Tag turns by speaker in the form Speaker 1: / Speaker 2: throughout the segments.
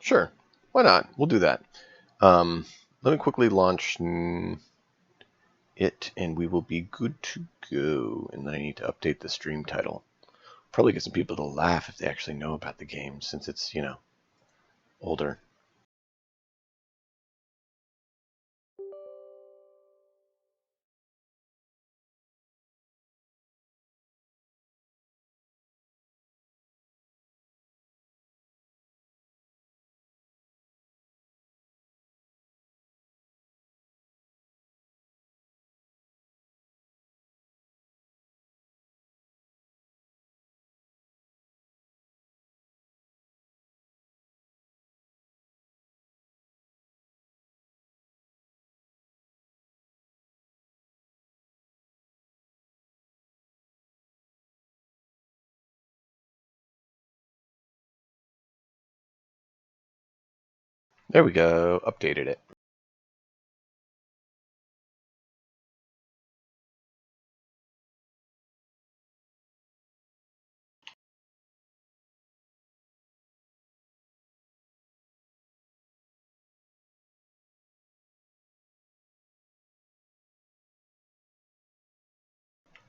Speaker 1: Sure. Why not? We'll do that. Um, Let me quickly launch it, and we will be good to go. And then I need to update the stream title. Probably get some people to laugh if they actually know about the game, since it's, older. There we go. Updated it.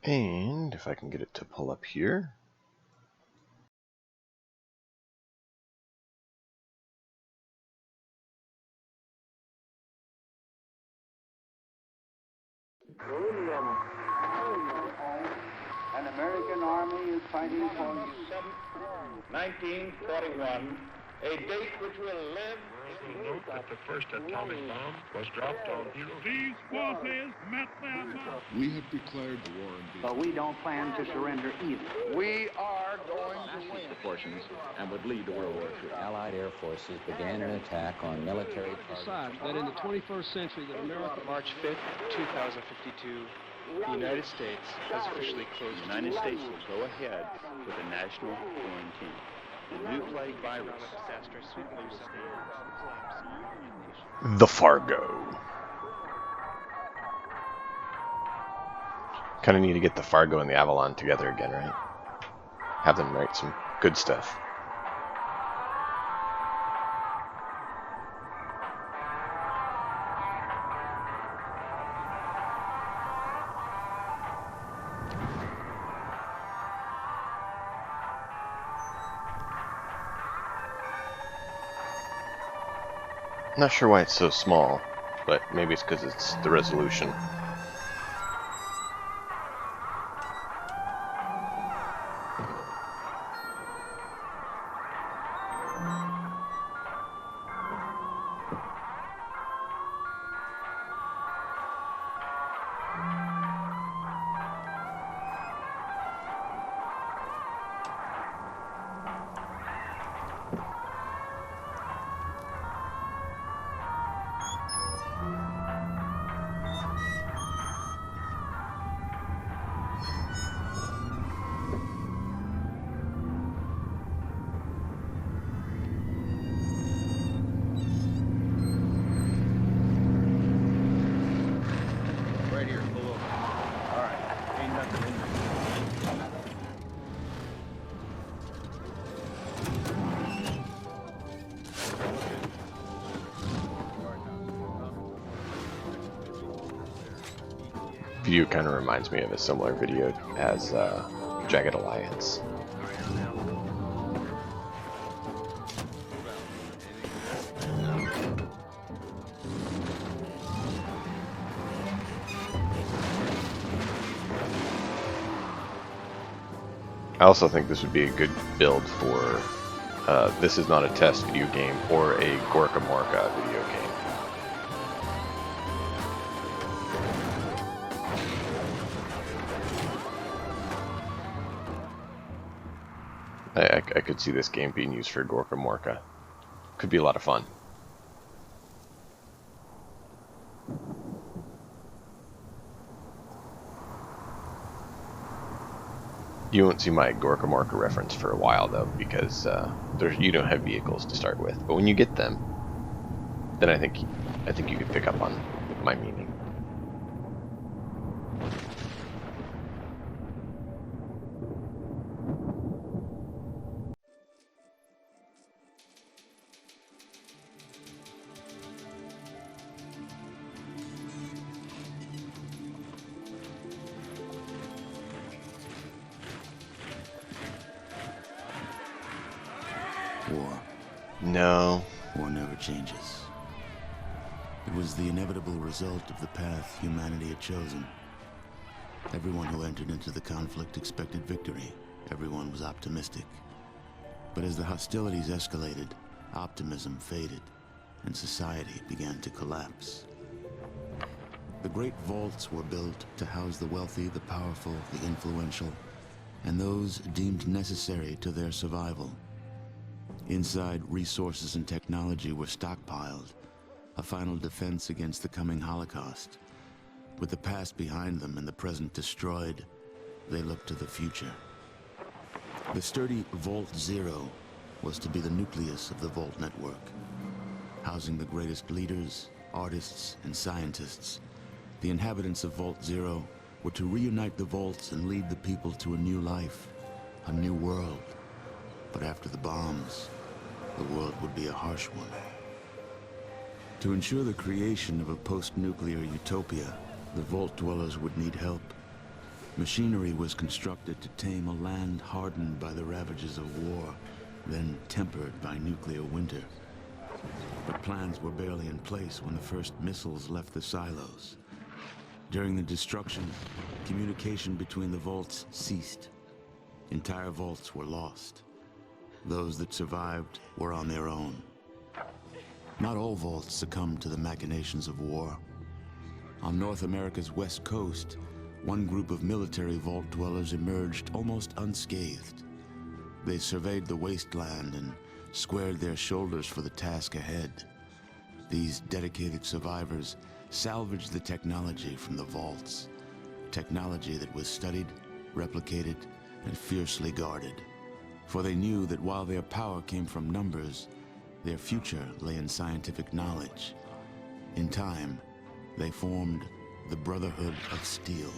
Speaker 1: And if I can get it to pull up here.
Speaker 2: An American army is fighting for
Speaker 3: 1941, a date which will live.
Speaker 4: Note that the first atomic bomb was dropped on Hiroshima.
Speaker 5: These forces met their match.
Speaker 6: We have declared the war in Vietnam.
Speaker 2: but we don't plan to surrender either.
Speaker 3: We are going to win.
Speaker 7: Proportions and would lead to World War III.
Speaker 8: Allied air forces began an attack on military
Speaker 9: Decide that in the 21st century that America...
Speaker 10: March 5th, 2052, the United States has officially closed.
Speaker 7: The United States will go ahead with a national quarantine. The new plague virus.
Speaker 1: The Fargo. Kind of need to get the Fargo and the Avalon together again, right? Have them write some good stuff. Not sure why it's so small, but maybe it's because it's the resolution.
Speaker 7: Right here, pull over. All right, ain't nothing in there.
Speaker 1: Video kind of reminds me of a similar video as Jagged Alliance. I also think this would be a good build for This Is Not a Test video game or a Gorka Morka video game. I could see this game being used for Gorka Morka. Could be a lot of fun. You won't see my Gorka Morka reference for a while though, because you don't have vehicles to start with. But when you get them, then I think you could pick up on my meaning. No.
Speaker 11: War never changes. It was the inevitable result of the path humanity had chosen. Everyone who entered into the conflict expected victory. Everyone was optimistic. But as the hostilities escalated, optimism faded, and society began to collapse. The great vaults were built to house the wealthy, the powerful, the influential, and those deemed necessary to their survival. Inside, resources and technology were stockpiled, a final defense against the coming Holocaust. With the past behind them and the present destroyed, they looked to the future. The sturdy Vault Zero was to be the nucleus of the Vault network, housing the greatest leaders, artists, and scientists. The inhabitants of Vault Zero were to reunite the vaults and lead the people to a new life, a new world. But after the bombs, the world would be a harsh one. To ensure the creation of a post-nuclear utopia, the Vault dwellers would need help. Machinery was constructed to tame a land hardened by the ravages of war, then tempered by nuclear winter. But plans were barely in place when the first missiles left the silos. During the destruction, communication between the vaults ceased. Entire vaults were lost. Those that survived were on their own. Not all vaults succumbed to the machinations of war. On North America's west coast, one group of military vault dwellers emerged almost unscathed. They surveyed the wasteland and squared their shoulders for the task ahead. These dedicated survivors salvaged the technology from the vaults, technology that was studied, replicated, and fiercely guarded. For they knew that while their power came from numbers, their future lay in scientific knowledge. In time, they formed the Brotherhood of Steel.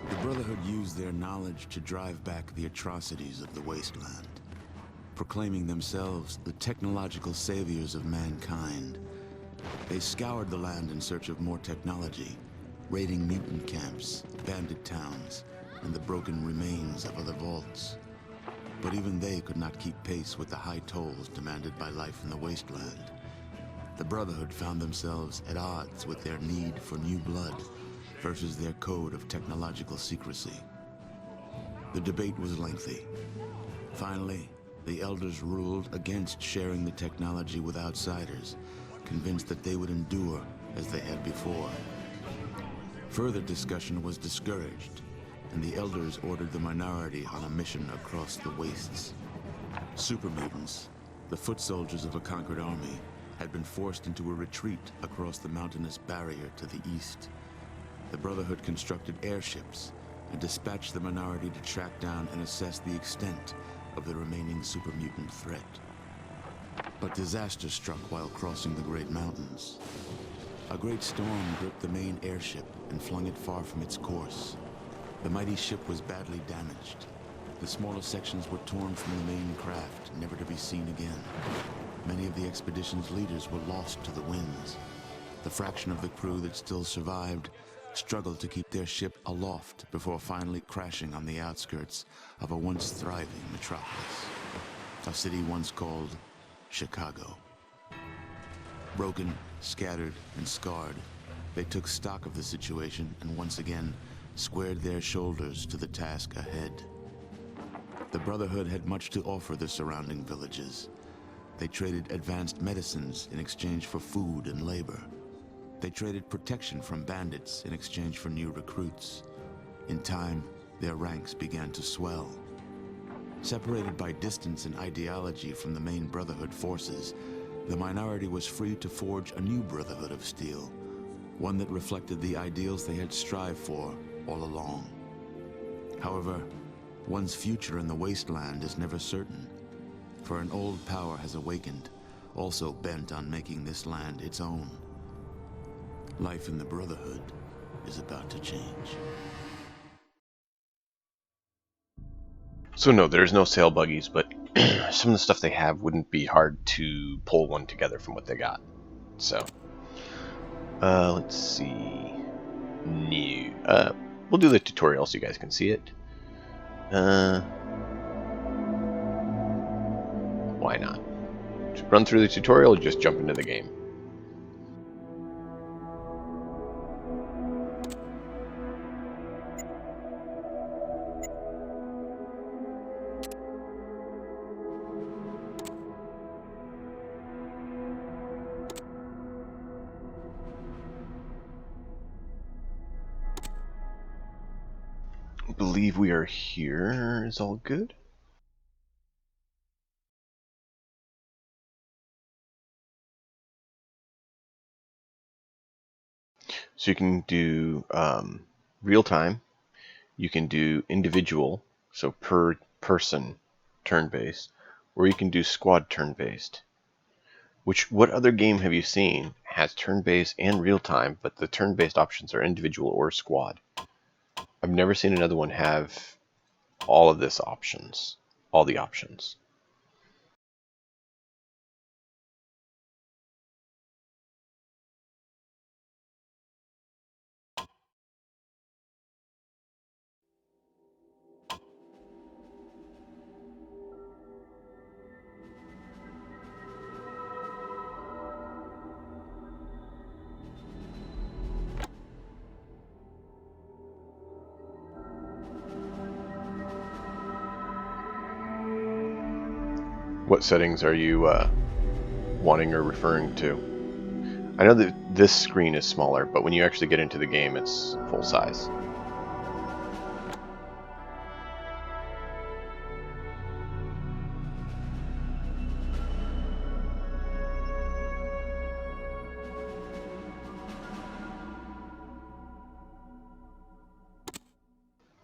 Speaker 11: The Brotherhood used their knowledge to drive back the atrocities of the wasteland, proclaiming themselves the technological saviors of mankind. They scoured the land in search of more technology, raiding mutant camps, bandit towns, and the broken remains of other vaults. But even they could not keep pace with the high tolls demanded by life in the wasteland. The Brotherhood found themselves at odds with their need for new blood versus their code of technological secrecy. The debate was lengthy. Finally, the Elders ruled against sharing the technology with outsiders, convinced that they would endure as they had before. Further discussion was discouraged, and the Elders ordered the minority on a mission across the wastes. Super mutants, the foot soldiers of a conquered army, had been forced into a retreat across the mountainous barrier to the east. The Brotherhood constructed airships and dispatched the minority to track down and assess the extent of the remaining super mutant threat. But disaster struck while crossing the Great Mountains. A great storm gripped the main airship and flung it far from its course. The mighty ship was badly damaged. The smaller sections were torn from the main craft, never to be seen again. Many of the expedition's leaders were lost to the winds. The fraction of the crew that still survived struggled to keep their ship aloft before finally crashing on the outskirts of a once thriving metropolis, a city once called Chicago. Broken, scattered, and scarred, they took stock of the situation and once again squared their shoulders to the task ahead. The Brotherhood had much to offer the surrounding villages. They traded advanced medicines in exchange for food and labor. They traded protection from bandits in exchange for new recruits. In time, their ranks began to swell. Separated by distance and ideology from the main Brotherhood forces, the minority was free to forge a new Brotherhood of Steel, one that reflected the ideals they had strived for all along. However, one's future in the wasteland is never certain, for an old power has awakened, also bent on making this land its own. Life in the Brotherhood is about to change.
Speaker 1: So no, there's no sail buggies, but some of the stuff they have wouldn't be hard to pull one together from what they got. So, let's see. New. We'll do the tutorial so you guys can see it. Why not? run through the tutorial or just jump into the game? I believe we are here. Is all good? So you can do real time. You can do individual, so per person turn-based, or you can do squad turn-based. What other game have you seen has turn-based and real time, but the turn-based options are individual or squad? I've never seen another one have all of this options, all the options. What settings are you wanting or referring to? I know that this screen is smaller, but when you actually get into the game, it's full size.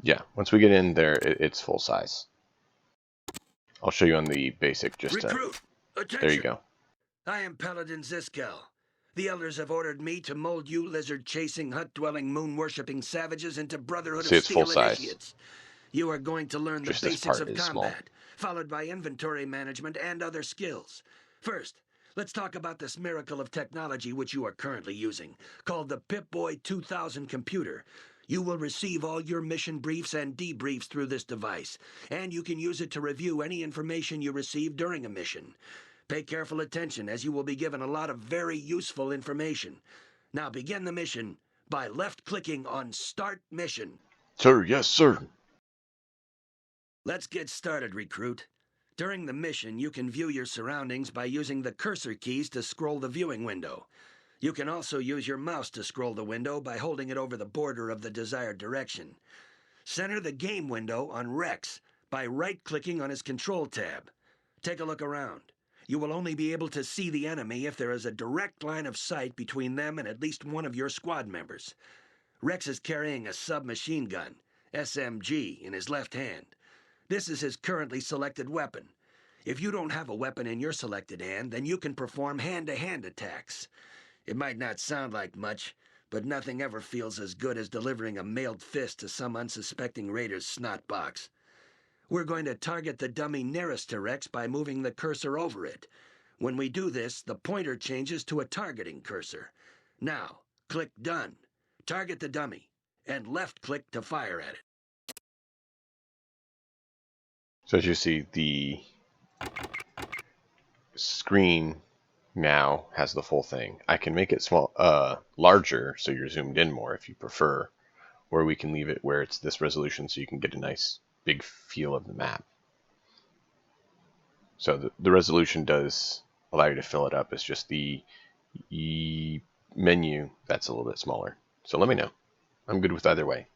Speaker 1: Yeah, once we get in there, it's full size. I'll show you on the basic.
Speaker 12: Recruit, attention.
Speaker 1: There you go.
Speaker 12: I am Paladin Ziskel. The elders have ordered me to mold you lizard-chasing, hut-dwelling, moon-worshipping savages into Brotherhood
Speaker 1: See,
Speaker 12: of
Speaker 1: it's full
Speaker 12: Steel
Speaker 1: size.
Speaker 12: initiates. You are going to learn the
Speaker 1: Just this
Speaker 12: basics
Speaker 1: part
Speaker 12: of
Speaker 1: is
Speaker 12: combat, followed by inventory management and other skills. First, let's talk about this miracle of technology which you are currently using, called the Pip-Boy 2000 computer. You will receive all your mission briefs and debriefs through this device, and you can use it to review any information you receive during a mission. Pay careful attention, as you will be given a lot of very useful information. Now begin the mission by left-clicking on Start Mission.
Speaker 1: Sir, yes, sir.
Speaker 12: Let's get started, recruit. During the mission, you can view your surroundings by using the cursor keys to scroll the viewing window. You can also use your mouse to scroll the window by holding it over the border of the desired direction. Center the game window on Rex by right-clicking on his control tab. Take a look around. You will only be able to see the enemy if there is a direct line of sight between them and at least one of your squad members. Rex is carrying a submachine gun, SMG, in his left hand. This is his currently selected weapon. If you don't have a weapon in your selected hand, then you can perform hand-to-hand attacks. It might not sound like much, but nothing ever feels as good as delivering a mailed fist to some unsuspecting raider's snot box. We're going to target the dummy nearest to Rex by moving the cursor over it. When we do this, the pointer changes to a targeting cursor. Now, click Done. Target the dummy, and left-click to fire at it.
Speaker 1: So as you see, the screen now has the full thing. I can make it larger, so you're zoomed in more if you prefer, or we can leave it where it's this resolution so you can get a nice big feel of the map. So the resolution does allow you to fill it up. It's just the menu that's a little bit smaller. So let me know. I'm good with either way.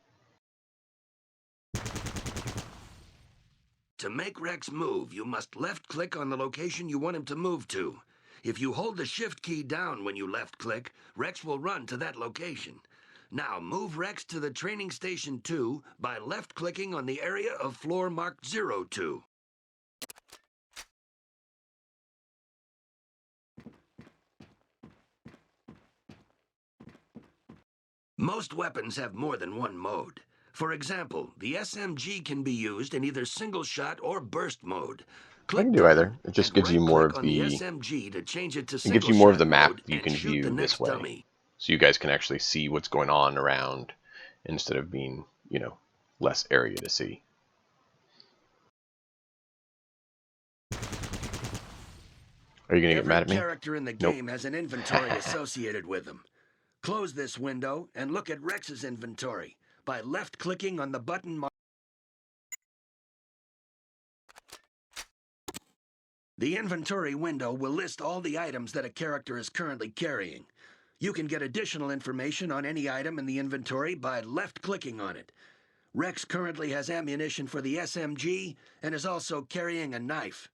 Speaker 12: To make Rex move, you must left-click on the location you want him to move to. If you hold the Shift key down when you left-click, Rex will run to that location. Now move Rex to the Training Station 2 by left-clicking on the area of floor marked 02. Most weapons have more than one mode. For example, the SMG can be used in either single shot or burst mode.
Speaker 1: I can do either. It just gives you more of the
Speaker 12: SMG to change it to
Speaker 1: it gives you more of the map
Speaker 12: mode
Speaker 1: that you can
Speaker 12: and shoot
Speaker 1: view
Speaker 12: the
Speaker 1: this
Speaker 12: next
Speaker 1: way.
Speaker 12: dummy.
Speaker 1: So you guys can actually see what's going on around instead of being, less area to see. Are you gonna get
Speaker 12: Every
Speaker 1: mad at me?
Speaker 12: character in the
Speaker 1: Nope.
Speaker 12: game has an inventory associated with them. Close this window and look at Rex's inventory by left-clicking on the button marked. The inventory window will list all the items that a character is currently carrying. You can get additional information on any item in the inventory by left-clicking on it. Rex currently has ammunition for the SMG and is also carrying a knife.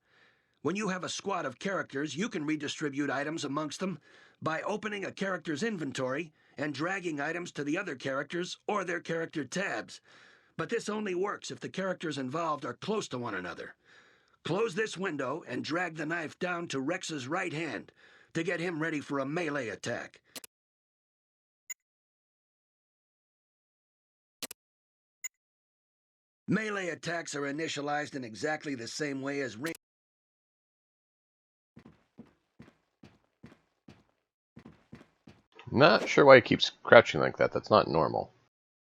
Speaker 12: When you have a squad of characters, you can redistribute items amongst them by opening a character's inventory and dragging items to the other characters or their character tabs. But this only works if the characters involved are close to one another. Close this window and drag the knife down to Rex's right hand to get him ready for a melee attack. Melee attacks are initialized in exactly the same way as ring.
Speaker 1: Not sure why he keeps crouching like that. That's not normal.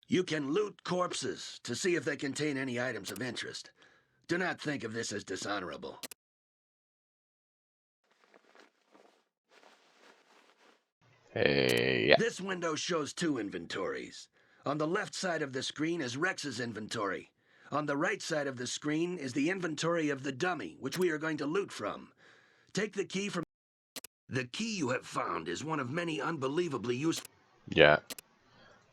Speaker 12: You can loot corpses to see if they contain any items of interest. Do not think of this as dishonorable.
Speaker 1: Hey, yeah.
Speaker 12: This window shows two inventories. On the left side of the screen is Rex's inventory. On the right side of the screen is the inventory of the dummy, which we are going to loot from. Take the key from... The key you have found is one of many unbelievably useful...
Speaker 1: Yeah.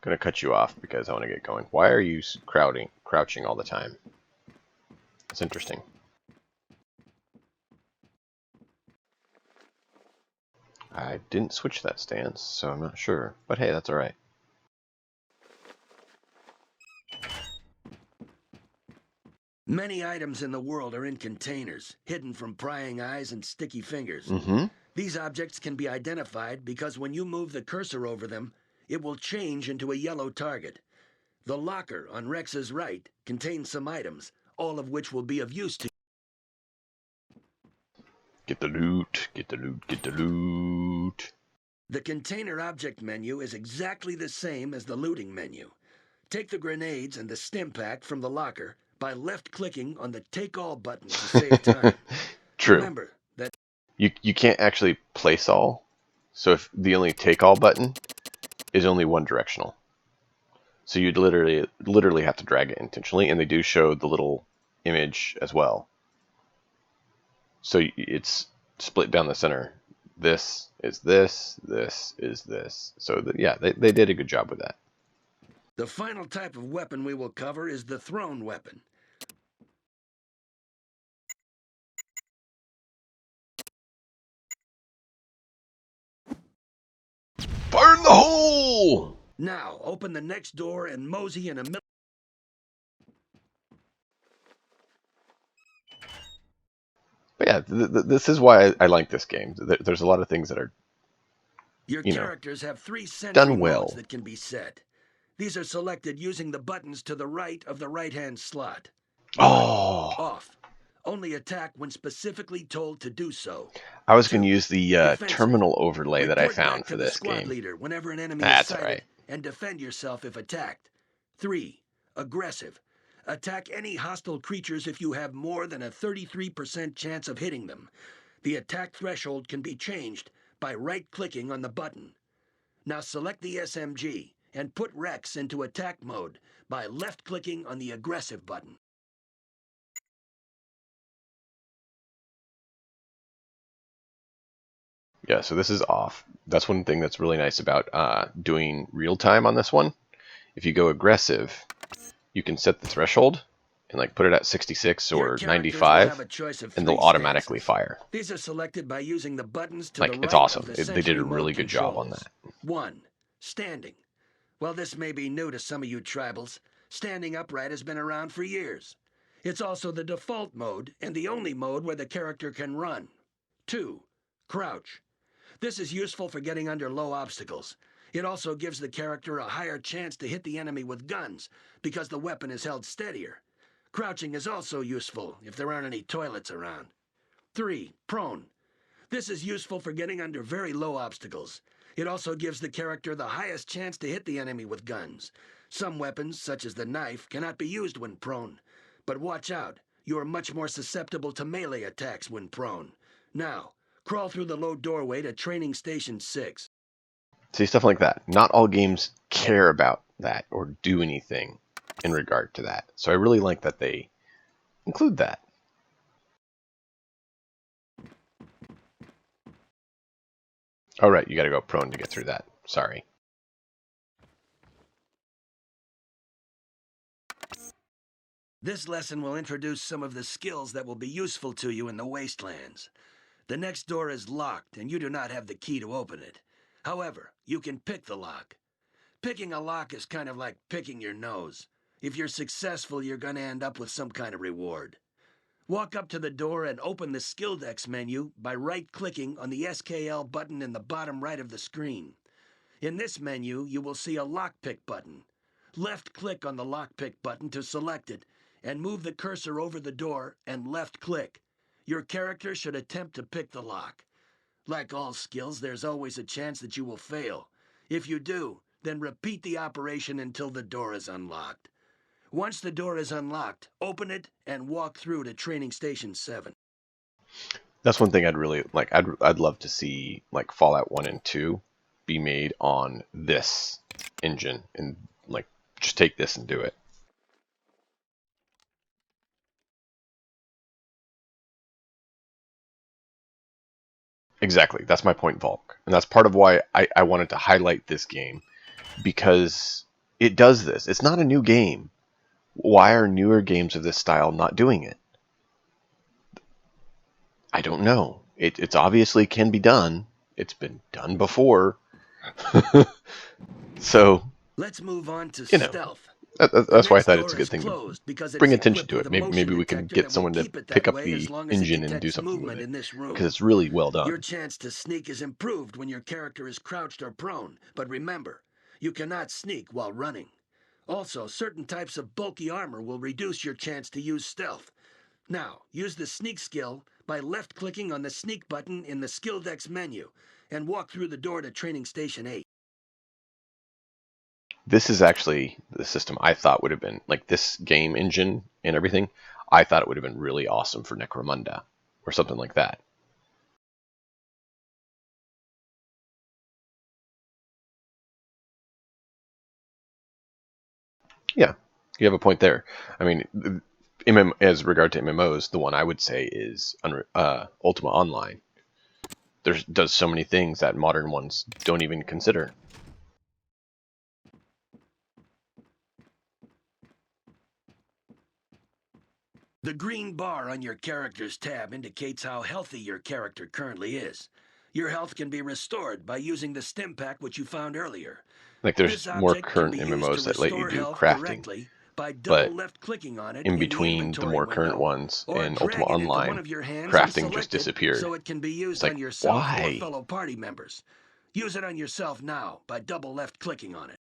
Speaker 1: Gonna cut you off because I want to get going. Why are you crouching all the time? That's interesting. I didn't switch that stance, so I'm not sure. But hey, that's alright.
Speaker 12: Many items in the world are in containers, hidden from prying eyes and sticky fingers.
Speaker 1: Mm-hmm.
Speaker 12: These objects can be identified because when you move the cursor over them, it will change into a yellow target. The locker on Rex's right contains some items, all of which will be of use to you.
Speaker 1: Get the loot, get the loot, get the loot.
Speaker 12: The container object menu is exactly the same as the looting menu. Take the grenades and the stim pack from the locker by left-clicking on the Take All button to save time.
Speaker 1: True.
Speaker 12: Remember that
Speaker 1: you can't actually place all, so if the only Take All button is only one directional. So you'd literally have to drag it intentionally, and they do show the little image as well. So it's split down the center. This is this, this is this. So yeah, they did a good job with that.
Speaker 12: the final type of weapon we will cover is the thrown weapon.
Speaker 1: Burn the hole!
Speaker 12: Now, open the next door and mosey in a middle.
Speaker 1: But yeah, this is why I like this game. There's a lot of things that are,
Speaker 12: Your
Speaker 1: you know,
Speaker 12: characters have 3 sentry
Speaker 1: done well.
Speaker 12: modes that can be set. These are selected using the buttons to the right of the right-hand slot.
Speaker 1: Oh!
Speaker 12: Off. Only attack when specifically told to do so.
Speaker 1: I was going to use the
Speaker 12: Defensive.
Speaker 1: terminal overlay that I
Speaker 12: Report back
Speaker 1: found
Speaker 12: to
Speaker 1: for
Speaker 12: the
Speaker 1: this
Speaker 12: squad
Speaker 1: game.
Speaker 12: leader whenever an enemy
Speaker 1: That's
Speaker 12: is sighted,
Speaker 1: alright.
Speaker 12: and defend yourself if attacked. 3. Aggressive. Attack any hostile creatures if you have more than a 33% chance of hitting them. The attack threshold can be changed by right-clicking on the button. Now select the SMG and put Rex into attack mode by left-clicking on the aggressive button.
Speaker 1: Yeah, so this is off. That's one thing that's really nice about doing real time on this one. If you go aggressive, you can set the threshold and like put it at 66 or 95, and they'll automatically fire.
Speaker 12: These are selected by using the buttons to
Speaker 1: like,
Speaker 12: the right
Speaker 1: it's awesome.
Speaker 12: of the
Speaker 1: They did a really
Speaker 12: sentry
Speaker 1: good job on
Speaker 12: controls.
Speaker 1: that.
Speaker 12: 1. Standing. Well, this may be new to some of you tribals. Standing upright has been around for years. It's also the default mode and the only mode where the character can run. 2. Crouch. This is useful for getting under low obstacles. It also gives the character a higher chance to hit the enemy with guns because the weapon is held steadier. Crouching is also useful if there aren't any toilets around. 3. Prone. This is useful for getting under very low obstacles. It also gives the character the highest chance to hit the enemy with guns. Some weapons, such as the knife, cannot be used when prone. But watch out, you are much more susceptible to melee attacks when prone. Now, Crawl through the low doorway to Training Station 6.
Speaker 1: See, stuff like that. Not all games care about that or do anything in regard to that. So I really like that they include that. Oh, right, you gotta go prone to get through that. Sorry.
Speaker 12: This lesson will introduce some of the skills that will be useful to you in the wastelands. The next door is locked, and you do not have the key to open it. However, you can pick the lock. Picking a lock is kind of like picking your nose. If you're successful, you're going to end up with some kind of reward. Walk up to the door and open the Skill Decks menu by right-clicking on the SKL button in the bottom right of the screen. In this menu, you will see a lockpick button. Left-click on the lockpick button to select it, and move the cursor over the door and left-click. Your character should attempt to pick the lock. Like all skills, there's always a chance that you will fail. If you do, then repeat the operation until the door is unlocked. Once the door is unlocked, open it and walk through to Training Station 7.
Speaker 1: That's one thing I'd really like. I'd love to see like Fallout 1 and 2 be made on this engine and like just take this and do it. Exactly. That's my point, Volk. And that's part of why I wanted to highlight this game, because it does this. It's not a new game. Why are newer games of this style not doing it? I don't know. It's obviously can be done. It's been done before. So,
Speaker 12: let's move on to
Speaker 1: you know,
Speaker 12: stealth.
Speaker 1: that's why I thought it's a good thing to bring attention to it. Maybe we can get someone to pick up the engine and do something with it, because it's really well done.
Speaker 12: Your chance to sneak is improved when your character is crouched or prone, but remember, you cannot sneak while running. Also, certain types of bulky armor will reduce your chance to use stealth. Now, use the sneak skill by left-clicking on the sneak button in the Skill Decks menu, and walk through the door to Training Station 8.
Speaker 1: This is actually the system I thought would have been, like this game engine and everything, I thought it would have been really awesome for Necromunda, or something like that. Yeah, you have a point there. I mean, as regard to MMOs, the one I would say is Ultima Online. Does so many things that modern ones don't even consider.
Speaker 12: The green bar on your character's tab indicates how healthy your character currently is. Your health can be restored by using the stim pack which you found earlier.
Speaker 1: Like there's more current MMOs that let you do crafting, but in between the more current ones and Ultima Online, crafting just disappeared.
Speaker 12: So it can be used
Speaker 1: like,
Speaker 12: on yourself
Speaker 1: why?
Speaker 12: or fellow party members. Use it on yourself now by double left-clicking on it.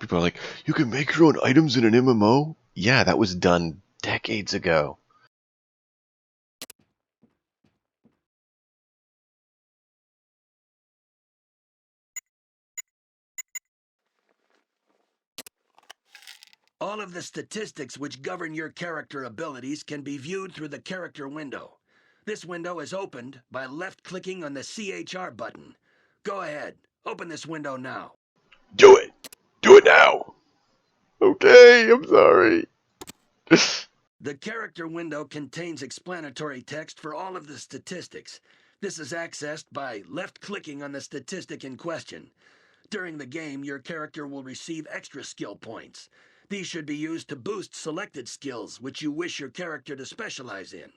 Speaker 1: People are like, you can make your own items in an MMO? Yeah, that was done decades ago.
Speaker 12: All of the statistics which govern your character abilities can be viewed through the character window. This window is opened by left-clicking on the CHR button. Go ahead, open this window now.
Speaker 1: Do it! Do it now! Okay, I'm sorry.
Speaker 12: The character window contains explanatory text for all of the statistics. This is accessed by left-clicking on the statistic in question. During the game, your character will receive extra skill points. These should be used to boost selected skills which you wish your character to specialize in.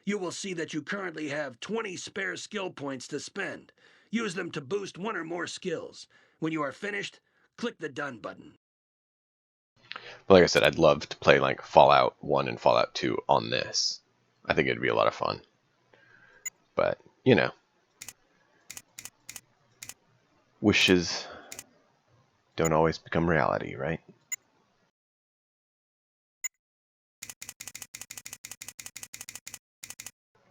Speaker 12: You will see that you currently have 20 spare skill points to spend. Use them to boost one or more skills. When you are finished, click the Done button.
Speaker 1: But like I said, I'd love to play like Fallout 1 and Fallout 2 on this. I think it'd be a lot of fun. But, you know. Wishes don't always become reality, right?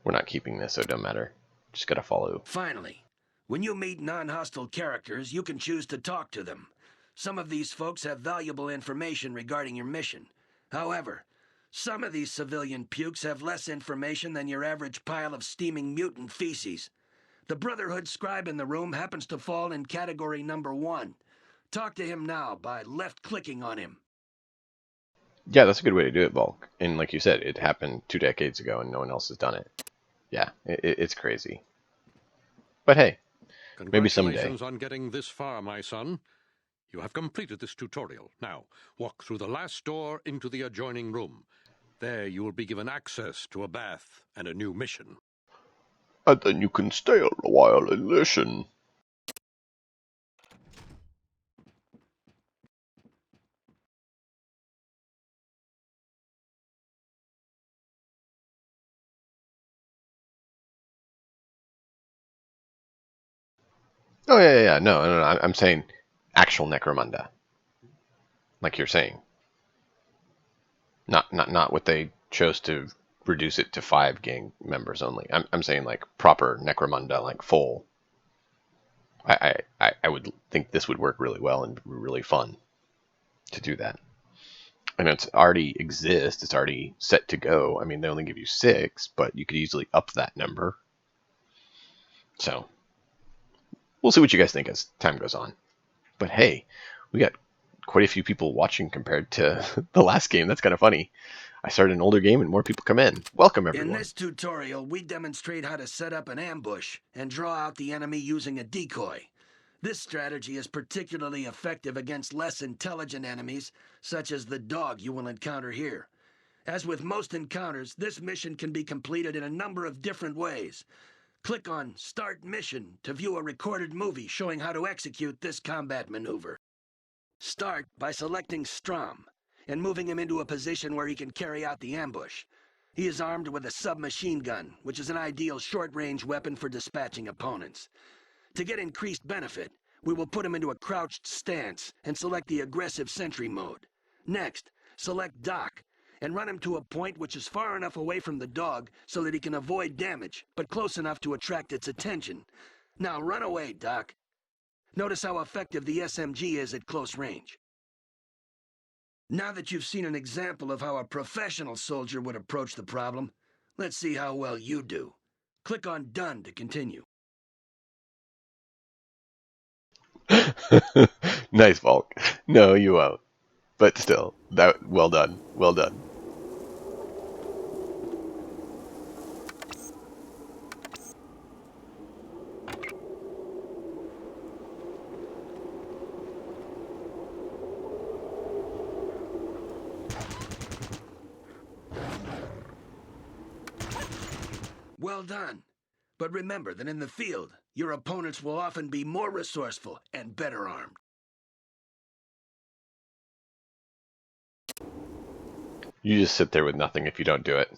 Speaker 1: We're not keeping this, so it don't matter. Just gotta follow.
Speaker 12: Finally, when you meet non-hostile characters, you can choose to talk to them. Some of these folks have valuable information regarding your mission. However, Some of these civilian pukes have less information than your average pile of steaming mutant feces. The Brotherhood scribe in the room happens to fall in category number 1. Talk to him now by left-clicking on him.
Speaker 1: Yeah, that's a good way to do it, Volk. And like you said, it happened 2 decades ago and no one else has done it. Yeah, it's crazy. But hey, maybe someday.
Speaker 4: Congratulations on getting this far, my son. You have completed this tutorial. Now, walk through the last door into the adjoining room. There you will be given access to a bath and a new mission.
Speaker 1: And then you can stay a while and listen. Oh yeah. No. I'm saying actual Necromunda, like you're saying. Not what they chose to reduce it to 5 gang members only. I'm saying like proper Necromunda, like full. I would think this would work really well and be really fun to do that. And it's already exists. It's already set to go. I mean, they only give you 6, but you could easily up that number. So we'll see what you guys think as time goes on. But hey, we got quite a few people watching compared to the last game. That's kind of funny. I started an older game and more people come in. Welcome, everyone.
Speaker 12: In this tutorial, we demonstrate how to set up an ambush and draw out the enemy using a decoy. This strategy is particularly effective against less intelligent enemies, such as the dog you will encounter here. As with most encounters, this mission can be completed in a number of different ways. Click on Start Mission to view a recorded movie showing how to execute this combat maneuver. Start by selecting Strom and moving him into a position where he can carry out the ambush. He is armed with a submachine gun, which is an ideal short-range weapon for dispatching opponents. To get increased benefit, we will put him into a crouched stance and select the aggressive sentry mode. Next, select Doc and run him to a point which is far enough away from the dog so that he can avoid damage, but close enough to attract its attention. Now run away, Doc. Notice how effective the SMG is at close range. Now that you've seen an example of how a professional soldier would approach the problem, let's see how well you do. Click on Done to continue.
Speaker 1: Nice, Volk. No, you won't. But still, well done. Well done.
Speaker 12: Well done. But remember that in the field, your opponents will often be more resourceful and better armed.
Speaker 1: You just sit there with nothing if you don't do it.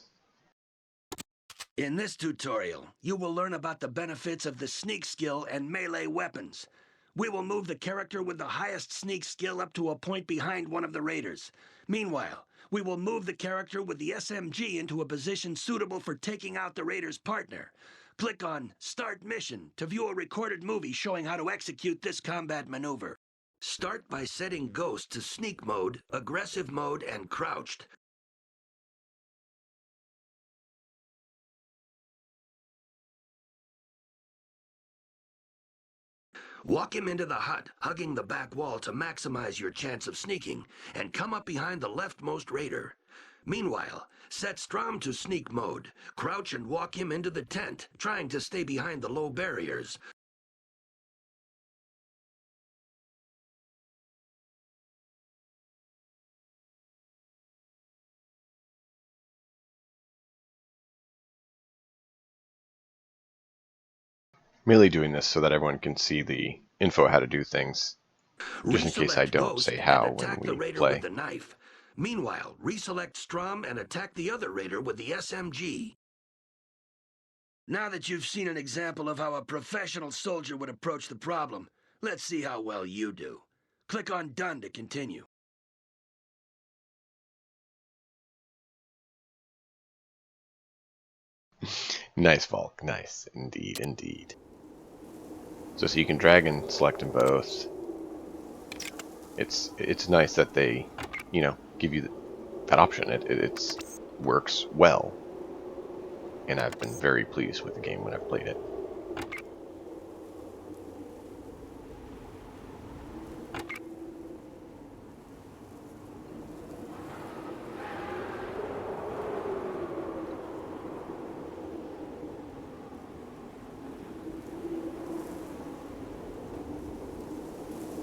Speaker 12: In this tutorial, you will learn about the benefits of the sneak skill and melee weapons. We will move the character with the highest sneak skill up to a point behind one of the raiders. Meanwhile, we will move the character with the SMG into a position suitable for taking out the raider's partner. Click on Start Mission to view a recorded movie showing how to execute this combat maneuver. Start by setting Ghost to Sneak Mode, Aggressive Mode, and Crouched. Walk him into the hut, hugging the back wall to maximize your chance of sneaking, and come up behind the leftmost raider. Meanwhile, set Strom to sneak mode. Crouch and walk him into the tent, trying to stay behind the low barriers.
Speaker 1: Merely doing this so that everyone can see the info how to do things, just in case I don't say how when we play.
Speaker 12: With the knife. Meanwhile, reselect Strom and attack the other raider with the SMG. Now that you've seen an example of how a professional soldier would approach the problem, let's see how well you do. Click on Done to continue.
Speaker 1: Nice, Volk. Nice. Indeed, indeed. So you can drag and select them both. It's nice that they, give you that option. It works well, and I've been very pleased with the game when I've played it.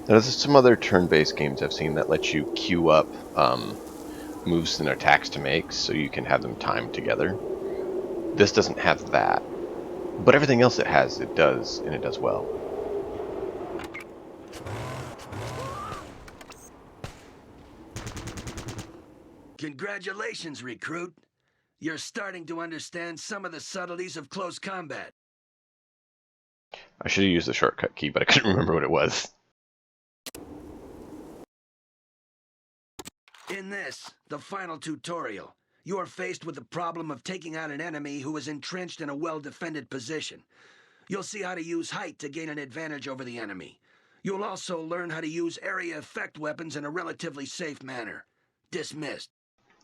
Speaker 1: Now, there's some other turn-based games I've seen that let you queue up moves and attacks to make so you can have them timed together. This doesn't have that, but everything else it has, it does, and it does well.
Speaker 12: Congratulations, recruit. You're starting to understand some of the subtleties of close combat.
Speaker 1: I should have used the shortcut key, but I couldn't remember what it was.
Speaker 12: In this, the final tutorial, you are faced with the problem of taking out an enemy who is entrenched in a well-defended position. You'll see how to use height to gain an advantage over the enemy. You'll also learn how to use area effect weapons in a relatively safe manner. Dismissed.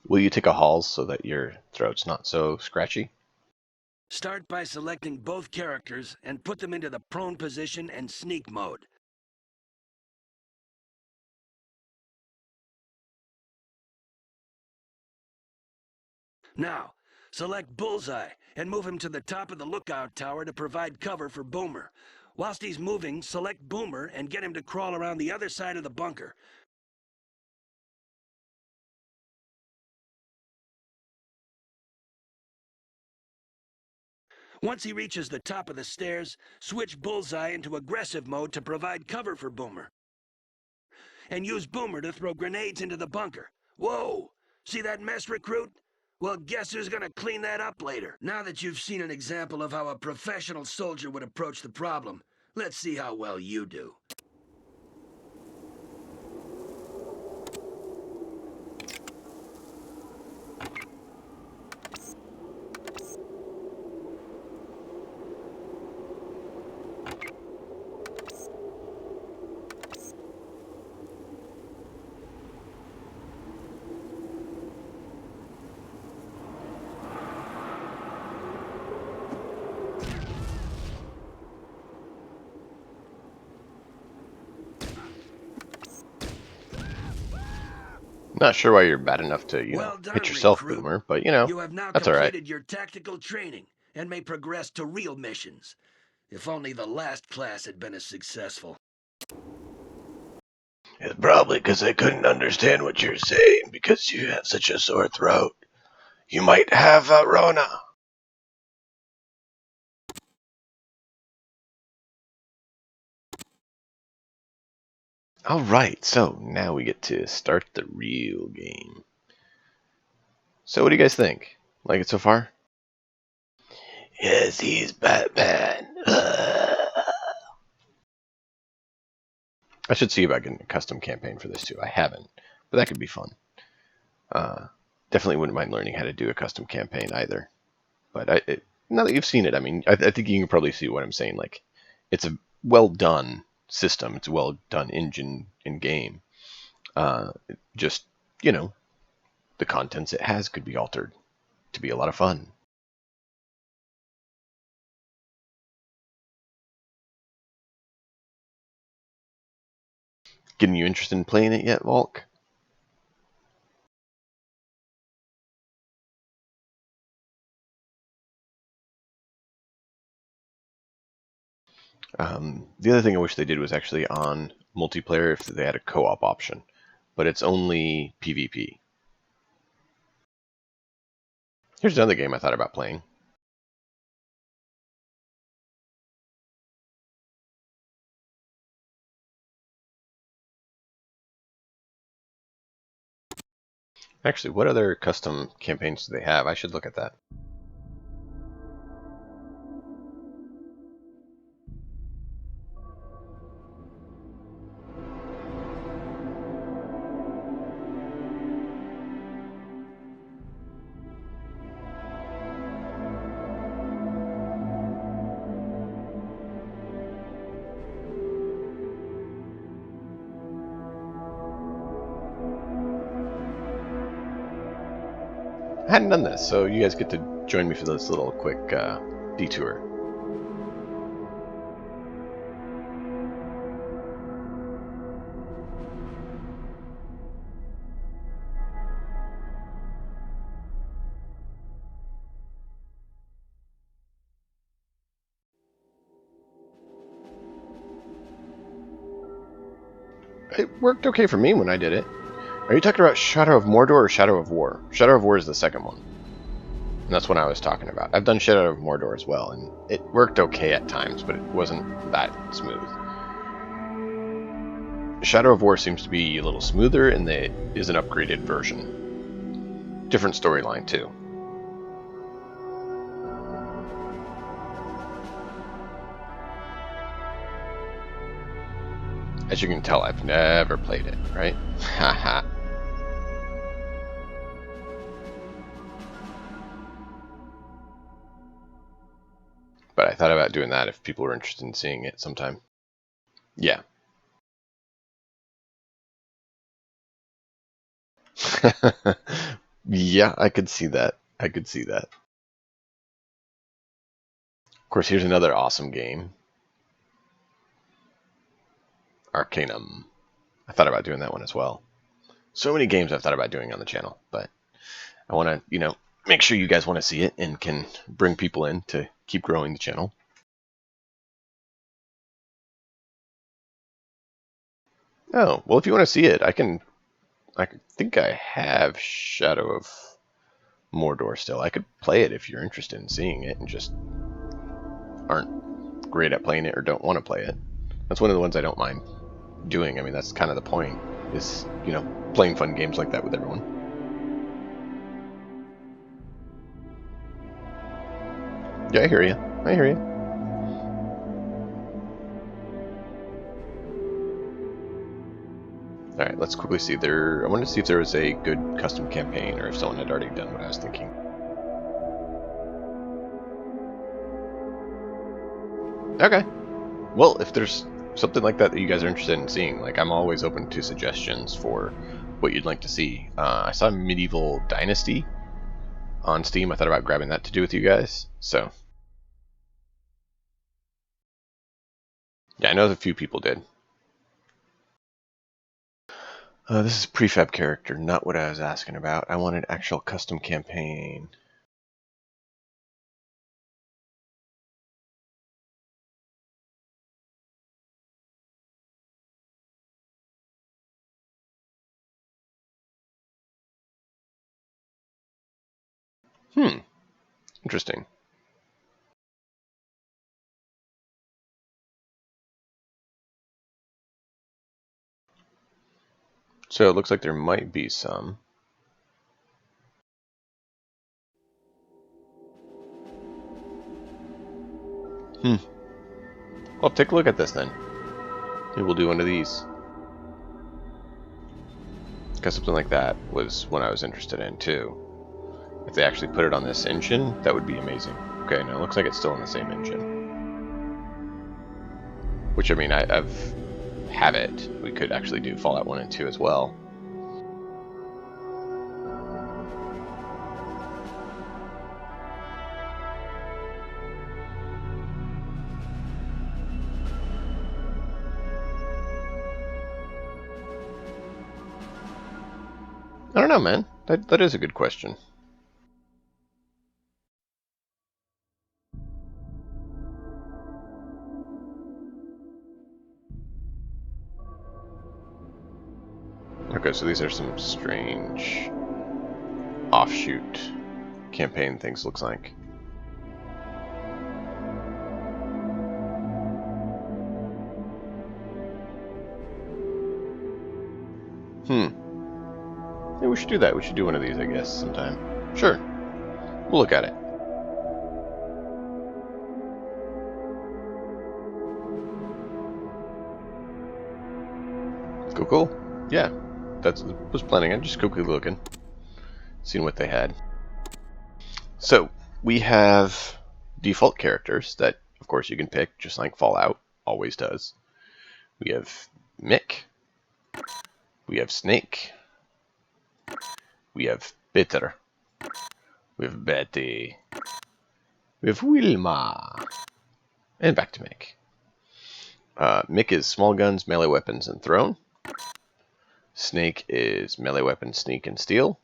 Speaker 1: Will you take a Halls so that your throat's not so scratchy?
Speaker 12: Start by selecting both characters and put them into the prone position and sneak mode. Now, select Bullseye and move him to the top of the lookout tower to provide cover for Boomer. Whilst he's moving, select Boomer and get him to crawl around the other side of the bunker. Once he reaches the top of the stairs, switch Bullseye into aggressive mode to provide cover for Boomer. And use Boomer to throw grenades into the bunker. Whoa! See that mess, recruit? Well, guess who's gonna clean that up later? Now that you've seen an example of how a professional soldier would approach the problem, let's see how well you do.
Speaker 1: Not sure why you're bad enough to,
Speaker 12: Well done,
Speaker 1: hit yourself,
Speaker 12: recruit.
Speaker 1: Boomer, but you
Speaker 12: have now
Speaker 1: that's alright.
Speaker 12: completed your tactical training and may progress to real missions. If only the last class had been as successful.
Speaker 1: It's probably because I couldn't understand what you're saying because you have such a sore throat. You might have Rona. Alright, so now we get to start the real game. So what do you guys think? Like it so far? Yes, he's Batman. I should see about getting a custom campaign for this too. I haven't, but that could be fun. Definitely wouldn't mind learning how to do a custom campaign either. But now that you've seen it, I mean, I think you can probably see what I'm saying. Like, it's a well done system. It's a well done engine in game. Just, the contents it has could be altered to be a lot of fun. Getting you interested in playing it yet, Volk? The other thing I wish they did was actually on multiplayer if they had a co-op option, but it's only PvP. Here's another game I thought about playing. Actually, what other custom campaigns do they have? I should look at that. I hadn't done this, so you guys get to join me for this little quick detour. It worked okay for me when I did it. Are you talking about Shadow of Mordor or Shadow of War? Shadow of War is the second one. And that's what I was talking about. I've done Shadow of Mordor as well, and it worked okay at times, but it wasn't that smooth. Shadow of War seems to be a little smoother, and it is an upgraded version. Different storyline, too. As you can tell, I've never played it, right? Haha. But I thought about doing that if people were interested in seeing it sometime. Yeah. Yeah, I could see that. I could see that. Of course, here's another awesome game. Arcanum. I thought about doing that one as well. So many games I've thought about doing on the channel, but I want to, make sure you guys want to see it and can bring people in to keep growing the channel. Oh, well, if you want to see it, I think I have Shadow of Mordor still. I could play it if you're interested in seeing it and just aren't great at playing it or don't want to play it. That's one of the ones I don't mind doing. I mean, that's kind of the point, is, playing fun games like that with everyone. Yeah, I hear you. I hear you. Alright, let's quickly see. I wanted to see if there was a good custom campaign or if someone had already done what I was thinking. Okay. Well, if there's something like that that you guys are interested in seeing, like, I'm always open to suggestions for what you'd like to see. I saw Medieval Dynasty on Steam. I thought about grabbing that to do with you guys. So, yeah, I know a few people did. This is prefab character, not what I was asking about. I wanted actual custom campaign. Interesting. So it looks like there might be some. Well, take a look at this then. Maybe we'll do one of these. Because something like that was one I was interested in too. If they actually put it on this engine, that would be amazing. Okay, now it looks like it's still on the same engine. Which, I mean, I've have it. We could actually do Fallout 1 and 2 as well. I don't know, man. That is a good question. Okay, so these are some strange offshoot campaign things, looks like. Yeah, we should do that. We should do one of these, I guess, sometime. Sure. We'll look at it. Cool. Yeah, that's was planning. I'm just quickly looking, seeing what they had. So we have default characters that, of course, you can pick, just like Fallout always does. We have Mick. We have Snake. We have Bitter. We have Betty. We have Wilma. And back to Mick. Mick is small guns, melee weapons, and thrown. Snake is melee weapons, sneak, and steal.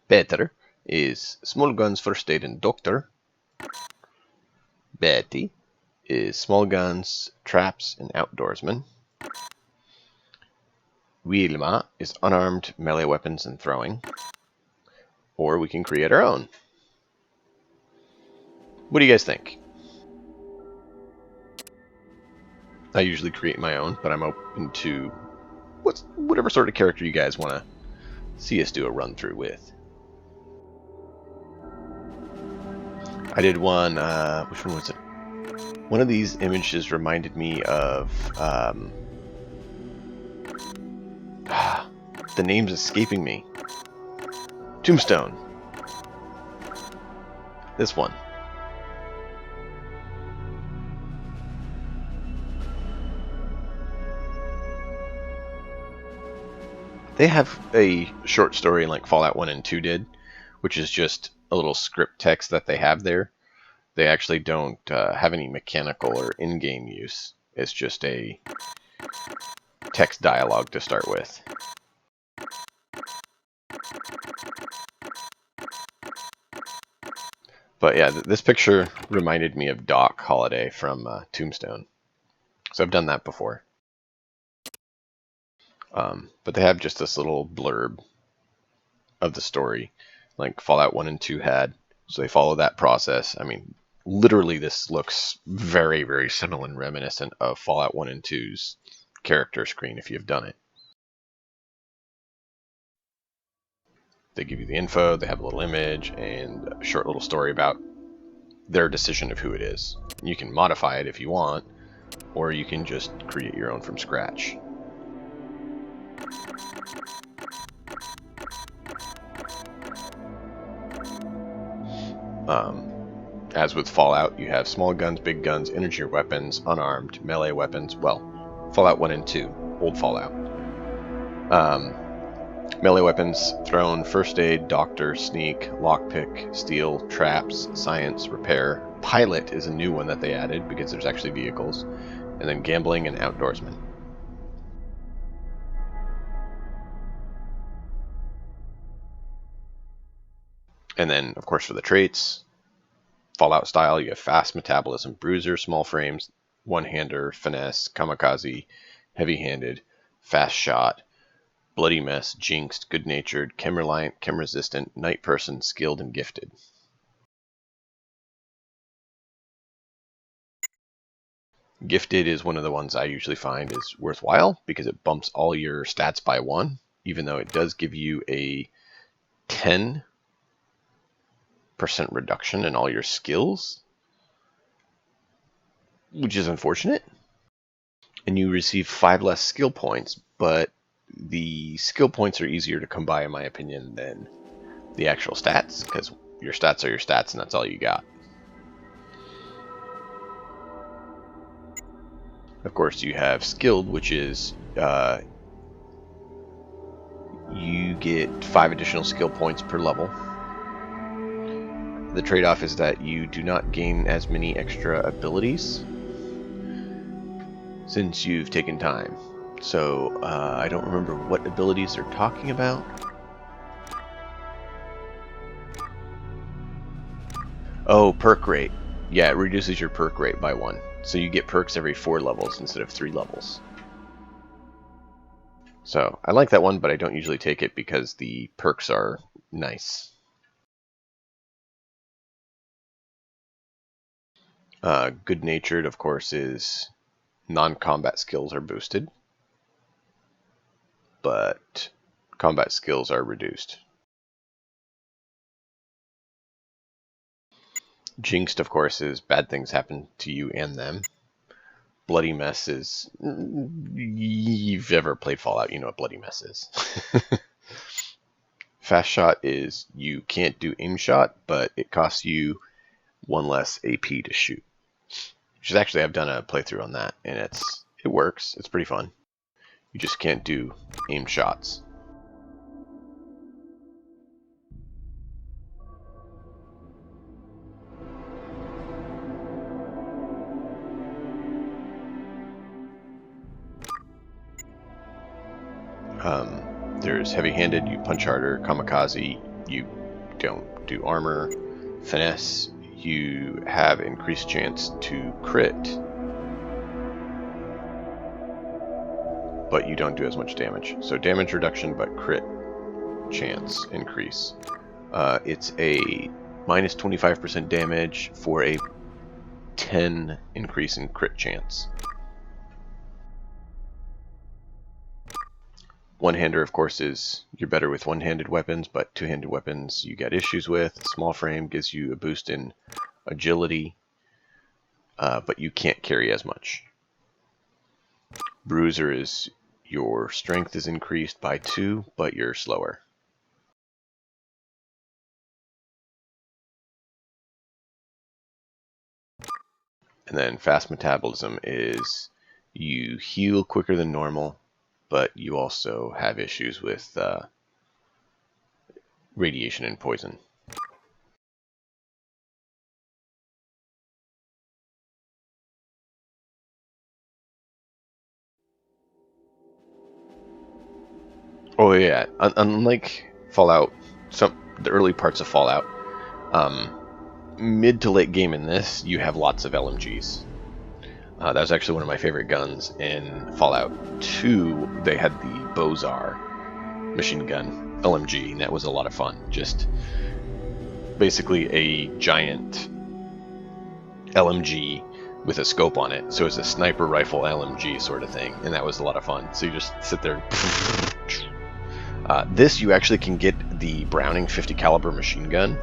Speaker 1: Peter is small guns, first aid, and doctor. Betty is small guns, traps, and outdoorsman. Wilma is unarmed, melee weapons, and throwing. Or we can create our own. What do you guys think? I usually create my own, but I'm open to whatever sort of character you guys want to see us do a run through with. I did one, which one was it? One of these images reminded me of, the name's escaping me. Tombstone. This one. They have a short story like Fallout 1 and 2 did, which is just a little script text that they have there. They actually don't have any mechanical or in-game use. It's just a text dialogue to start with. But yeah, this picture reminded me of Doc Holliday from Tombstone. So I've done that before. But they have just this little blurb of the story, like Fallout 1 and 2 had. So they follow that process. I mean, literally this looks very, very similar and reminiscent of Fallout 1 and 2's character screen if you've done it. They give you the info, they have a little image, and a short little story about their decision of who it is. You can modify it if you want, or you can just create your own from scratch. As with Fallout, you have small guns, big guns, energy weapons, unarmed, melee weapons. Well, Fallout 1 and 2, old Fallout. Melee weapons, thrown, first aid, doctor, sneak, lockpick, steal, traps, science, repair. Pilot is a new one that they added because there's actually vehicles. And then gambling and outdoorsman. And then, of course, for the traits, Fallout style, you have fast metabolism, bruiser, small frames, one-hander, finesse, kamikaze, heavy-handed, fast shot, bloody mess, jinxed, good-natured, chem-reliant, chem-resistant, night person, skilled, and gifted. Gifted is one of the ones I usually find is worthwhile because it bumps all your stats by 1, even though it does give you a 10% reduction in all your skills, which is unfortunate. And you receive 5 less skill points, but the skill points are easier to come by, in my opinion, than the actual stats, because your stats are your stats and that's all you got. Of course, you have skilled, which is you get 5 additional skill points per level. The trade-off is that you do not gain as many extra abilities since you've taken time. So I don't remember what abilities they're talking about. Oh, perk rate. Yeah, it reduces your perk rate by 1. So you get perks every 4 levels instead of 3 levels. So I like that one, but I don't usually take it because the perks are nice. Good-natured, of course, is non-combat skills are boosted, but combat skills are reduced. Jinxed, of course, is bad things happen to you and them. Bloody mess is... You've ever played Fallout, you know what bloody mess is. Fast shot is you can't do aim shot, but it costs you 1 less AP to shoot. Which is actually, I've done a playthrough on that, and it works. It's pretty fun. You just can't do aim shots. There's heavy-handed, you punch harder. Kamikaze, you don't do armor. Finesse, you have increased chance to crit, but you don't do as much damage. So damage reduction, but crit chance increase. It's a minus 25% damage for a 10 increase in crit chance. One-hander, of course, is you're better with one-handed weapons, but two-handed weapons you get issues with. Small frame gives you a boost in agility, but you can't carry as much. Bruiser is your strength is increased by 2, but you're slower. And then fast metabolism is you heal quicker than normal, but you also have issues with radiation and poison. Oh yeah, unlike Fallout, the early parts of Fallout, mid to late game in this, you have lots of LMGs. That was actually one of my favorite guns in Fallout 2. They had the BoS machine gun LMG, and that was a lot of fun. Just basically a giant LMG with a scope on it. So it's a sniper rifle LMG sort of thing, and that was a lot of fun. So you just sit there. This you actually can get the Browning 50 caliber machine gun,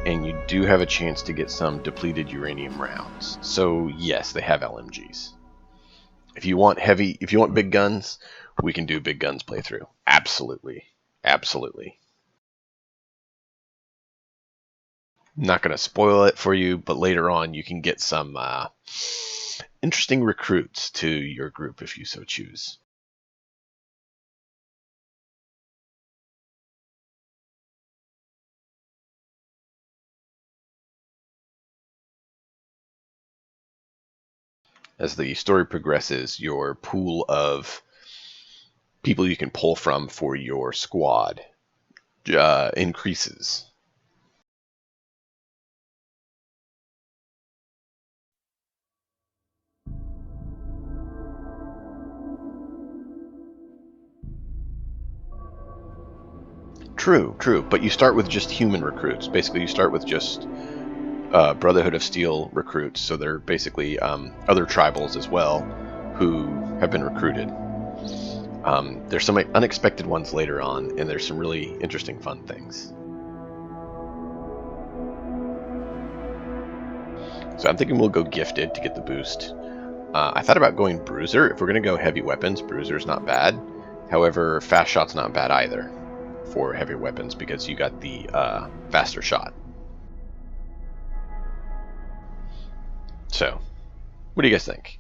Speaker 1: and you do have a chance to get some depleted uranium rounds. So yes, they have LMGs. If you want big guns, we can do big guns playthrough. Absolutely, absolutely. I'm not going to spoil it for you, but later on you can get some interesting recruits to your group if you so choose. As the story progresses, your pool of people you can pull from for your squad increases. True, but you start with just human recruits. Basically, you start with just Brotherhood of Steel recruits, so they're basically other tribals as well who have been recruited. There's some unexpected ones later on, and there's some really interesting fun things. So I'm thinking we'll go Gifted to get the boost. I thought about going Bruiser. If we're going to go heavy weapons, Bruiser's not bad. However, Fast Shot's not bad either for heavy weapons because you got the faster shot. So, what do you guys think?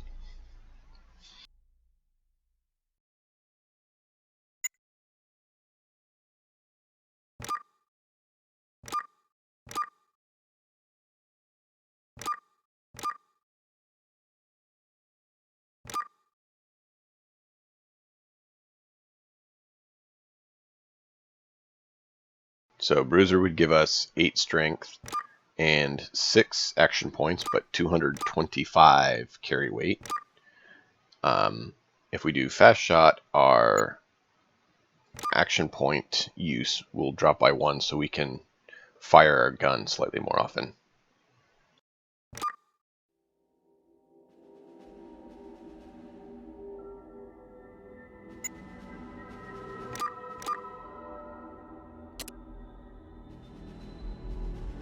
Speaker 1: So Bruiser would give us 8 strength and 6 action points, but 225 carry weight. If we do Fast Shot, our action point use will drop by 1, so we can fire our gun slightly more often.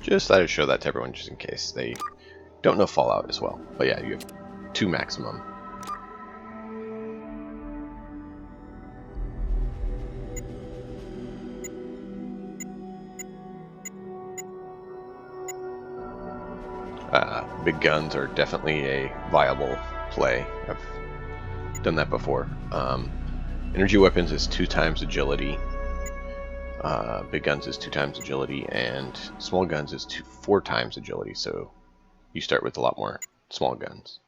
Speaker 1: Just thought I'd show that to everyone just in case they don't know Fallout as well. But yeah, you have 2 maximum. Big guns are definitely a viable play. I've done that before. Energy weapons is 2 times agility. Big guns is 2 times agility, and small guns is 4 times agility. So you start with a lot more small guns.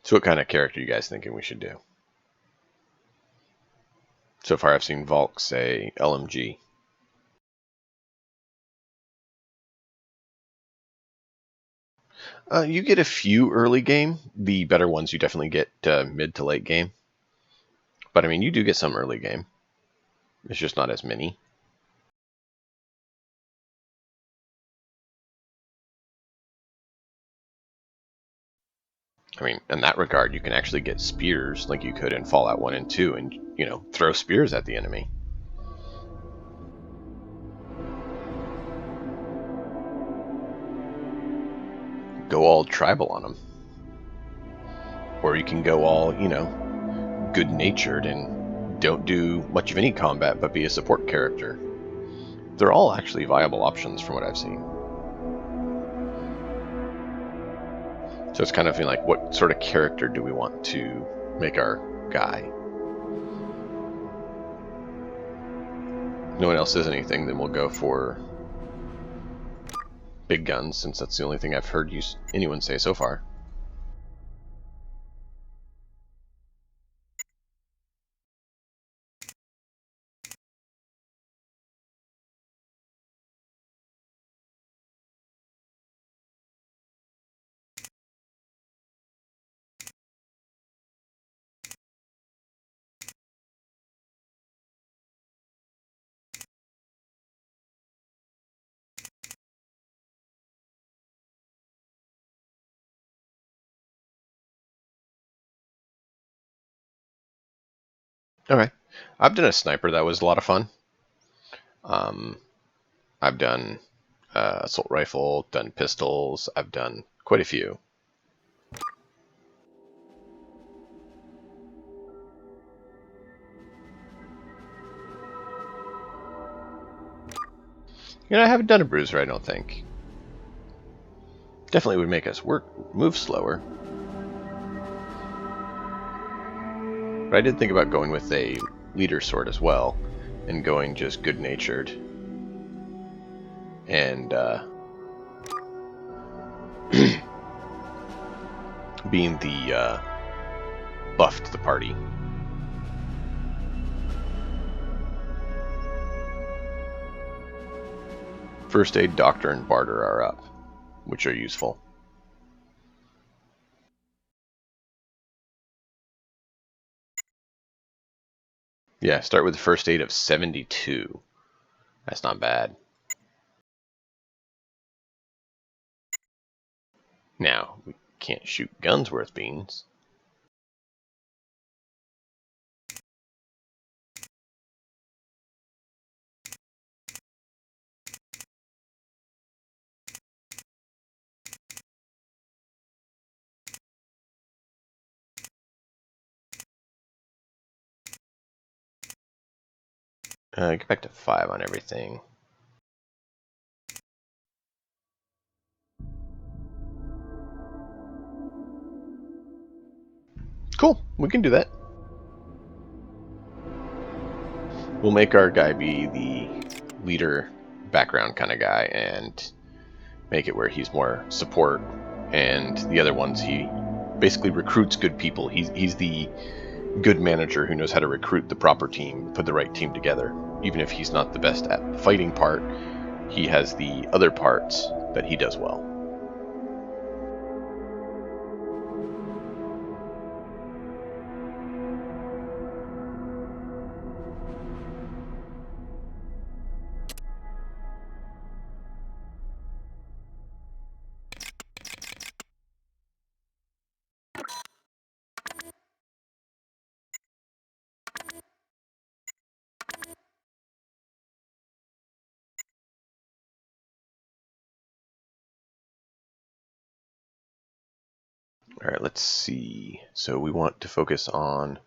Speaker 1: So what kind of character are you guys thinking we should do? So far I've seen Volk say LMG. You get a few early game. The better ones you definitely get mid to late game. But I mean, you do get some early game. It's just not as many. I mean, in that regard, you can actually get spears like you could in Fallout 1 and 2 and, you know, throw spears at the enemy. Go all tribal on them. Or you can go all, you know, good-natured and don't do much of any combat but be a support character. They're all actually viable options from what I've seen. So it's kind of like, what sort of character do we want to make our guy? If no one else says anything, then we'll go for big guns, since that's the only thing I've heard anyone say so far. Okay. I've done a sniper that was a lot of fun. I've done assault rifle, done pistols, I've done quite a few. You know, I haven't done a bruiser, I don't think. Definitely would make us move slower. But I did think about going with a leader sword as well, and going just good-natured. And being the buff to the party. First aid, doctor, and barter are up, which are useful. Yeah, start with the first aid of 72. That's not bad. Now, we can't shoot guns worth beans. Get back to 5 on everything. Cool, we can do that. We'll make our guy be the leader background kind of guy and make it where he's more support, and the other ones he basically recruits good people. He's the good manager who knows how to recruit the proper team, put the right team together. Even if he's not the best at the fighting part, he has the other parts that he does well. Alright, let's see. So we want to focus on,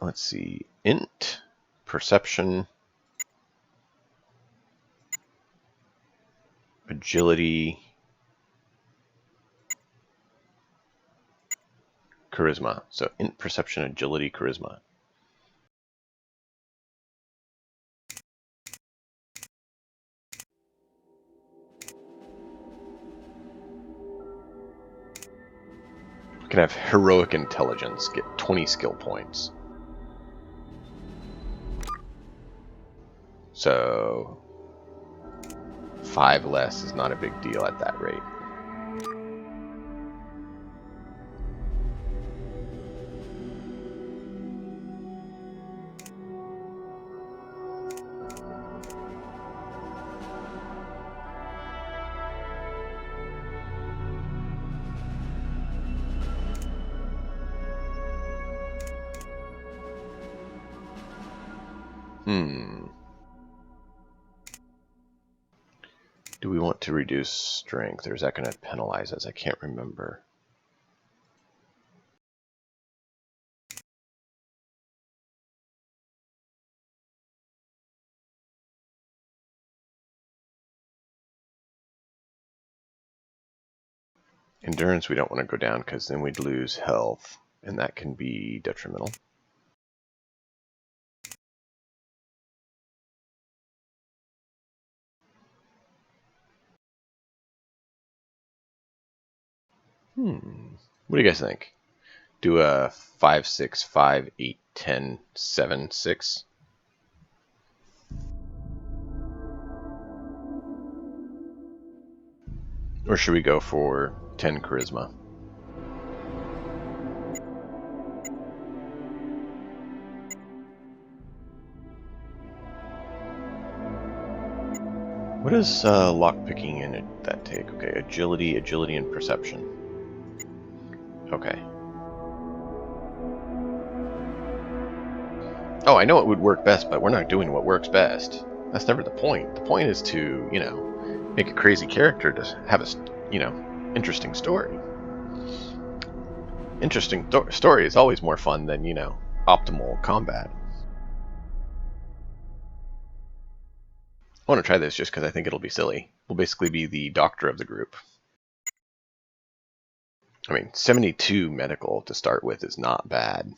Speaker 1: let's see, int, perception, agility, charisma. So int, perception, agility, charisma. Can have heroic intelligence, get 20 skill points. So 5 less is not a big deal at that rate. Do we want to reduce strength, or is that going to penalize us? I can't remember. Endurance we don't want to go down because then we'd lose health, and that can be detrimental. What do you guys think? Do a 5, 6, 5, 8, 10, 7, 6. Or should we go for 10 charisma? What does lockpicking in that take? Okay, agility, and perception. Okay. Oh, I know it would work best, but we're not doing what works best. That's never the point. The point is to, you know, make a crazy character to have a, you know, interesting story. Interesting story is always more fun than, you know, optimal combat. I want to try this just because I think it'll be silly. We'll basically be the doctor of the group. I mean, 72 medical to start with is not bad.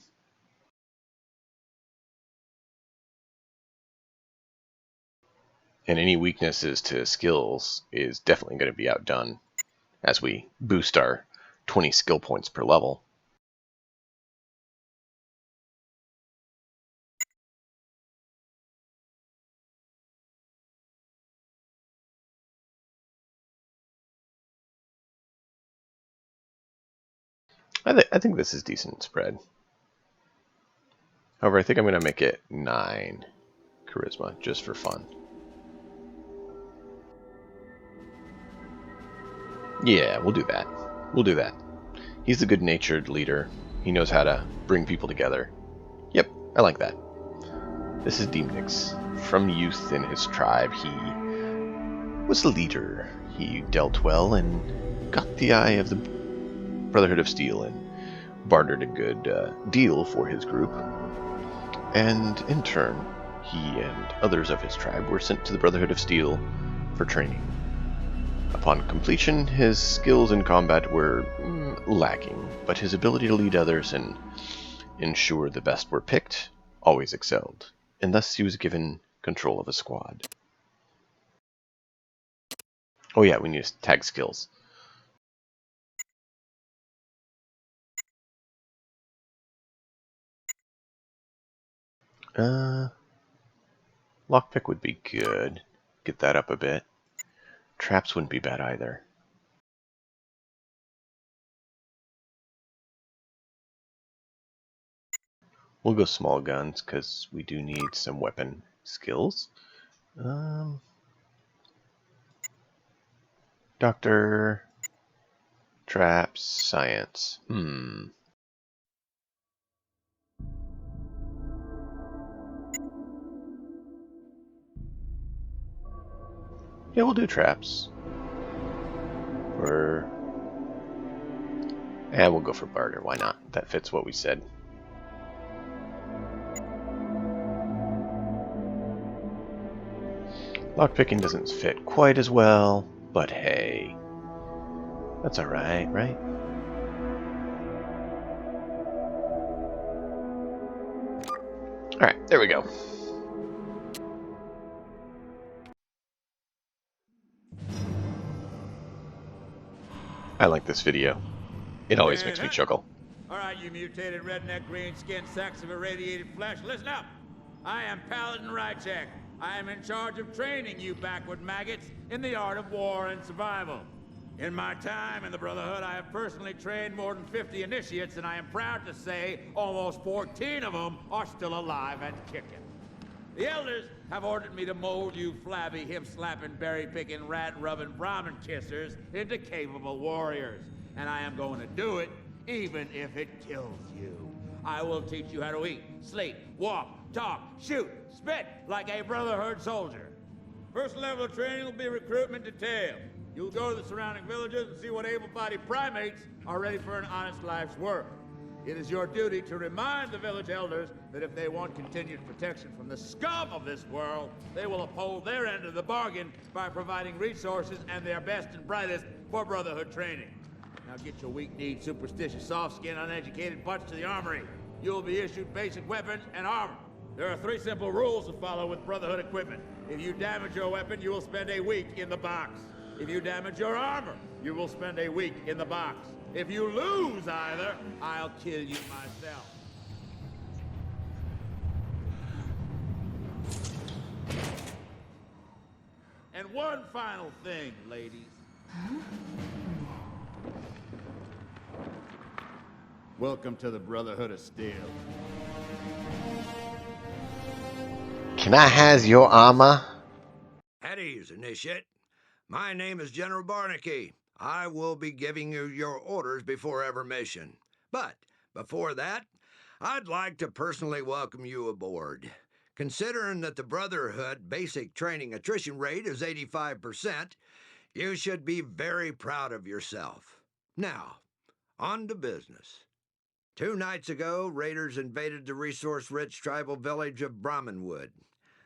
Speaker 1: And any weaknesses to skills is definitely going to be outdone as we boost our 20 skill points per level. I think this is decent spread. However, I think I'm going to make it 9 charisma just for fun. Yeah, we'll do that. We'll do that. He's a good-natured leader. He knows how to bring people together. Yep, I like that. This is Deemnix. From youth in his tribe, he was a leader. He dealt well and got the eye of the Brotherhood of Steel and bartered a good deal for his group. And in turn, he and others of his tribe were sent to the Brotherhood of Steel for training. Upon completion, his skills in combat were lacking, but his ability to lead others and ensure the best were picked always excelled, and thus he was given control of a squad. Oh yeah, we need to tag skills. Lockpick would be good. Get that up a bit. Traps wouldn't be bad either. We'll go small guns because we do need some weapon skills. Doctor, traps, science. Yeah, we'll do traps. We'll go for barter. Why not? That fits what we said. Lockpicking doesn't fit quite as well, but hey, that's alright, right? Alright, there we go. I like this video. It always makes me chuckle.
Speaker 3: All right, you mutated redneck green-skinned sacks of irradiated flesh, listen up. I am Paladin Rychek. I am in charge of training you backward maggots in the art of war and survival. In my time in the Brotherhood, I have personally trained more than 50 initiates, and I am proud to say almost 14 of them are still alive and kicking. The Elders have ordered me to mold you flabby, hip-slapping, berry-picking, rat-rubbing Brahmin kissers into capable warriors. And I am going to do it, even if it kills you. I will teach you how to eat, sleep, walk, talk, shoot, spit like a Brotherhood soldier. First level of training will be recruitment detail. You'll go to the surrounding villages and see what able-bodied primates are ready for an honest life's work. It is your duty to remind the village elders that if they want continued protection from the scum of this world, they will uphold their end of the bargain by providing resources and their best and brightest for Brotherhood training. Now get your weak-kneed, superstitious, soft-skinned, uneducated butts to the armory. You will be issued basic weapons and armor. There are 3 simple rules to follow with Brotherhood equipment. If you damage your weapon, you will spend a week in the box. If you damage your armor, you will spend a week in the box. If you lose either, I'll kill you myself. And one final thing, ladies. Welcome to the Brotherhood of Steel.
Speaker 1: Can I has your armor?
Speaker 12: At ease, Initiate. My name is General Barnaky. I will be giving you your orders before every mission. But before that, I'd like to personally welcome you aboard. Considering that the Brotherhood basic training attrition rate is 85%, you should be very proud of yourself. Now, on to business. 2 nights ago, raiders invaded the resource-rich tribal village of Brahmanwood.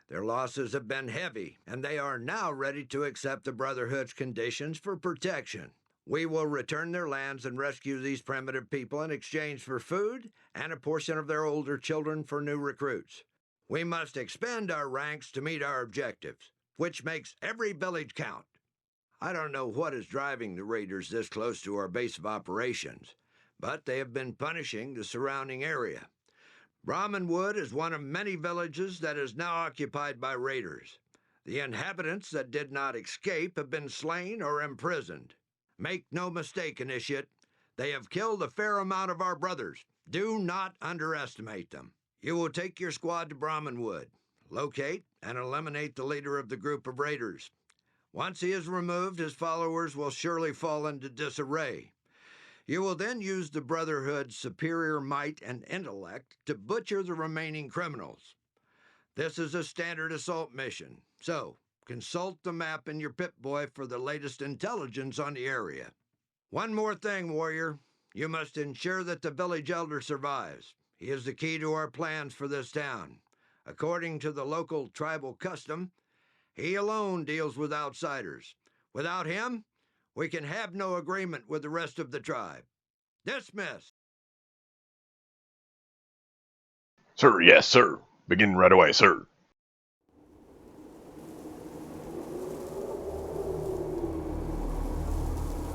Speaker 12: Their losses have been heavy, and they are now ready to accept the Brotherhood's conditions for protection. We will return their lands and rescue these primitive people in exchange for food and a portion of their older children for new recruits. We must expand our ranks to meet our objectives, which makes every village count. I don't know what is driving the raiders this close to our base of operations, but they have been punishing the surrounding area. Brahmanwood is one of many villages that is now occupied by raiders. The inhabitants that did not escape have been slain or imprisoned. Make no mistake, Initiate, they have killed a fair amount of our brothers. Do not underestimate them. You will take your squad to Brahmanwood, locate and eliminate the leader of the group of raiders. Once he is removed, his followers will surely fall into disarray. You will then use the Brotherhood's superior might and intellect to butcher the remaining criminals. This is a standard assault mission, so consult the map in your Pip-Boy for the latest intelligence on the area. One more thing, warrior. You must ensure that the village elder survives. He is the key to our plans for this town. According to the local tribal custom, he alone deals with outsiders. Without him, we can have no agreement with the rest of the tribe. Dismiss.
Speaker 1: Sir, yes, sir. Begin right away, sir.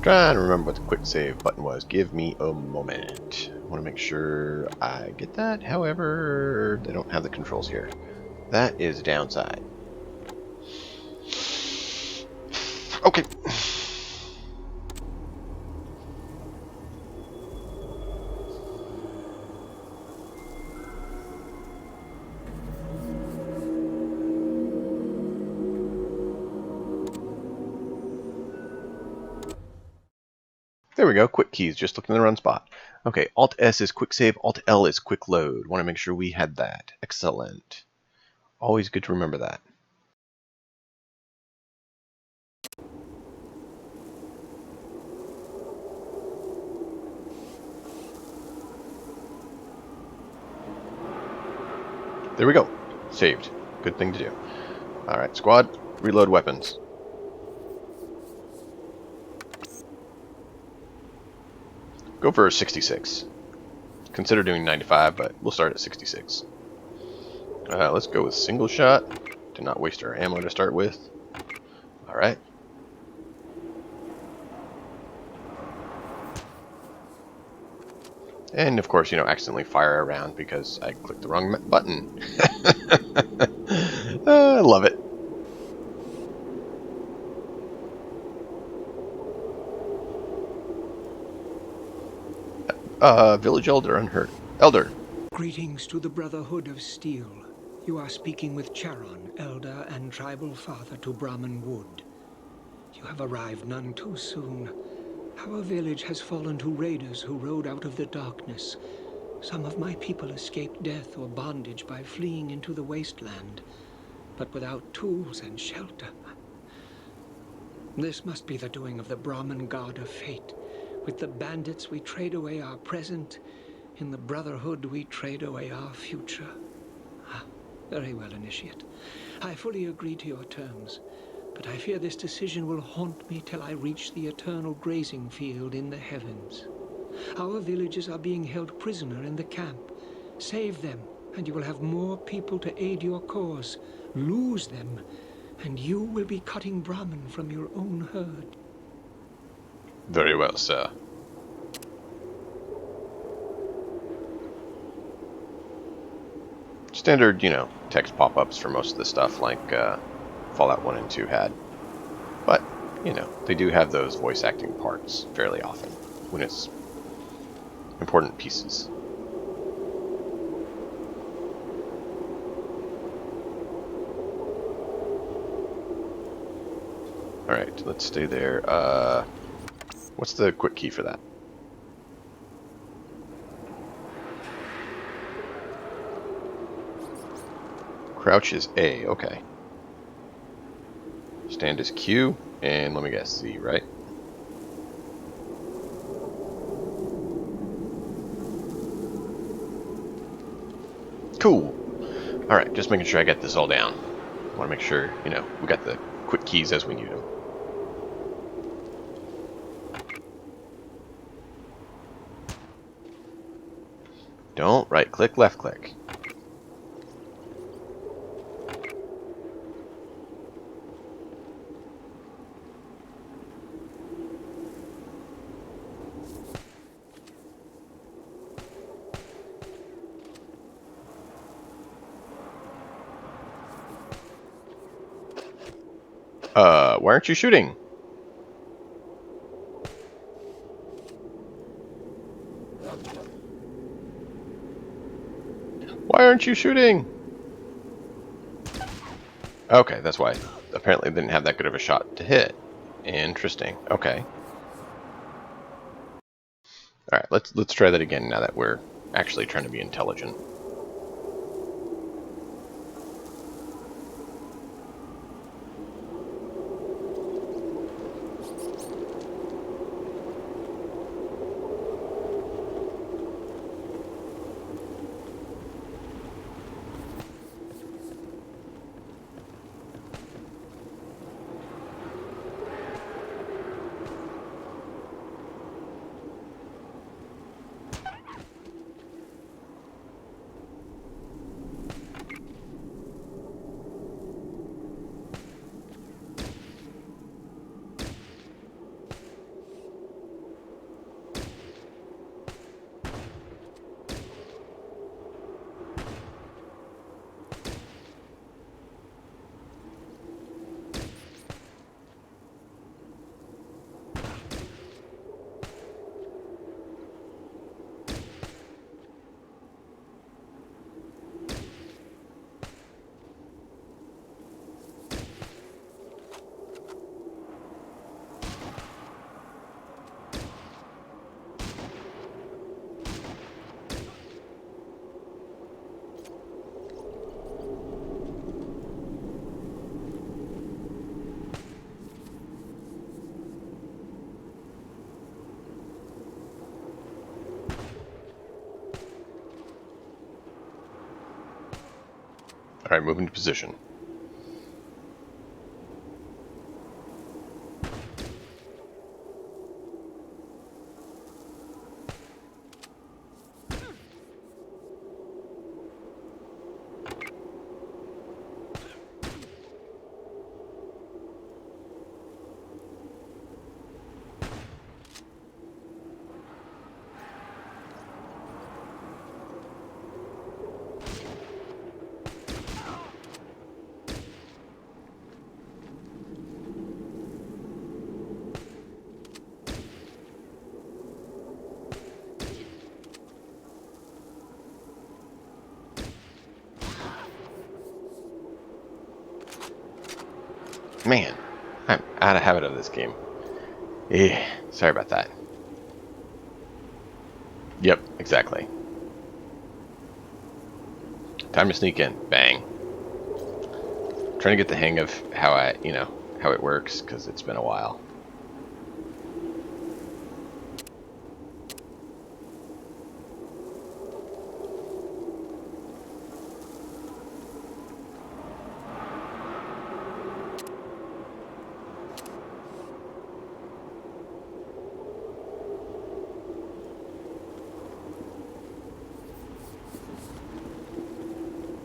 Speaker 1: Trying to remember what the quick save button was. Give me a moment. I want to make sure I get that. However, they don't have the controls here. That is a downside. Okay. There we go, quick keys, just looking in the run spot. Okay, Alt-S is quick save, Alt-L is quick load. Want to make sure we had that. Excellent. Always good to remember that. There we go. Saved. Good thing to do. Alright, squad, reload weapons. Go for 66. Consider doing 95, but we'll start at 66. Let's go with single shot to not waste our ammo to start with. Alright. And of course, accidentally fire around because I clicked the wrong button. I love it. Village elder unheard. Elder.
Speaker 13: Greetings to the Brotherhood of Steel. You are speaking with Charon, elder and tribal father to Brahmin Wood. You have arrived none too soon. Our village has fallen to raiders who rode out of the darkness. Some of my people escaped death or bondage by fleeing into the wasteland, but without tools and shelter. This must be the doing of the Brahmin god of fate. With the bandits we trade away our present. In the Brotherhood we trade away our future. Very well, Initiate. I fully agree to your terms, but I fear this decision will haunt me till I reach the eternal grazing field in the heavens. Our villages are being held prisoner in the camp. Save them, and you will have more people to aid your cause. Lose them, and you will be cutting Brahmin from your own herd.
Speaker 1: Very well, sir. Standard, text pop-ups for most of the stuff like Fallout 1 and 2 had. But, they do have those voice acting parts fairly often when it's important pieces. Alright, let's stay there. What's the quick key for that? Crouch is A, okay. Stand is Q, and let me guess, Z, right? Cool. Alright, just making sure I get this all down. I want to make sure, we got the quick keys as we need them. Don't right click, left click. Why aren't you shooting? Why aren't you shooting? Okay, that's why. Apparently they didn't have that good of a shot to hit. Interesting. Okay. Alright, let's try that again now that we're actually trying to be intelligent. Alright, move into position. Man, I'm out of habit of this game. Sorry about that. Yep, exactly. Time to sneak in. Bang. Trying to get the hang of how how it works, because it's been a while.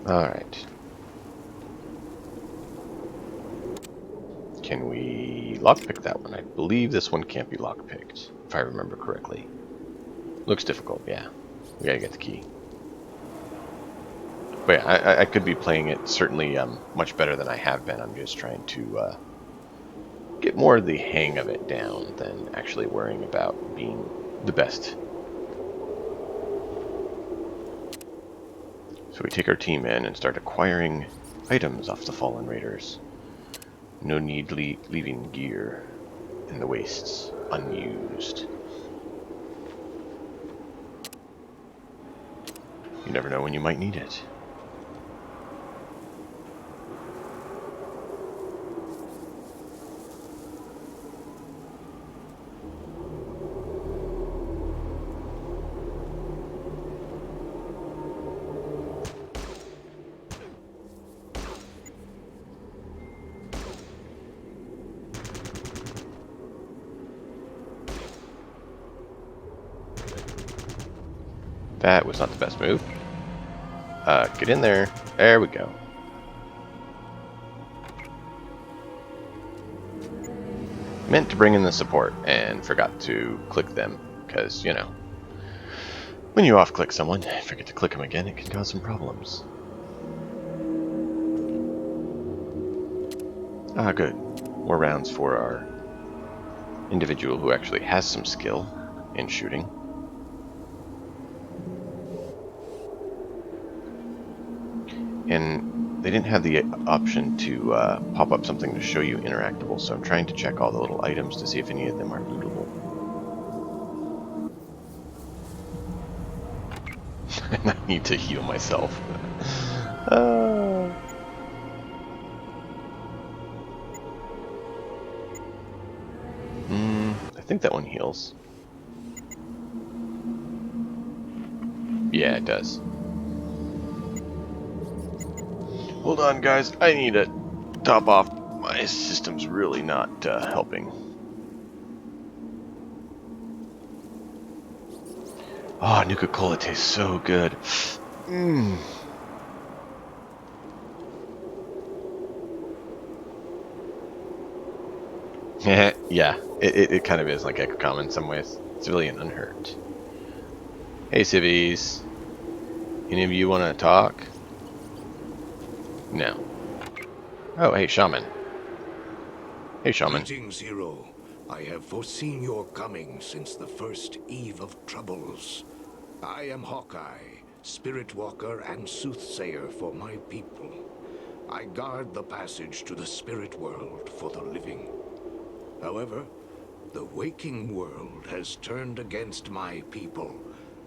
Speaker 1: Alright. Can we lockpick that one? I believe this one can't be lockpicked, if I remember correctly. Looks difficult, yeah. We gotta get the key. But yeah, I could be playing it certainly much better than I have been. I'm just trying to get more of the hang of it down than actually worrying about being the best. So we take our team in and start acquiring items off the fallen raiders. No need leaving gear in the wastes unused. You never know when you might need it. That was not the best move. Get in there. There we go. Meant to bring in the support and forgot to click them because, you know, when you off-click someone, forget to click them again, it can cause some problems. Ah, good. More rounds for our individual who actually has some skill in shooting. And they didn't have the option to pop up something to show you interactable, so I'm trying to check all the little items to see if any of them are lootable. And I need to heal myself. I think that one heals. Yeah, it does. Hold on, guys. I need to top off. My system's really not helping. Oh, Nuka-Cola tastes so good. Yeah, it kind of is like Echo Comm in some ways. Civilian unhurt. Hey, civvies. Any of you want to talk? No. Oh, hey, Shaman. Hey, Shaman.
Speaker 14: Greetings, hero. I have foreseen your coming since the first eve of troubles. I am Hawkeye, spirit walker and soothsayer for my people. I guard the passage to the spirit world for the living. However, the waking world has turned against my people,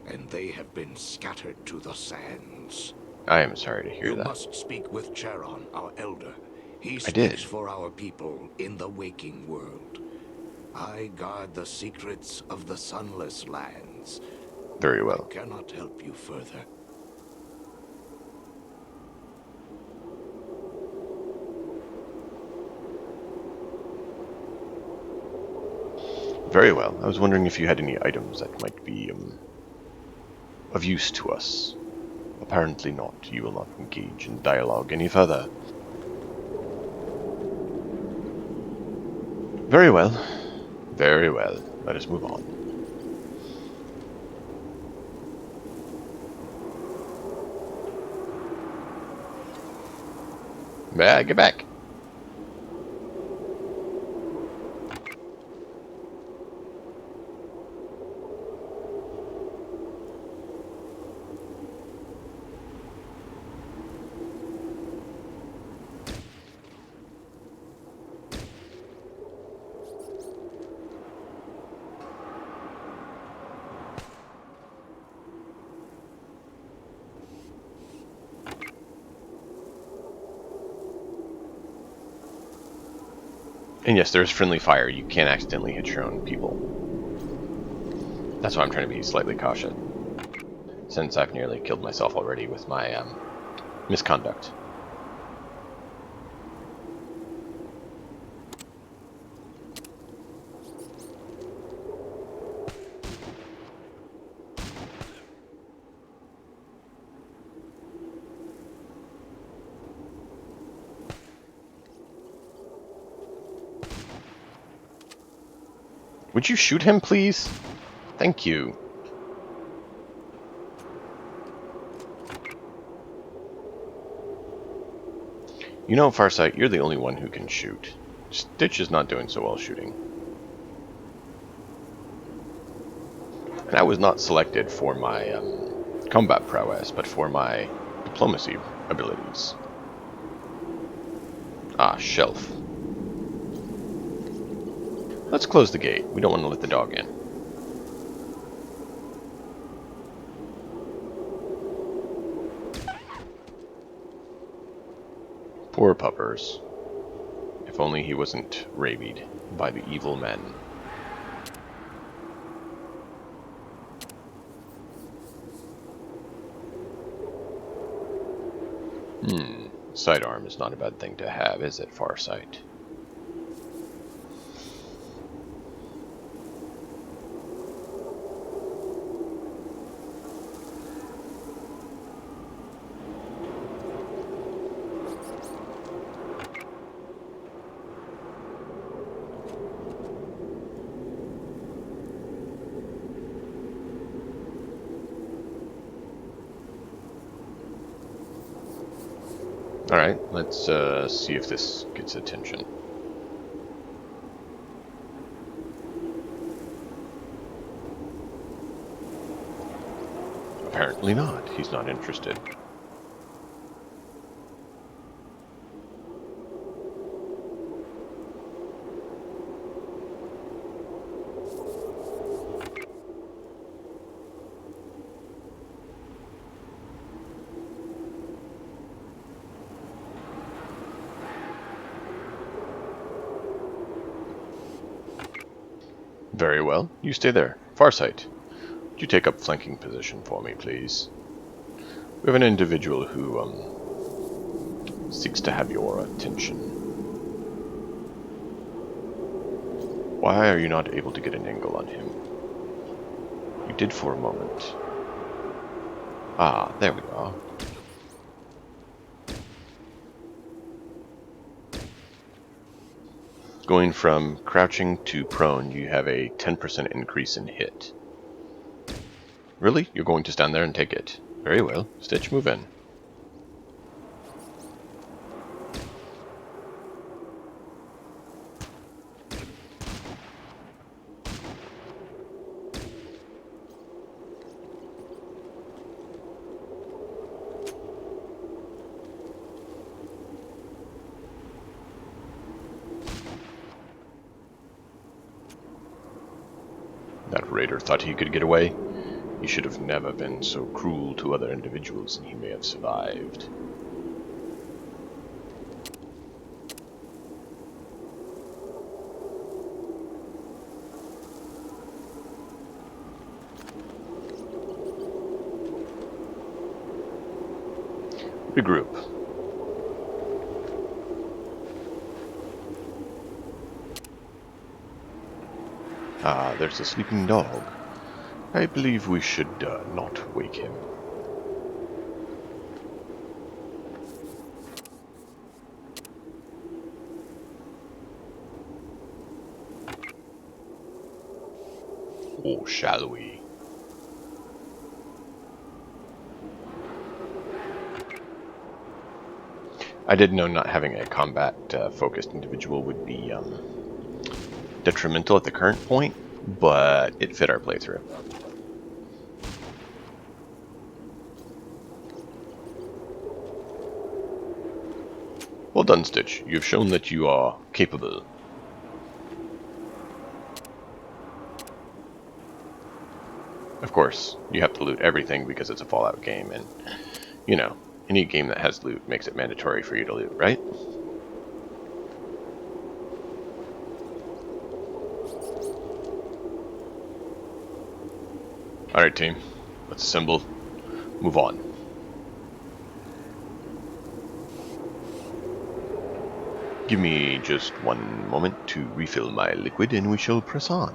Speaker 14: and they have been scattered to the sands.
Speaker 1: I am sorry to hear that.
Speaker 14: You must speak with Charon, our elder. He
Speaker 1: I did.
Speaker 14: speaks for our people in the waking world. I guard the secrets of the sunless lands.
Speaker 1: Very well.
Speaker 14: I cannot help you further.
Speaker 1: Very well. I was wondering if you had any items that might be of use to us. Apparently not. You will not engage in dialogue any further. Very well. Very well. Let us move on. Get back. And yes, there's friendly fire. You can't accidentally hit your own people. That's why I'm trying to be slightly cautious, since I've nearly killed myself already with my misconduct. Would you shoot him, please? Thank you. You know, Farsight, you're the only one who can shoot. Stitch is not doing so well shooting. And I was not selected for my combat prowess, but for my diplomacy abilities. Ah, shelf. Let's close the gate. We don't want to let the dog in. Poor puppers. If only he wasn't rabied by the evil men. Sidearm is not a bad thing to have, is it, Farsight? Alright, let's see if this gets attention. Apparently not. He's not interested. Very well. You stay there. Farsight, would you take up flanking position for me, please? We have an individual who, seeks to have your attention. Why are you not able to get an angle on him? You did for a moment. Ah, there we are. Going from crouching to prone, you have a 10% increase in hit. Really? You're going to stand there and take it? Very well. Stitch, move in. That raider thought he could get away. He should have never been so cruel to other individuals, and he may have survived. Regroup. Ah, there's a sleeping dog. I believe we should not wake him. Or shall we? I did know not having a combat-focused individual would be detrimental at the current point, but it fit our playthrough. Well done, Stitch. You've shown that you are capable. Of course, you have to loot everything because it's a Fallout game, and, you know, any game that has loot makes it mandatory for you to loot, right? Alright, team. Let's assemble. Move on. Give me just one moment to refill my liquid and we shall press on.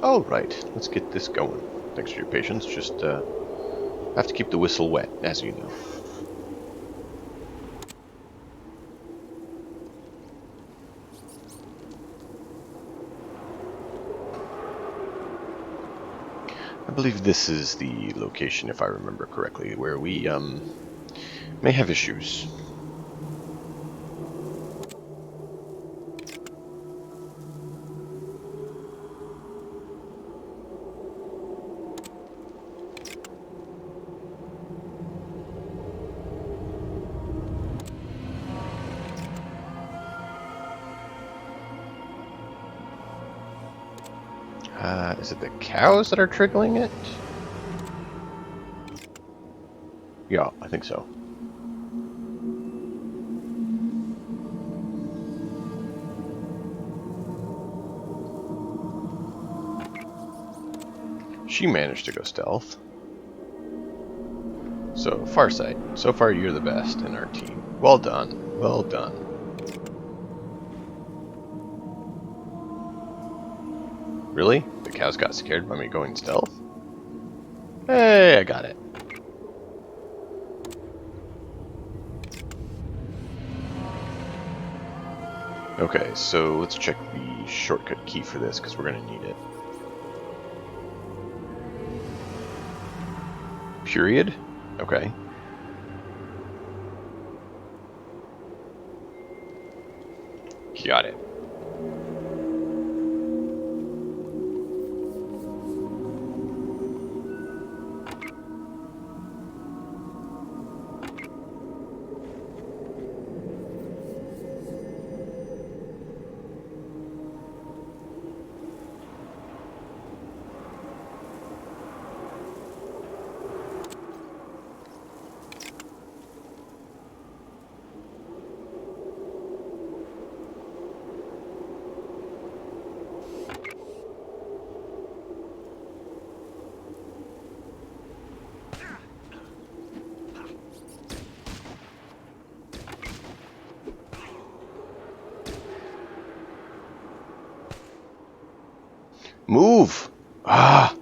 Speaker 1: Alright, let's get this going. Thanks for your patience, just have to keep the whistle wet, as you know. I believe this is the location, if I remember correctly, where we may have issues. Is it the cows that are triggering it? Yeah, I think so. She managed to go stealth. So, Farsight, so far you're the best in our team. Well done. Well done. Really? The cows got scared by me going stealth? Hey, I got it. Okay, so let's check the shortcut key for this, because we're going to need it. Period? Okay. Got it. Move! Ah!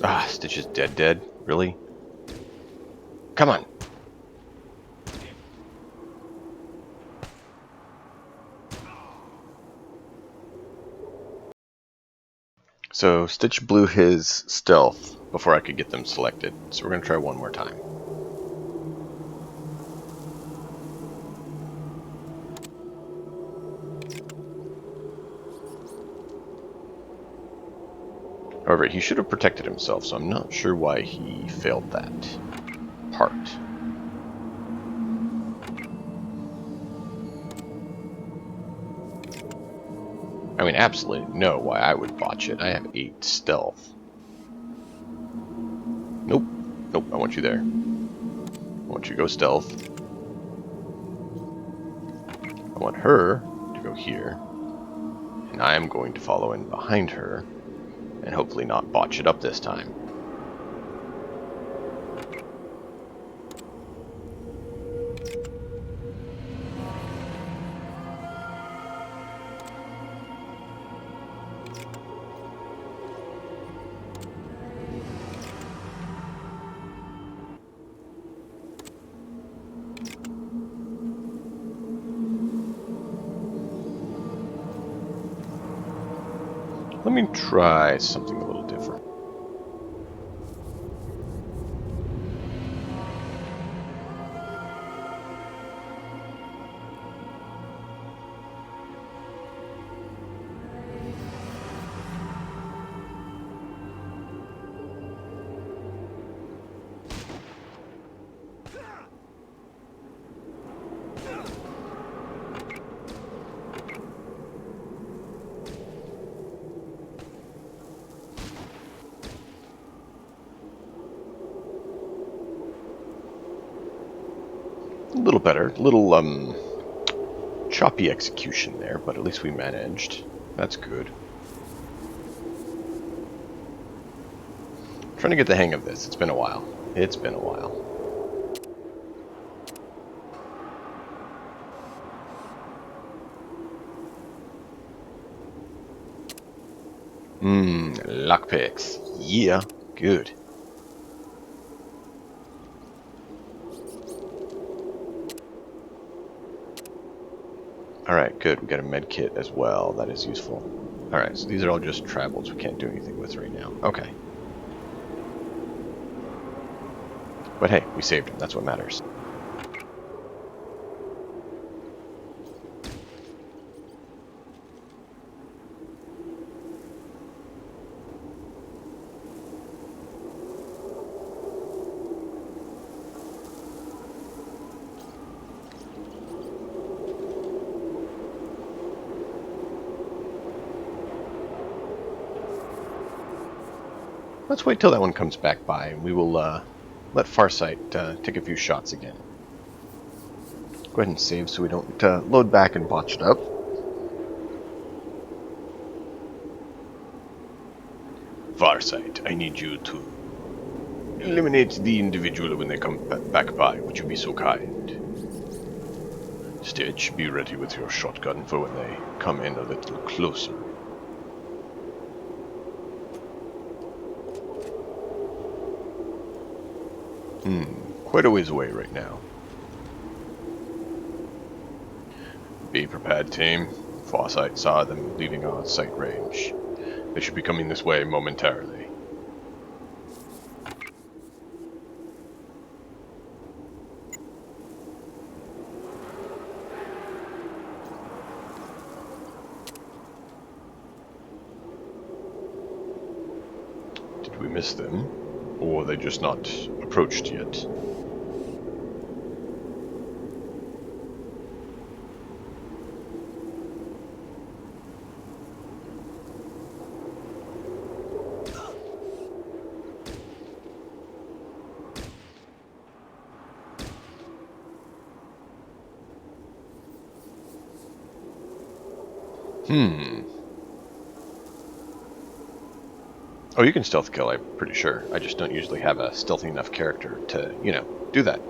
Speaker 1: Ah, Stitch is dead. Really? Come on. So Stitch blew his stealth before I could get them selected. So we're going to try one more time. However, he should have protected himself, so I'm not sure why he failed that part. I mean, absolutely know why I would botch it. I have 8 stealth. Nope. Nope, I want you there. I want you to go stealth. I want her to go here. And I am going to follow in behind her and hopefully not botch it up this time. Let me try something a little different. A little better. A little, choppy execution there, but at least we managed. That's good. I'm trying to get the hang of this. It's been a while. It's been a while. Lockpicks. Yeah, good. Alright, good. We got a med kit as well. That is useful. Alright, so these are all just travels we can't do anything with right now. Okay. But hey, we saved him. That's what matters. Let's wait till that one comes back by, and we will let Farsight take a few shots again. Go ahead and save so we don't load back and botch it up. Farsight, I need you to eliminate the individual when they come back by. Would you be so kind? Stitch, be ready with your shotgun for when they come in a little closer. Quite a ways away right now. Be prepared, team. Farsight saw them leaving our sight range. They should be coming this way momentarily. Did we miss them? Or are they just not approached yet? Oh, you can stealth kill, I'm pretty sure. I just don't usually have a stealthy enough character to, you know, do that.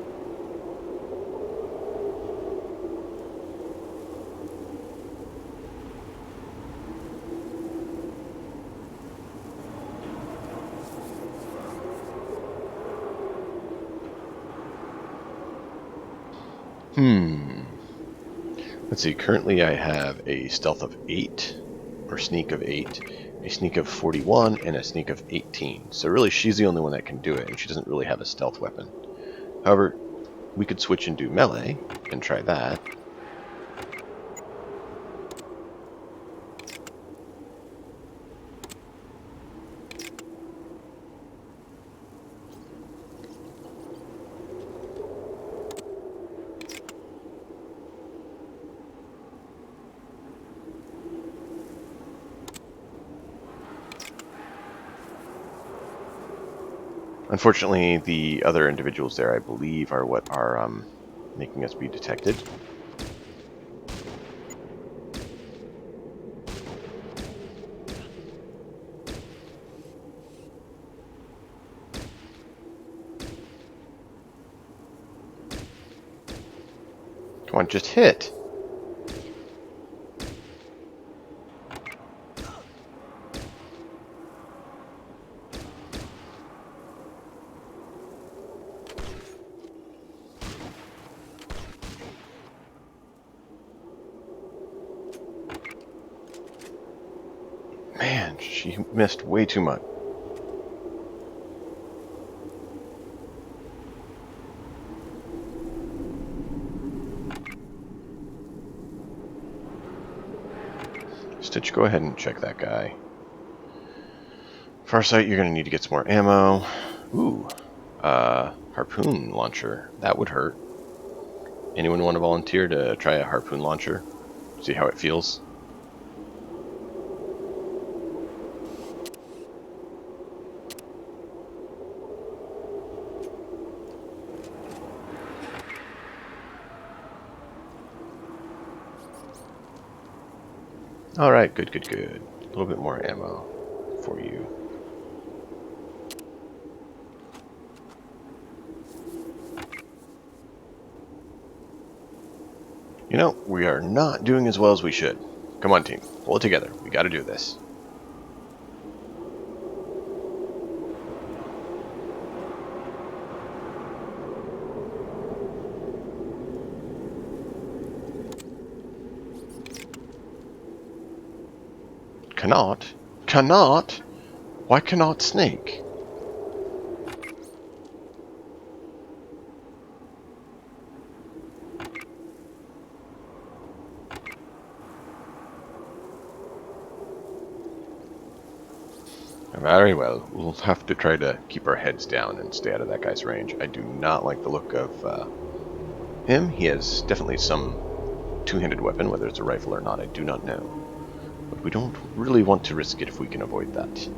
Speaker 1: Let's see, currently I have a stealth of 8, or sneak of 8, a sneak of 41, and a sneak of 18. So really she's the only one that can do it, and she doesn't really have a stealth weapon. However, we could switch and do melee, and try that. Unfortunately, the other individuals there, I believe, are what are making us be detected. Come on, just hit. Man, she missed way too much. Stitch, go ahead and check that guy. Farsight, you're going to need to get some more ammo. Ooh, harpoon launcher. That would hurt. Anyone want to volunteer to try a harpoon launcher? See how it feels? Alright, good, good, good. A little bit more ammo for you. You know, we are not doing as well as we should. Come on, team. Pull it together. We gotta do this. Cannot? Cannot? Why cannot Snake? Very well. We'll have to try to keep our heads down and stay out of that guy's range. I do not like the look of him. He has definitely some two-handed weapon, whether it's a rifle or not, I do not know. But we don't really want to risk it if we can avoid that.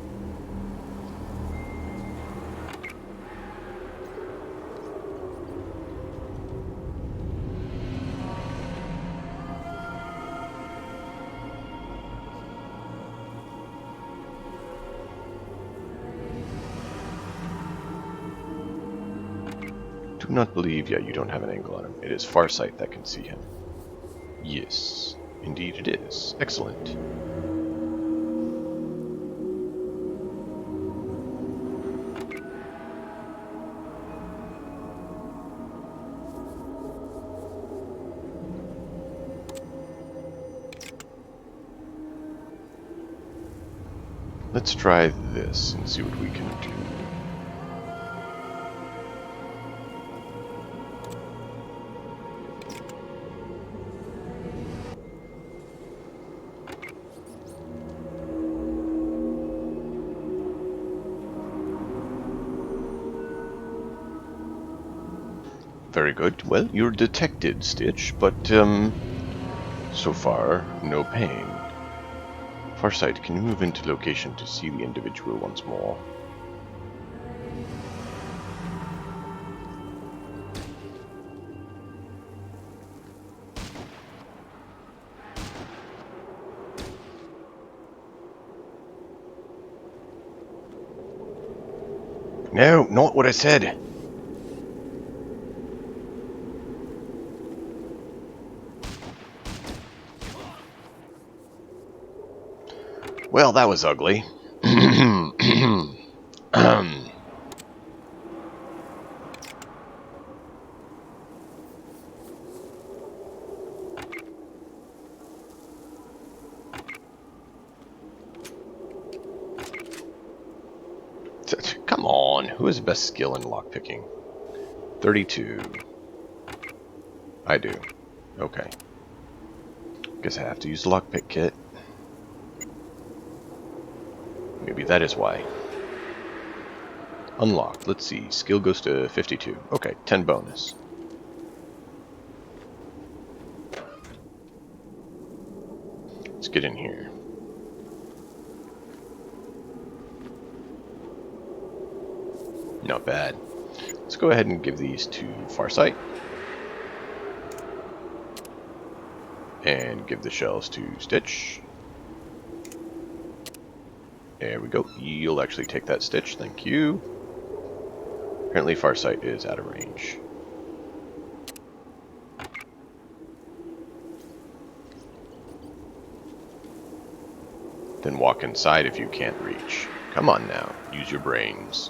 Speaker 1: Do not believe, yeah, you don't have an angle on him. It is Farsight that can see him. Yes, indeed it is. Excellent. Let's try this and see what we can do. Very good. Well, you're detected, Stitch, but, so far, no pain. Farsight, can you move into location to see the individual once more? No, not what I said. Well, that was ugly. Come on, who has the best skill in lockpicking? 32. I do. Okay. Guess I have to use the lockpick kit. Maybe that is why. Unlocked. Let's see. Skill goes to 52. Okay, 10 bonus. Let's get in here. not bad. Let's go ahead and give these to Farsight. And give the shells to Stitch. There we go. You'll actually take that, Stitch. Thank you. Apparently Farsight is out of range. Then walk inside if you can't reach. Come on now. Use your brains.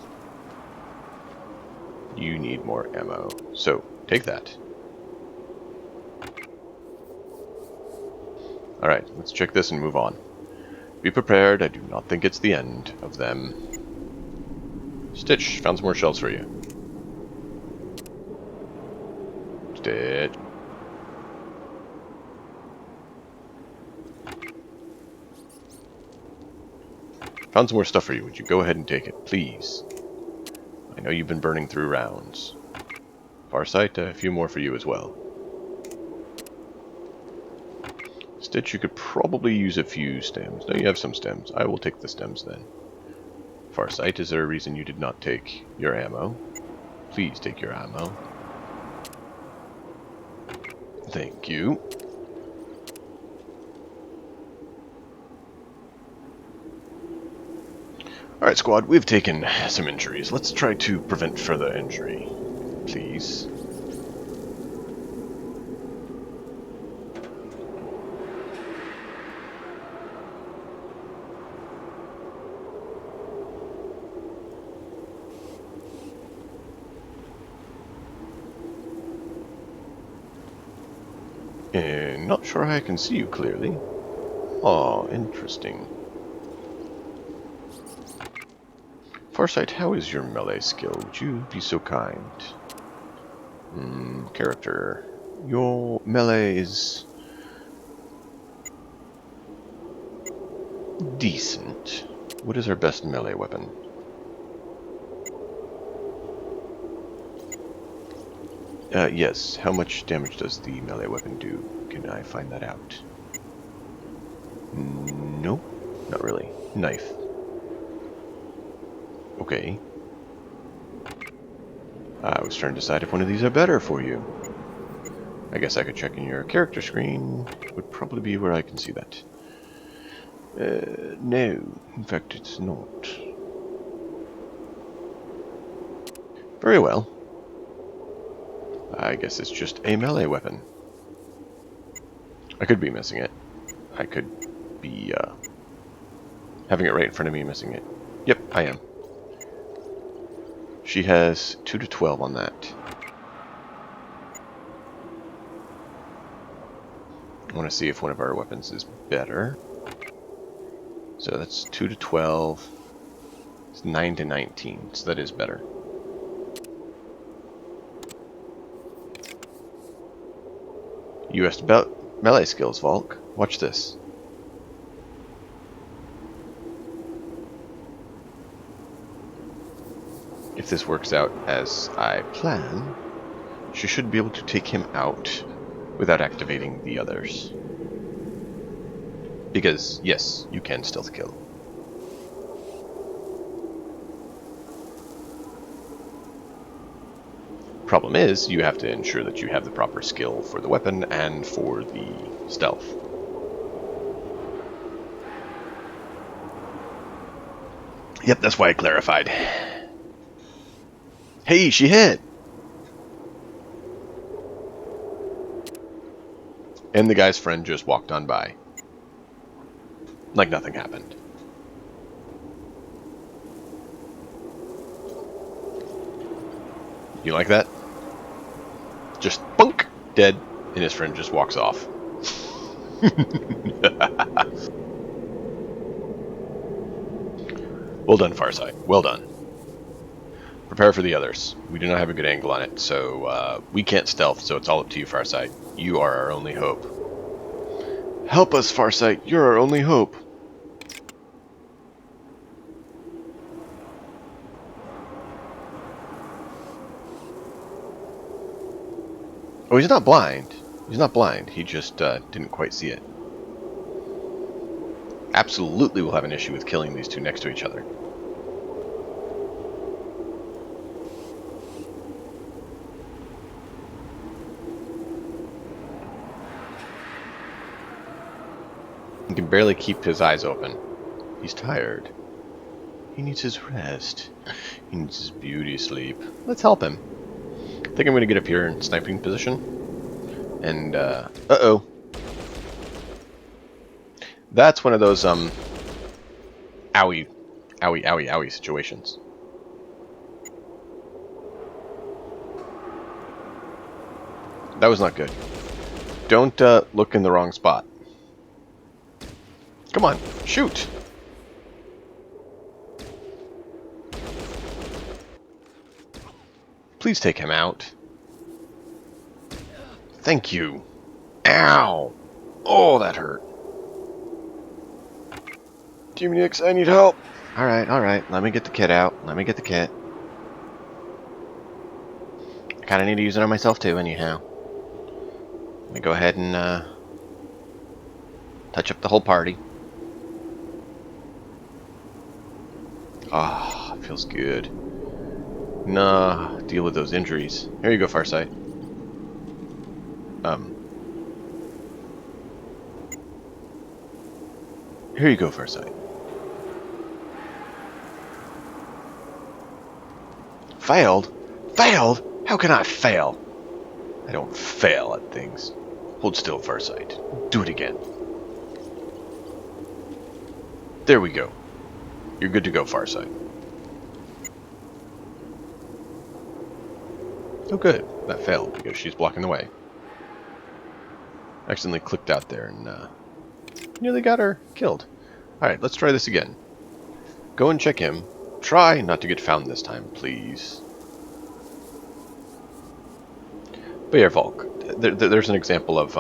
Speaker 1: You need more ammo. So, take that. Alright, let's check this and move on. Be prepared, I do not think it's the end of them. Stitch, found some more shells for you. Stitch. Found some more stuff for you. Would you go ahead and take it, please? I know you've been burning through rounds. Farsight, a few more for you as well. Stitch, you could probably use a few stems. No, you have some stems. I will take the stems then. Farsight, is there a reason you did not take your ammo? Please take your ammo. Thank you. Alright, squad, we've taken some injuries. Let's try to prevent further injury, please. And not sure how I can see you clearly. Oh, interesting. Farsight, how is your melee skill? Would you be so kind? Character. Your melee is decent. What is our best melee weapon? Yes. How much damage does the melee weapon do? Can I find that out? Nope. Not really. Knife. Okay. I was trying to decide if one of these are better for you. I guess I could check in your character screen. Would probably be where I can see that. No. In fact, it's not. Very well. I guess it's just a melee weapon. I could be missing it. I could be having it right in front of me and missing it. Yep, I am. She has 2 to 12 on that. I want to see if one of our weapons is better. So that's 2 to 12. It's 9 to 19, so that is better. You asked about melee skills, Volk. Watch this. If this works out as I plan, she should be able to take him out without activating the others. Because, yes, you can stealth kill. Problem is, you have to ensure that you have the proper skill for the weapon and for the stealth. Yep, that's why I clarified. Hey, she hit! And the guy's friend just walked on by. Like nothing happened. You like that? Just bunk! Dead. And his friend just walks off. Well done, Farsight. Well done. Prepare for the others. We do not have a good angle on it, so we can't stealth, so it's all up to you, Farsight. You are our only hope. Help us, Farsight. You're our only hope. Oh, he's not blind. He's not blind. He just didn't quite see it. Absolutely will have an issue with killing these two next to each other. He can barely keep his eyes open. He's tired. He needs his rest. He needs his beauty sleep. Let's help him. I think I'm going to get up here in sniping position. And, uh-oh. That's one of those, owie, owie, owie, owie situations. That was not good. Don't, look in the wrong spot. Come on, shoot! Please take him out. Thank you. Ow! Oh, that hurt. Team Nix, I need help. Alright. Let me get the kit out. Let me get the kit. I kinda need to use it on myself too, anyhow. Let me go ahead and, touch up the whole party. Ah, oh, feels good. Nah, deal with those injuries. Here you go, Farsight. Here you go, Farsight. Failed? Failed? How can I fail? I don't fail at things. Hold still, Farsight. Do it again. There we go. You're good to go, Farsight. Oh good, that failed because she's blocking the way. Accidentally clicked out there and nearly got her killed. Alright, let's try this again. Go and check him. Try not to get found this time, please. But yeah, Volk, there's an example of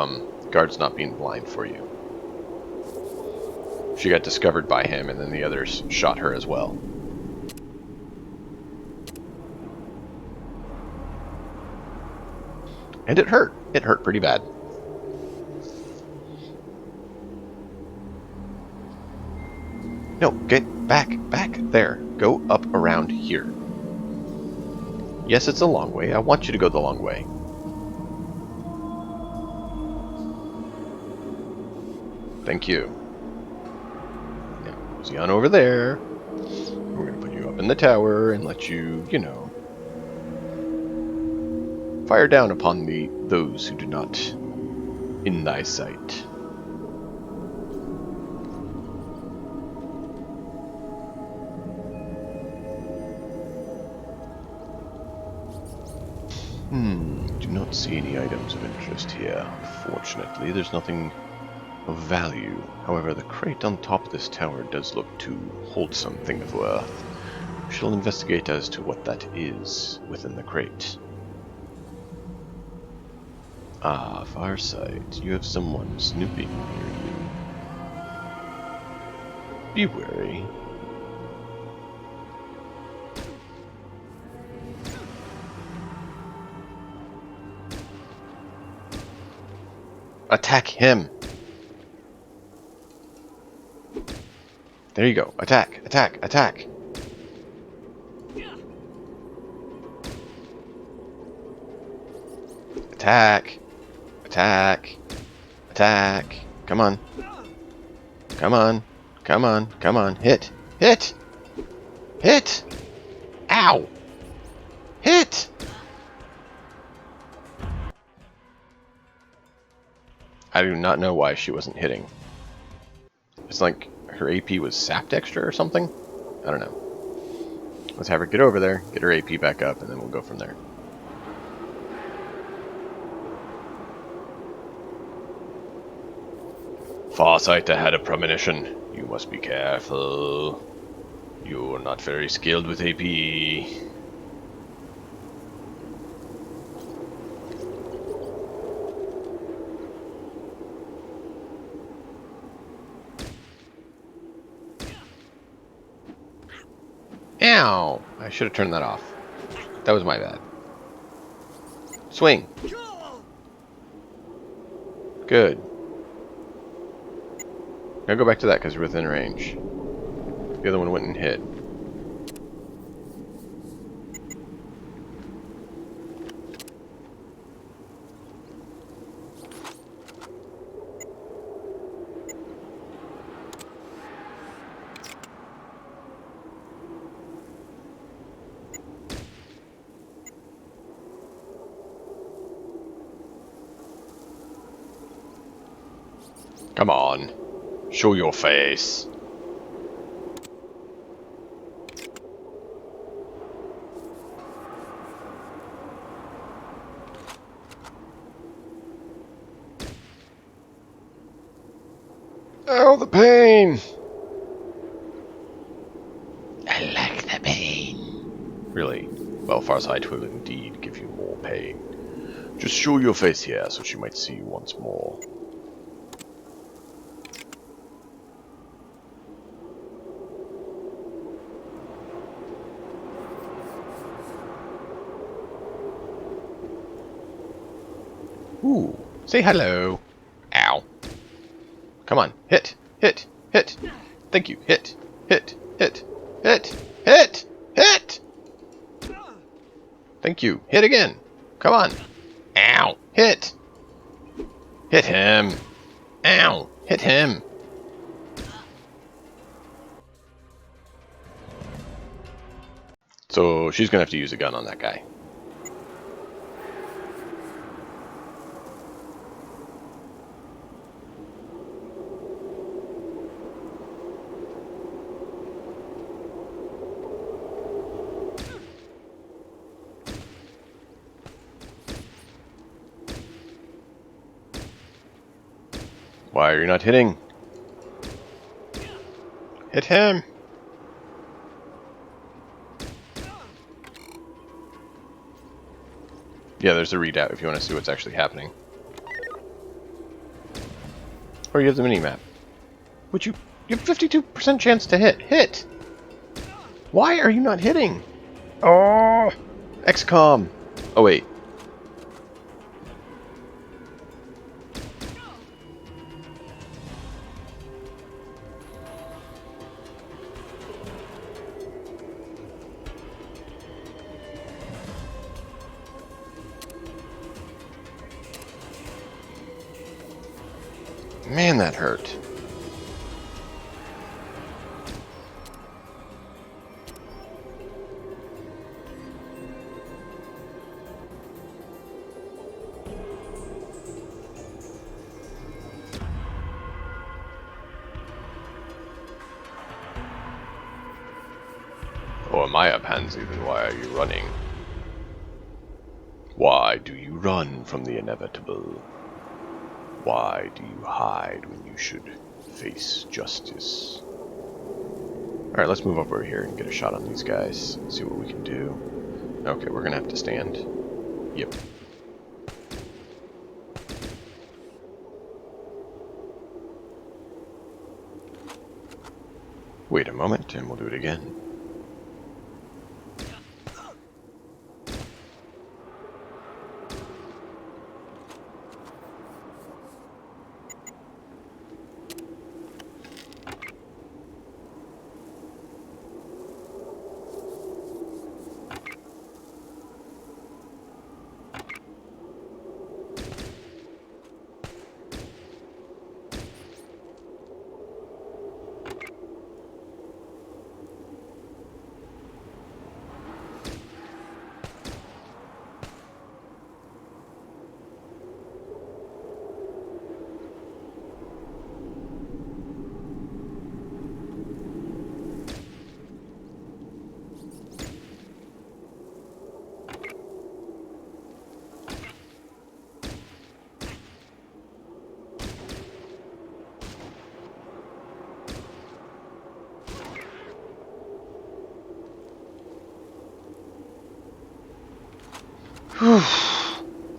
Speaker 1: guards not being blind for you. She got discovered by him and then the others shot her as well. And it hurt. It hurt pretty bad. No, get back there. Go up around here. Yes, it's a long way. I want you to go the long way. Thank you. Now, see on over there. We're going to put you up in the tower and let you, you know, fire down upon those who do not in thy sight. Do not see any items of interest here. Unfortunately, there's nothing of value. However, the crate on top of this tower does look to hold something of worth. We shall investigate as to what that is within the crate. Ah, Farsight, you have someone snooping near you. Be wary. Attack him! There you go. Attack! Attack! Attack! Attack! Attack! Attack! Come on. Come on. Come on. Come on. Hit! Hit! Hit! Ow! Hit! I do not know why she wasn't hitting. It's like her AP was sapped extra or something? I don't know. Let's have her get over there, get her AP back up, and then we'll go from there. Farsight, I had a premonition. You must be careful. You're not very skilled with AP. Ow! I should have turned that off. That was my bad. Swing! Good. Now go back to that because we're within range. The other one wouldn't hit. Come on. Show your face. Oh, the pain! I like the pain. Really? Well, Farsight will indeed give you more pain. Just show your face here so she might see you once more. Ooh, say hello. Ow. Come on, hit, hit, hit. Thank you, hit, hit, hit, hit, hit, hit. Thank you, hit again. Come on. Ow, hit. Hit him. Ow, hit him. So she's gonna have to use a gun on that guy. Why are you not hitting? Hit him! Yeah, there's a readout if you want to see what's actually happening. Or you have the mini-map. Which you have 52% chance to hit. Hit! Why are you not hitting? Oh! XCOM! Oh wait. Man, that hurt. Oh, am I a pansy? Then why are you running? Why do you run from the inevitable? Why do you hide when you should face justice? Alright, let's move over here and get a shot on these guys. See what we can do. Okay, we're gonna have to stand. Yep. Wait a moment, and we'll do it again.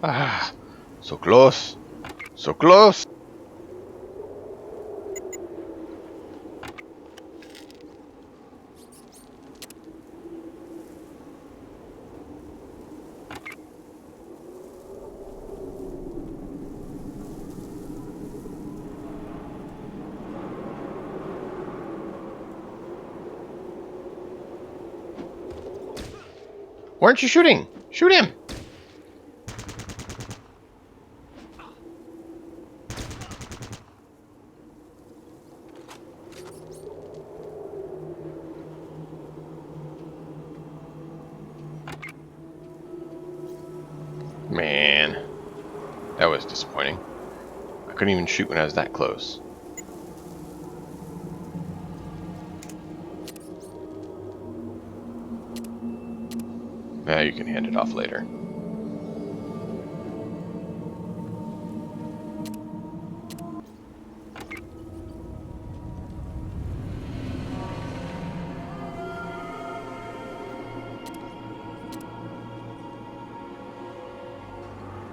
Speaker 1: Ah, so close. So close. Why aren't you shooting? Shoot him! Man, that was disappointing. I couldn't couldn't even shoot when I was that close. Now you can hand it off later.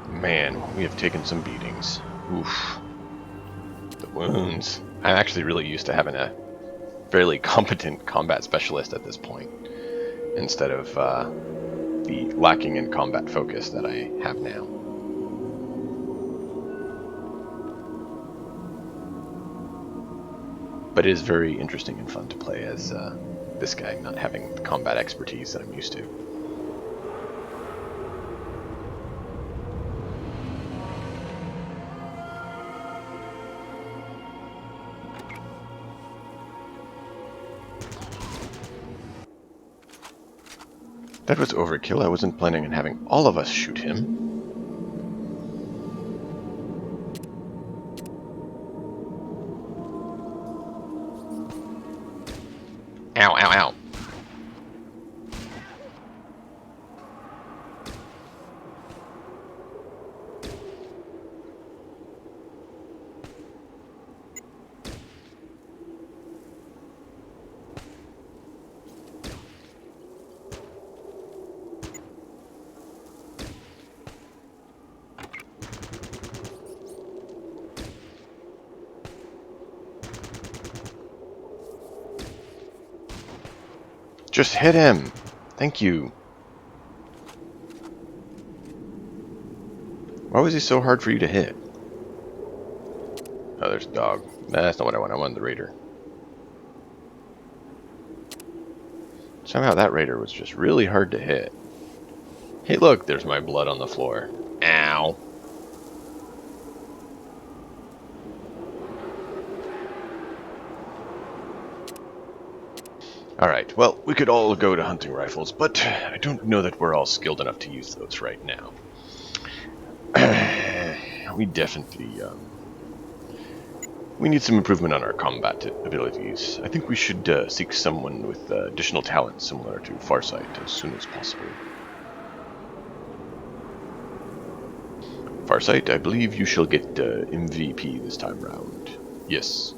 Speaker 1: Man, we have taken some beatings. Oof. The wounds. I'm actually really used to having a fairly competent combat specialist at this point, instead of the lacking in combat focus that I have now. But it is very interesting and fun to play as this guy, not having the combat expertise that I'm used to. That was overkill. I wasn't planning on having all of us shoot him. Ow, ow, ow. Just hit him. Thank you. Why was he so hard for you to hit? Oh, there's a dog. Nah, that's not what I want. I wanted the raider. Somehow that raider was just really hard to hit. Hey, look, there's my blood on the floor. Ow. Alright, well, we could all go to hunting rifles, but I don't know that we're all skilled enough to use those right now. We definitely, we need some improvement on our combat abilities. I think we should seek someone with additional talent similar to Farsight as soon as possible. Farsight, I believe you shall get MVP this time round. Yes.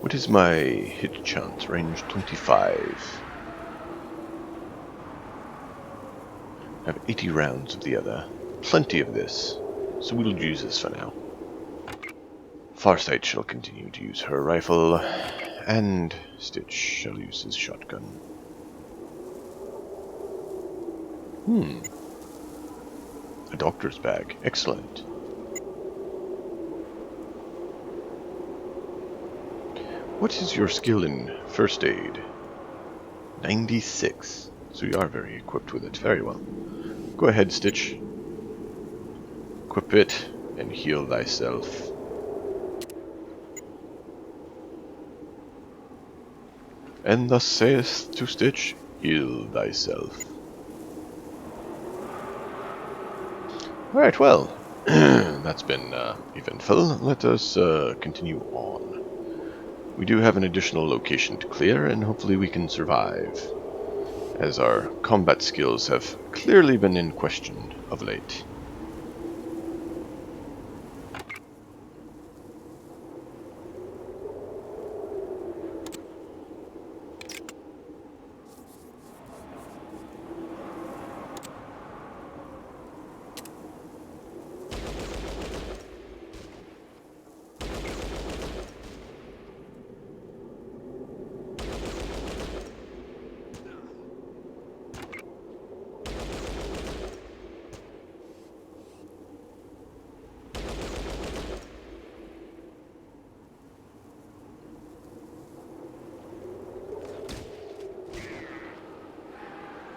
Speaker 1: What is my hit chance? Range 25. I have 80 rounds of the other. Plenty of this, so we'll use this for now. Farsight shall continue to use her rifle, and Stitch shall use his shotgun. A doctor's bag. Excellent. What is your skill in first aid? 96. So you are very equipped with it. Very well. Go ahead, Stitch. Equip it and heal thyself. And thus saith to Stitch, heal thyself. Alright, well, that's been eventful. Let us continue on. We do have an additional location to clear, and hopefully we can survive, as our combat skills have clearly been in question of late.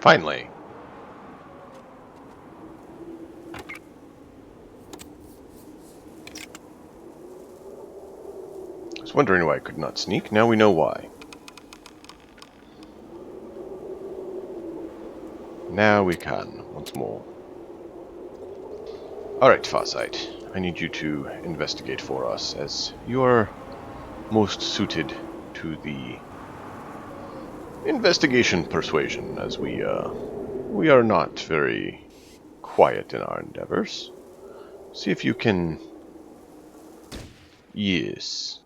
Speaker 1: Finally. I was wondering why I could not sneak. Now we know why. Now we can, once more. Alright, Farsight. I need you to investigate for us, as you are most suited to the investigation persuasion, as we are not very quiet in our endeavors. See if you can... Yes.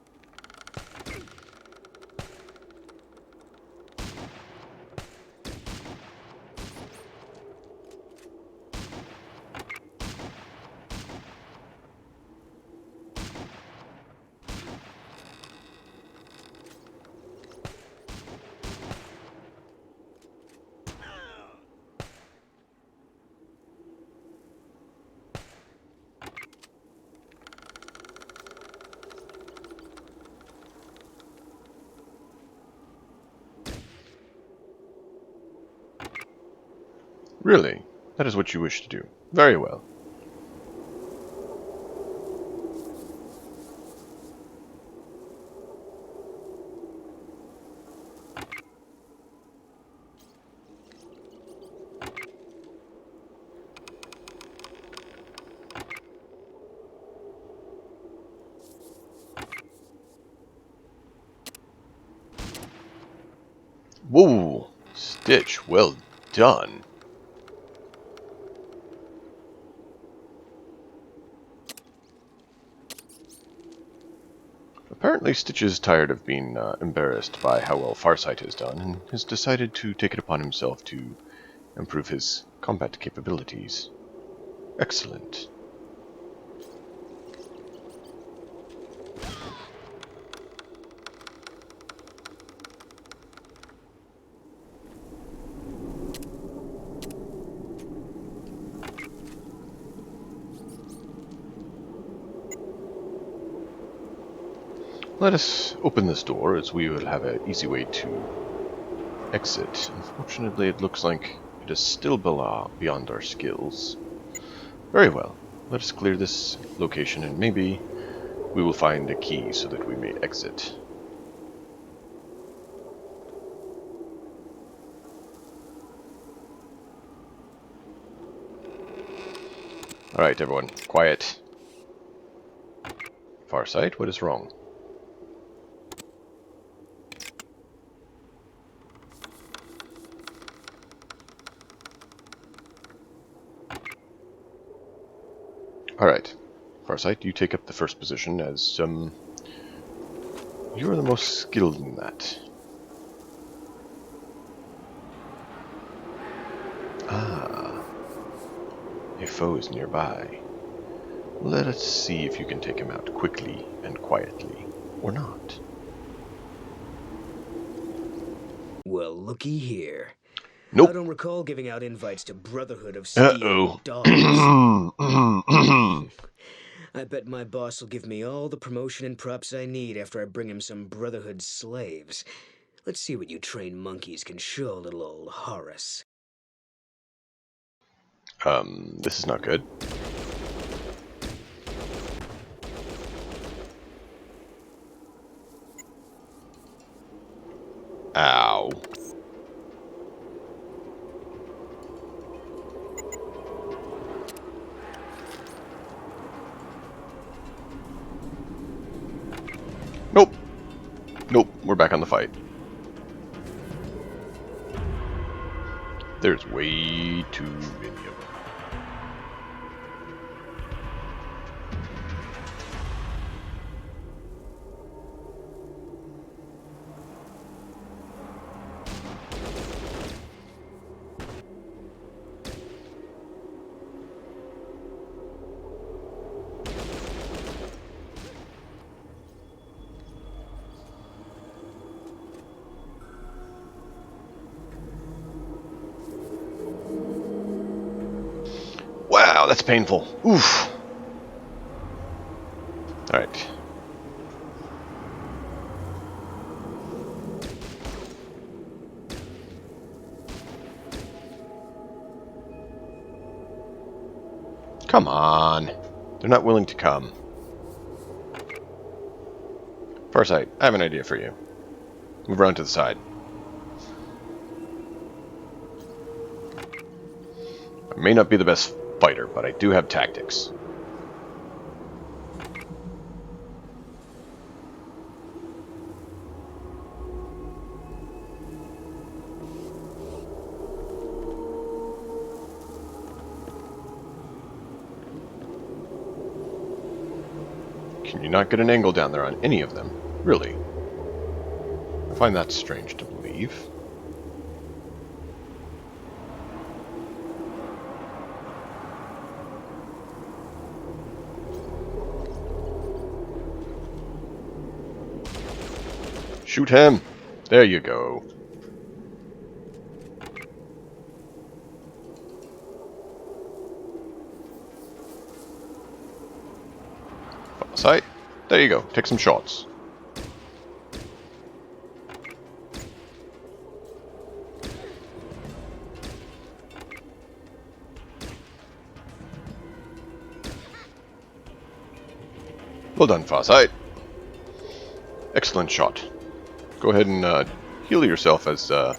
Speaker 1: Really? That is what you wish to do. Very well. Whoa! Stitch, well done. Apparently Stitch is tired of being embarrassed by how well Farsight has done, and has decided to take it upon himself to improve his combat capabilities. Excellent. Let us open this door, as we will have an easy way to exit. Unfortunately, it looks like it is still beyond our skills. Very well. Let us clear this location, and maybe we will find a key so that we may exit. Alright, everyone. Quiet. Farsight, what is wrong? Alright. Farsight, you take up the first position, as, you are the most skilled in that. Ah. A foe is nearby. Let us see if you can take him out quickly and quietly, or not.
Speaker 15: Well, looky here.
Speaker 1: Nope.
Speaker 15: I don't recall giving out invites to Brotherhood of Steel Dogs. I bet my boss will give me all the promotion and props I need after I bring him some Brotherhood slaves. Let's see what you trained monkeys can show little old Horace.
Speaker 1: This is not good. Ow. Nope. Nope, we're back on the fight. There's way too many of them. Wow, that's painful. Oof. Alright. Come on. They're not willing to come. Farsight, I have an idea for you. Move around to the side. I may not be the best fighter, but I do have tactics. Can you not get an angle down there on any of them? Really? I find that strange to believe. Shoot him! There you go. Sight. There you go. Take some shots. Well done, Farsight. Excellent shot. Go ahead and heal yourself as you're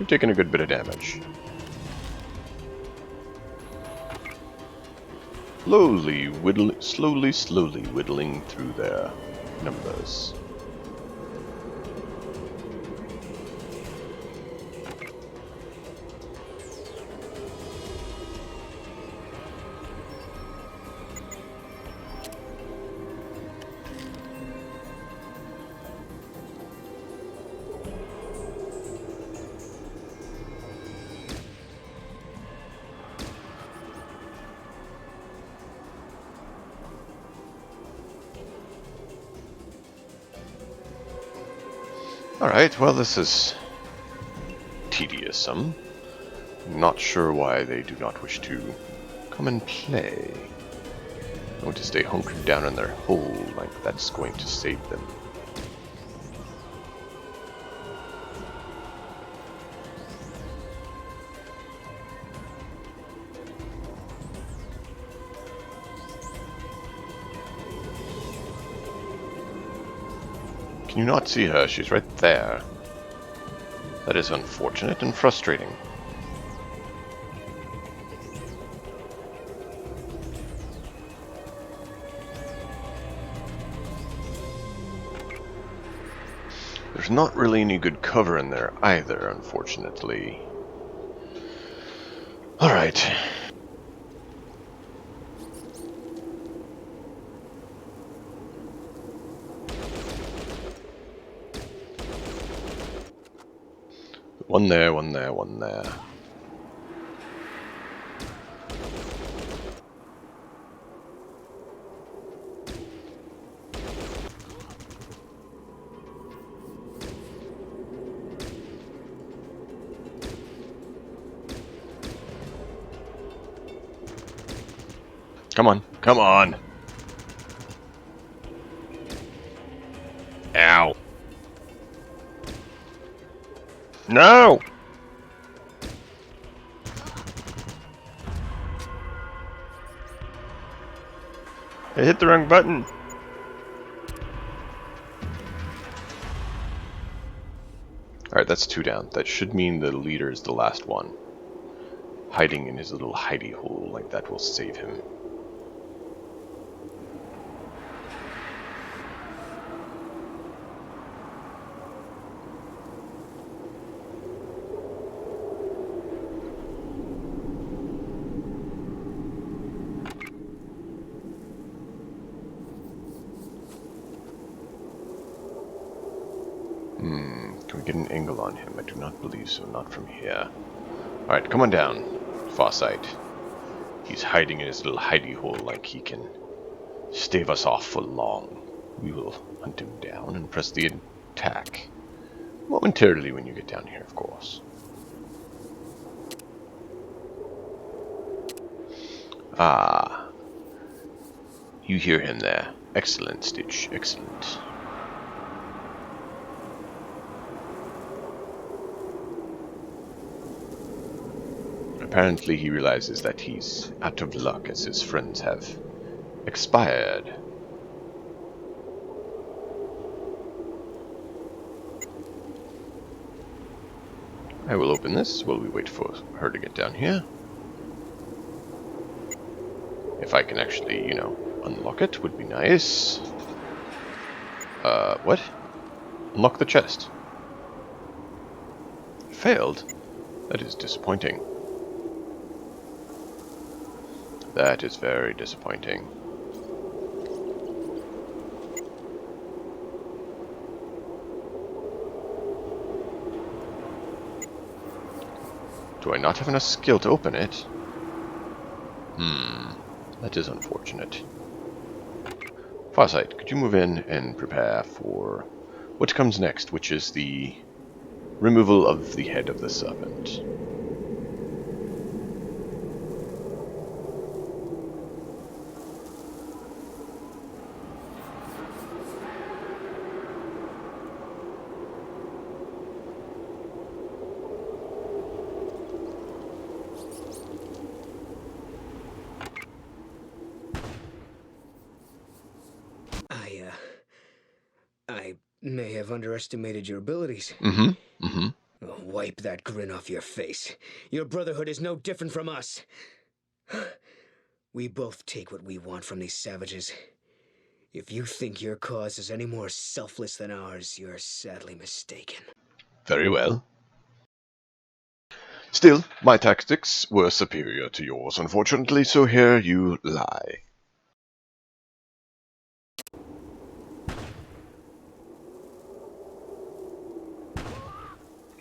Speaker 1: taking a good bit of damage. Slowly whittling through their numbers. Alright, well this is tedious-some. Not sure why they do not wish to come and play. They want to stay hunkered down in their hole like that's going to save them. Can you not see her? She's right there. That is unfortunate and frustrating. There's not really any good cover in there either, unfortunately. Alright. One there, one there, one there. Come on, come on. Ow. No! I hit the wrong button. Alright, that's 2 down. That should mean the leader is the last one. Hiding in his little hidey hole like that will save him. Can we get an angle on him? I do not believe so, not from here. Alright, come on down, Farsight. He's hiding in his little hidey hole like he can stave us off for long. We will hunt him down and press the attack. Momentarily when you get down here, of course. Ah. You hear him there. Excellent, Stitch. Excellent. Apparently he realizes that he's out of luck as his friends have expired. I will open this while we wait for her to get down here. If I can actually, you know, unlock it, would be nice. What? Unlock the chest. Failed? That is disappointing. That is very disappointing. Do I not have enough skill to open it? That is unfortunate. Farsight, could you move in and prepare for what comes next, which is the removal of the head of the serpent?
Speaker 15: I may have underestimated your abilities. Wipe that grin off your face. Your Brotherhood is no different from us. We both take what we want from these savages. If you think your cause is any more selfless than ours, you're sadly mistaken.
Speaker 1: Very well. Still, my tactics were superior to yours, unfortunately, so here you lie.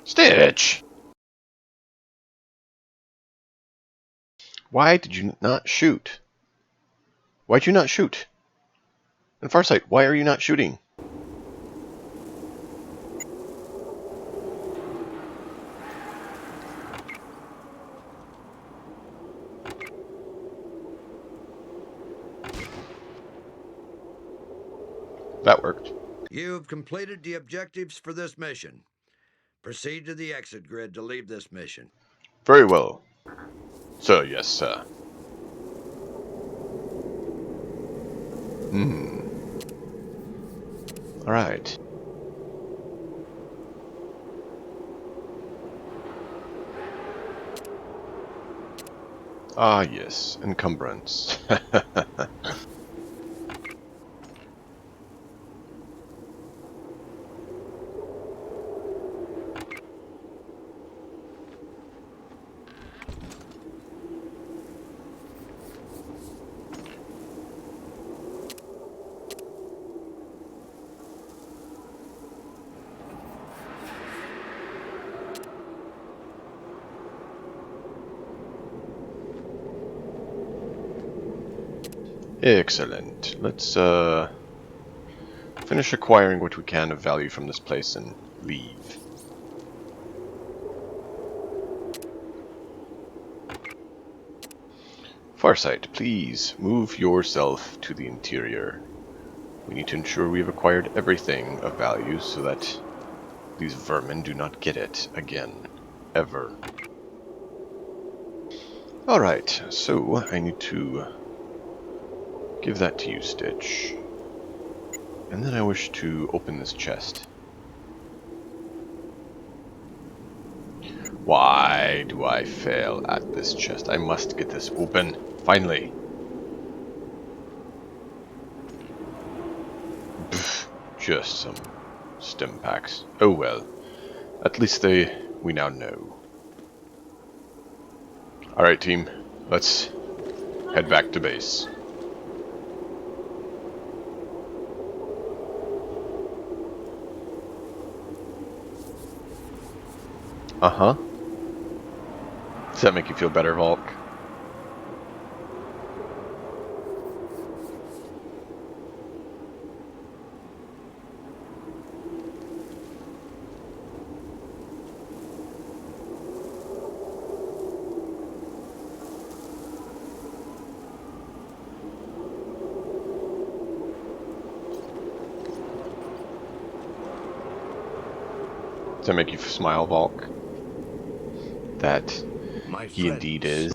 Speaker 1: Stitch! Why did you not shoot? Why'd you not shoot? And Farsight, why are you not shooting? That worked.
Speaker 16: You've completed the objectives for this mission. Proceed to the exit grid to leave this mission.
Speaker 1: Very well. Sir, yes, sir. Alright. Ah, yes, encumbrance. Excellent. Let's finish acquiring what we can of value from this place and leave. Farsight, please move yourself to the interior. We need to ensure we have acquired everything of value so that these vermin do not get it again. Ever. Alright, so I need to give that to you, Stitch. And then I wish to open this chest. Why do I fail at this chest? I must get this open. Finally. Pfft, just some stim packs. Oh well. At least we now know. Alright team, let's head back to base. Uh-huh. Does that make you feel better, Volk? Does that make you smile, Volk? That
Speaker 14: My
Speaker 1: he indeed is.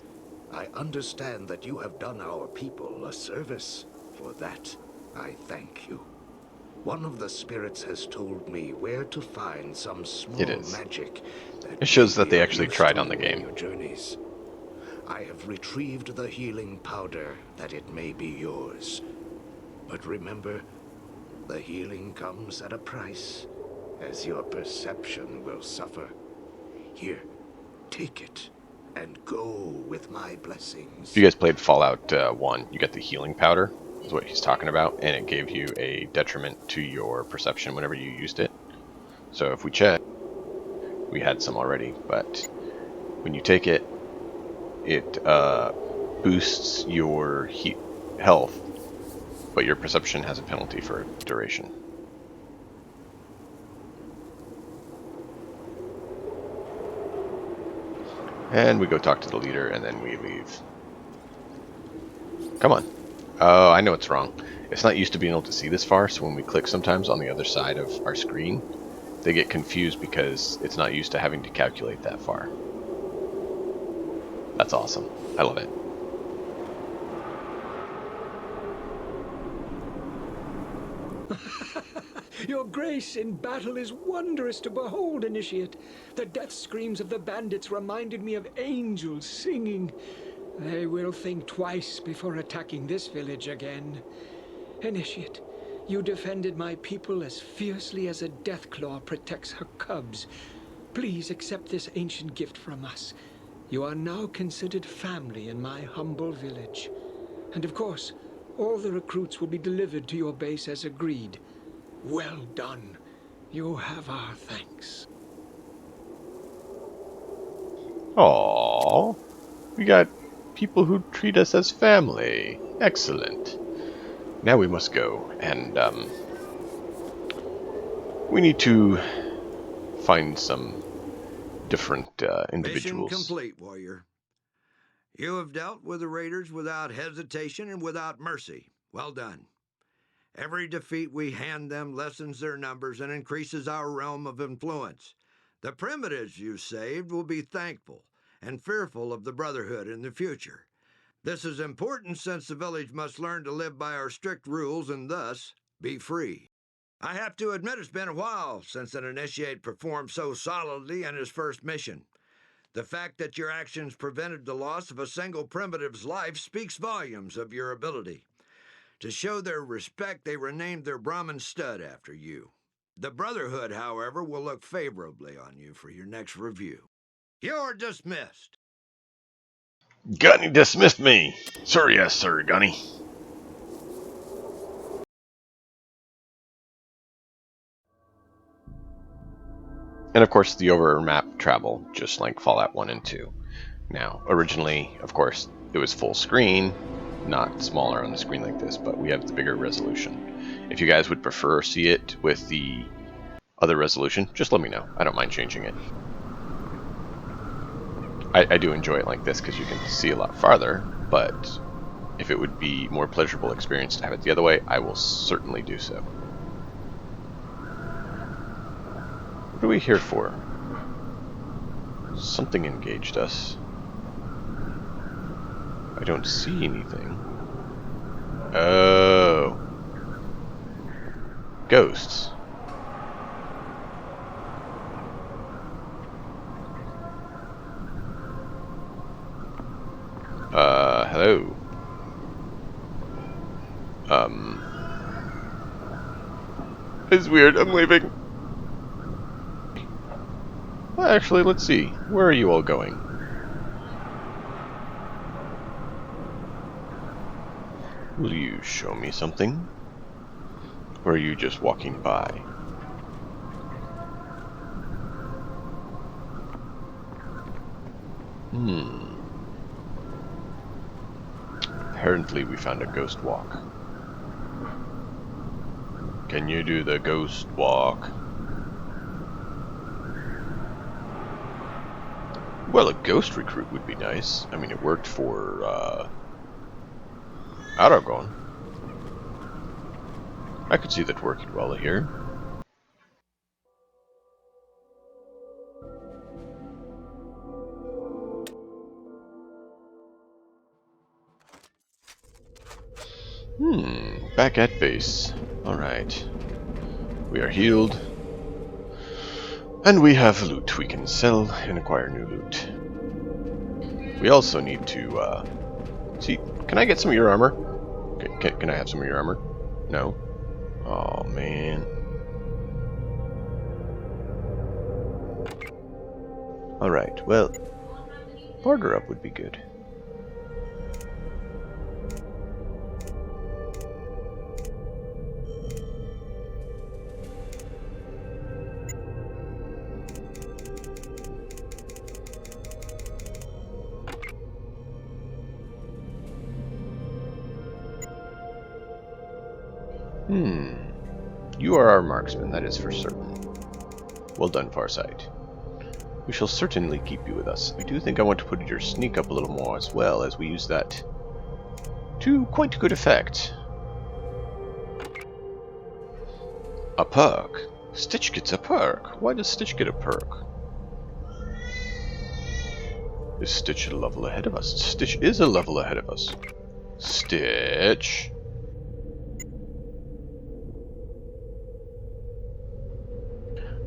Speaker 14: I understand that you have done our people a service. For that, I thank you. One of the spirits has told me where to find some small magic that
Speaker 1: It shows
Speaker 14: may
Speaker 1: that they
Speaker 14: be of
Speaker 1: actually
Speaker 14: use
Speaker 1: tried
Speaker 14: to
Speaker 1: on the
Speaker 14: you in
Speaker 1: game.
Speaker 14: your journeys. I have retrieved the healing powder that it may be yours. But remember, the healing comes at a price, as your perception will suffer. Here, take it, and go with my blessings.
Speaker 1: If you guys played Fallout 1, you got the healing powder, is what he's talking about, and it gave you a detriment to your perception whenever you used it. So if we check, we had some already, but when you take it, it boosts your health, but your perception has a penalty for duration. And we go talk to the leader, and then we leave. Come on. Oh, I know what's wrong. It's not used to being able to see this far, so when we click sometimes on the other side of our screen, they get confused because it's not used to having to calculate that far. That's awesome. I love it.
Speaker 13: Your grace in battle is wondrous to behold, Initiate. The death screams of the bandits reminded me of angels singing. They will think twice before attacking this village again. Initiate, you defended my people as fiercely as a deathclaw protects her cubs. Please accept this ancient gift from us. You are now considered family in my humble village. And of course, all the recruits will be delivered to your base as agreed. Well done. You have our thanks.
Speaker 1: Aww. We got people who treat us as family. Excellent. Now we must go, and we need to find some different individuals.
Speaker 16: Mission complete, warrior. You have dealt with the raiders without hesitation and without mercy. Well done. Every defeat we hand them lessens their numbers and increases our realm of influence. The primitives you saved will be thankful and fearful of the Brotherhood in the future. This is important since the village must learn to live by our strict rules and thus be free. I have to admit it's been a while since an initiate performed so solidly in his first mission. The fact that your actions prevented the loss of a single primitive's life speaks volumes of your ability. To show their respect, they renamed their Brahmin stud after you. The Brotherhood, however, will look favorably on you for your next review. You're dismissed.
Speaker 1: Gunny dismissed me. Sir, yes, sir, Gunny. And of course, the over-map travel, just like Fallout 1 and 2. Now, originally, of course, it was full screen, not smaller on the screen like this, but we have the bigger resolution. If you guys would prefer see it with the other resolution, just let me know. I don't mind changing it. I do enjoy it like this because you can see a lot farther, but if it would be more pleasurable experience to have it the other way, I will certainly do so. What are we here for? Something engaged us. I don't see anything. Oh. Ghosts. Hello. It's weird, I'm leaving. Well, actually, let's see. Where are you all going? Will you show me something? Or are you just walking by? Apparently we found a ghost walk. Can you do the ghost walk? Well, a ghost recruit would be nice. I mean, it worked for, Aragon. I could see that working well here. Back at base. Alright. We are healed. And we have loot we can sell and acquire new loot. We also need to, see, can I get some of your armor? Can I have some of your armor? No? Oh, man. Alright, well, barter up would be good. You are our marksman, that is for certain. Well done, Farsight. We shall certainly keep you with us. I do think I want to put your sneak up a little more as well, as we use that to quite good effect. A perk? Stitch gets a perk. Why does Stitch get a perk? Is Stitch a level ahead of us? Stitch is a level ahead of us. Stitch.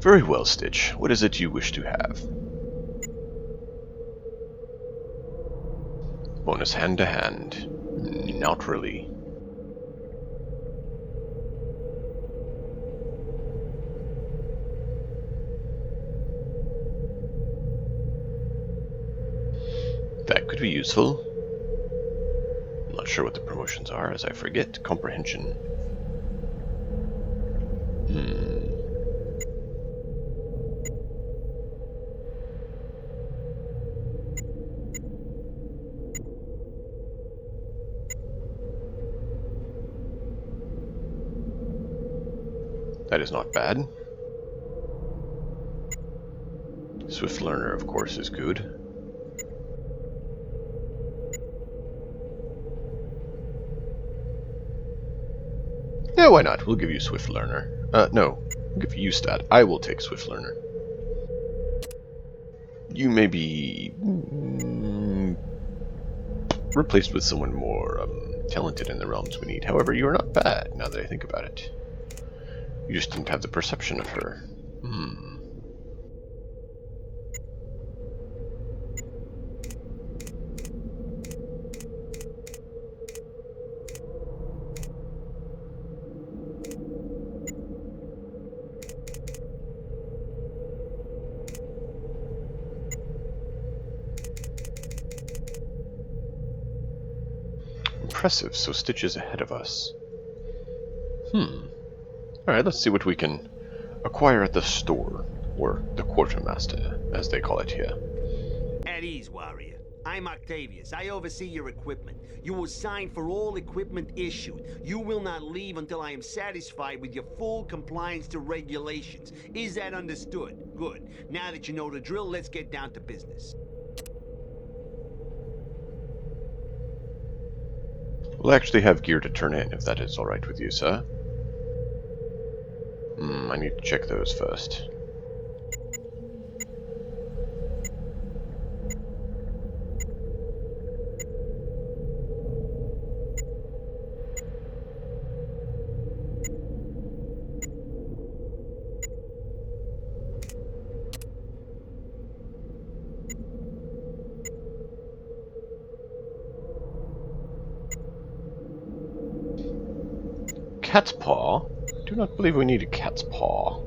Speaker 1: Very well, Stitch. What is it you wish to have? Bonus hand to hand. Not really. That could be useful. I'm not sure what the promotions are, as I forget. Comprehension. That is not bad. Swift Learner, of course, is good. Yeah, why not? We'll give you Swift Learner. No. We'll give you Stat. I will take Swift Learner. You may be replaced with someone more talented in the realms we need. However, you are not bad, now that I think about it. You just didn't have the perception of her. Impressive, so Stitch is ahead of us. Alright, let's see what we can acquire at the store, or the quartermaster, as they call it here.
Speaker 17: At ease, warrior. I'm Octavius. I oversee your equipment. You will sign for all equipment issued. You will not leave until I am satisfied with your full compliance to regulations. Is that understood? Good. Now that you know the drill, let's get down to business.
Speaker 1: We'll actually have gear to turn in, if that is alright with you, sir. I need to check those first. Cat's paw? I do not believe we need a cat's paw.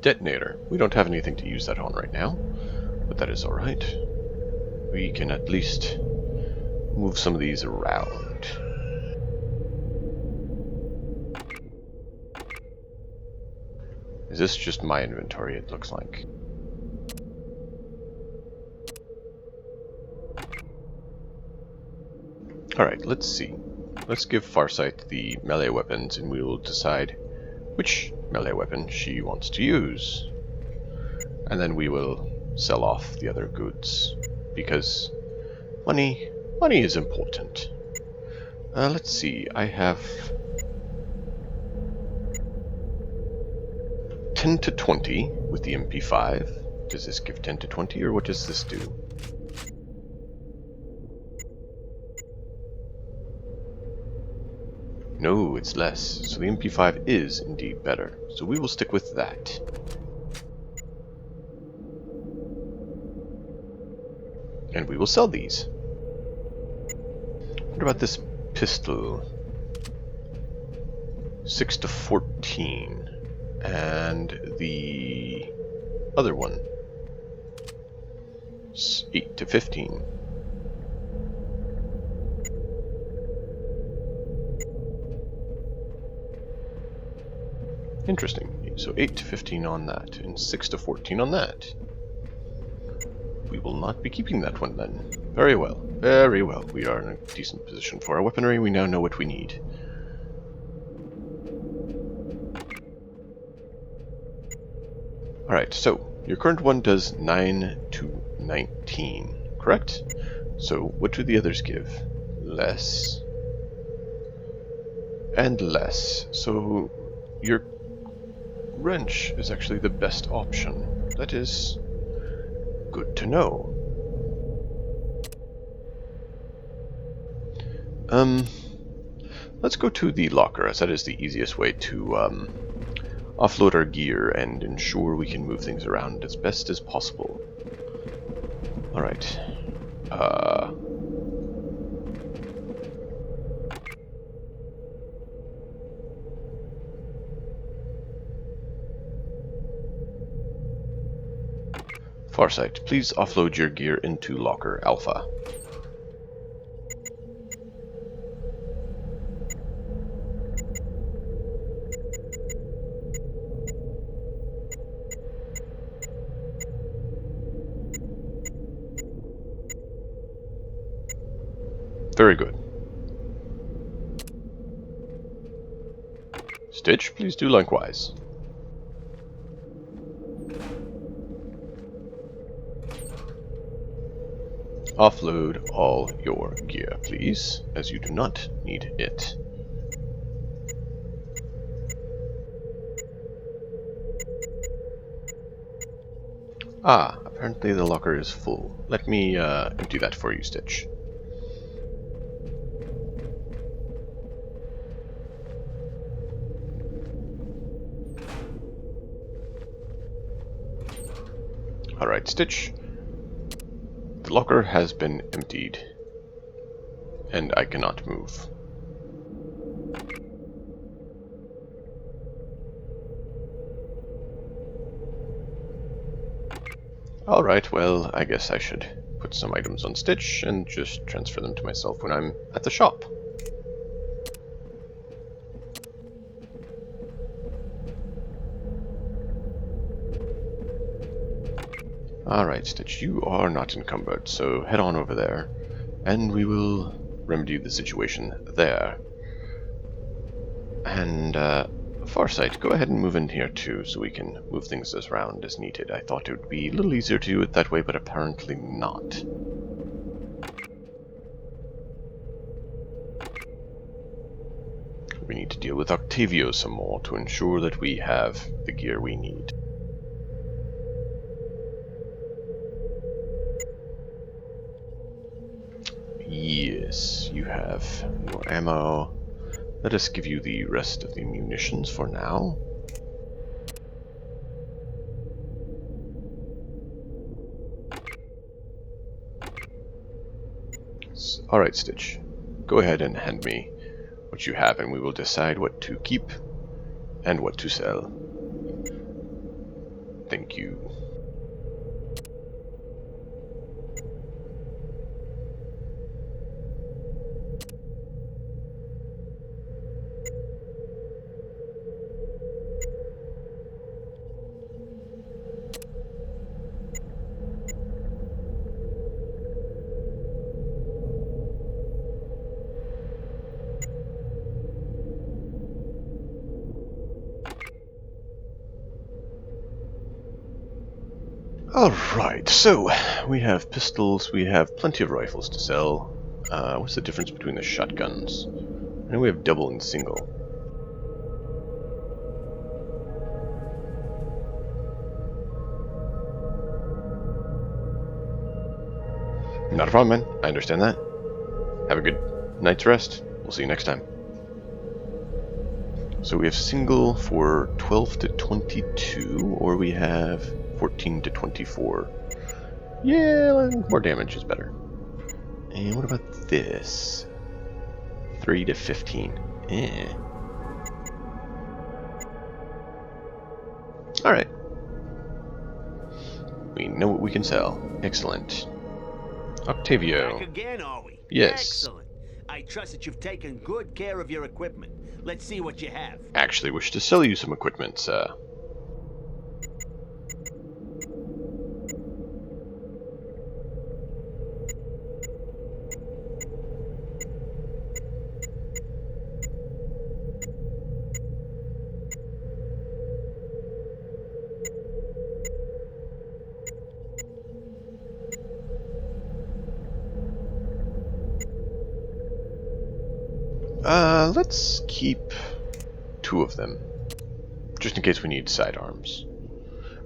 Speaker 1: Detonator. We don't have anything to use that on right now, but that is alright. We can at least move some of these around. Is this just my inventory, it looks like? Alright, let's see. Let's give Farsight the melee weapons and we will decide which melee weapon she wants to use. And then we will sell off the other goods, because money is important. Let's see, I have 10 to 20 with the MP5. Does this give 10 to 20, or what does this do? No, it's less. So the MP5 is indeed better. So we will stick with that. And we will sell these. What about this pistol? 6 to 14. And the other one? 8 to 15. Interesting. So 8 to 15 on that, and 6 to 14 on that. We will not be keeping that one then. Very well. Very well. We are in a decent position for our weaponry. We now know what we need. Alright, so your current one does 9 to 19, correct? So what do the others give? Less. And less. So your wrench is actually the best option. That is good to know. Let's go to the locker, as that is the easiest way to offload our gear and ensure we can move things around as best as possible. Alright. Farsight, please offload your gear into Locker Alpha. Very good. Stitch, please do likewise. Offload all your gear, please, as you do not need it. Ah, apparently the locker is full. Let me empty that for you, Stitch. Alright, Stitch. The locker has been emptied, and I cannot move. Alright, well, I guess I should put some items on Stitch and just transfer them to myself when I'm at the shop. Alright, Stitch, you are not encumbered, so head on over there, and we will remedy the situation there. And, Farsight, go ahead and move in here too, so we can move things around as needed. I thought it would be a little easier to do it that way, but apparently not. We need to deal with Octavio some more to ensure that we have the gear we need. Yes, you have your ammo. Let us give you the rest of the munitions for now. Alright, Stitch. Go ahead and hand me what you have, and we will decide what to keep and what to sell. Thank you. Alright, so we have pistols, we have plenty of rifles to sell. What's the difference between the shotguns? I know we have double and single. Not a problem, man. I understand that. Have a good night's rest. We'll see you next time. So we have single for 12 to 22, or we have 14 to 24. Yeah, more damage is better. And what about this? 3 to 15. Eh. Alright. We know what we can sell. Excellent. Octavio.
Speaker 17: Back again, are we?
Speaker 1: Yes.
Speaker 17: Excellent. I trust that you've taken good care of your equipment. Let's see what you have.
Speaker 1: Actually wish to sell you some equipment, let's keep 2 of them, just in case we need sidearms.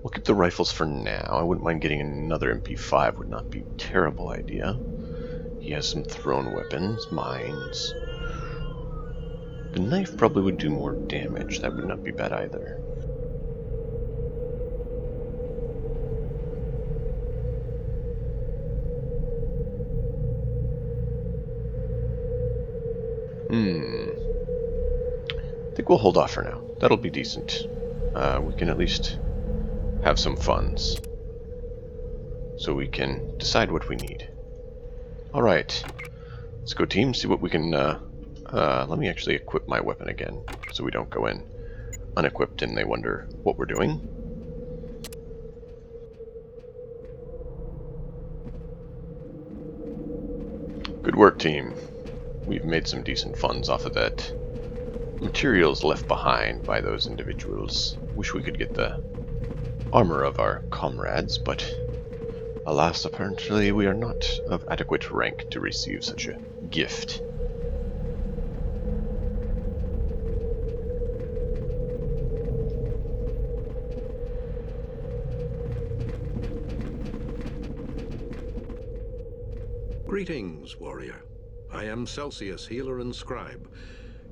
Speaker 1: We'll keep the rifles for now. I wouldn't mind getting another MP5, would not be a terrible idea. He has some thrown weapons, mines. The knife probably would do more damage, that would not be bad either. I think we'll hold off for now. That'll be decent. We can at least have some funds, so we can decide what we need. Alright, let's go team, see what we can, let me actually equip my weapon again, so we don't go in unequipped and they wonder what we're doing. Good work, team. We've made some decent funds off of that. Materials left behind by those individuals. Wish we could get the armor of our comrades, but alas, apparently we are not of adequate rank to receive such a gift.
Speaker 4: Greetings, warrior. I am Celsius, healer and scribe.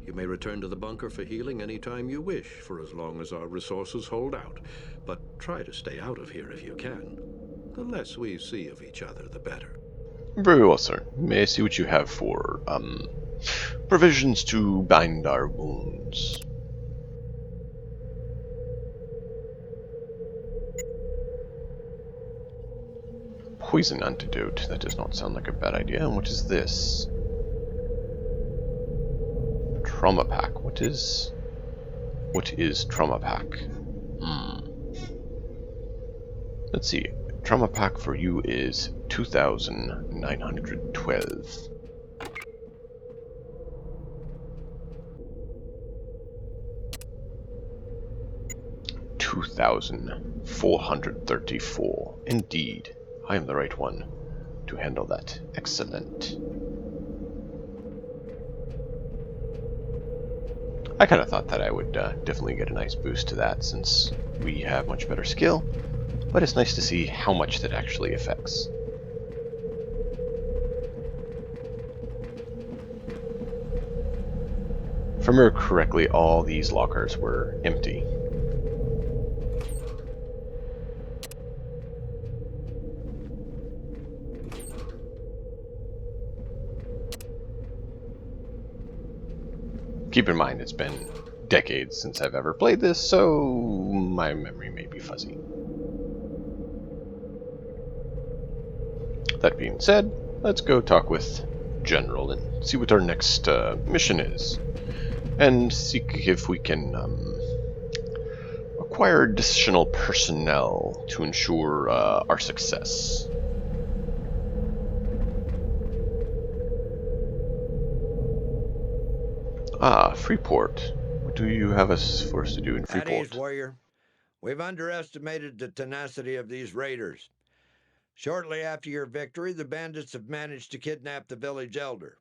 Speaker 4: You may return to the bunker for healing any time you wish, for as long as our resources hold out. But try to stay out of here if you can. The less we see of each other, the better.
Speaker 1: Very well, sir. May I see what you have for, provisions to bind our wounds? Poison antidote. That does not sound like a bad idea. And what is this? Trauma pack. What is trauma pack? Let's see. Trauma pack for you is 2,912. $2,434. Indeed, I am the right one to handle that. Excellent. I kind of thought that I would definitely get a nice boost to that since we have much better skill, but it's nice to see how much that actually affects. If I remember correctly, all these lockers were empty. Keep in mind, it's been decades since I've ever played this, so my memory may be fuzzy. That being said, let's go talk with General and see what our next mission is. And seek if we can acquire additional personnel to ensure our success. Ah, Freeport. What do you have for us to do in Freeport?
Speaker 16: At ease, warrior. We've underestimated the tenacity of these raiders. Shortly after your victory, the bandits have managed to kidnap the village elder.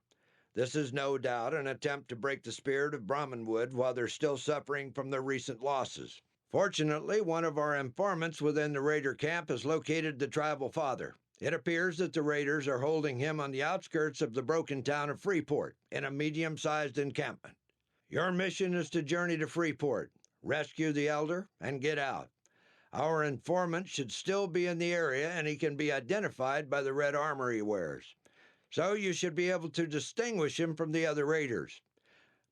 Speaker 16: This is no doubt an attempt to break the spirit of Brahmanwood while they're still suffering from their recent losses. Fortunately, one of our informants within the raider camp has located the tribal father. It appears that the raiders are holding him on the outskirts of the broken town of Freeport, in a medium-sized encampment. Your mission is to journey to Freeport, rescue the Elder, and get out. Our informant should still be in the area, and he can be identified by the red armor he wears. So you should be able to distinguish him from the other raiders.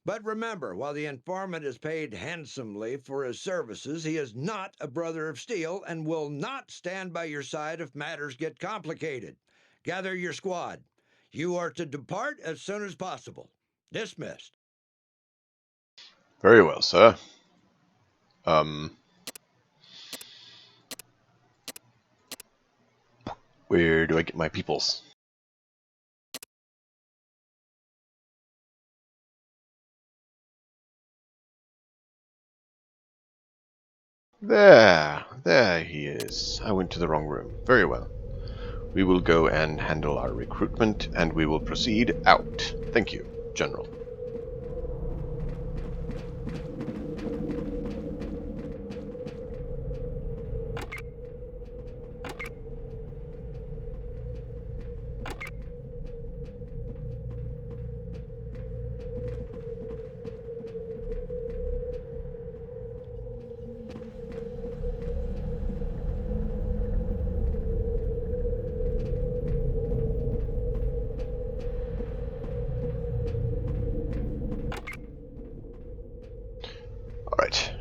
Speaker 16: But remember, while the informant is paid handsomely for his services, he is not a brother of steel and will not stand by your side if matters get complicated. Gather your squad. You are to depart as soon as possible. Dismissed.
Speaker 1: Very well, sir. Where do I get my peoples? There he is. I went to the wrong room. Very well. We will go and handle our recruitment, and we will proceed out. Thank you, General.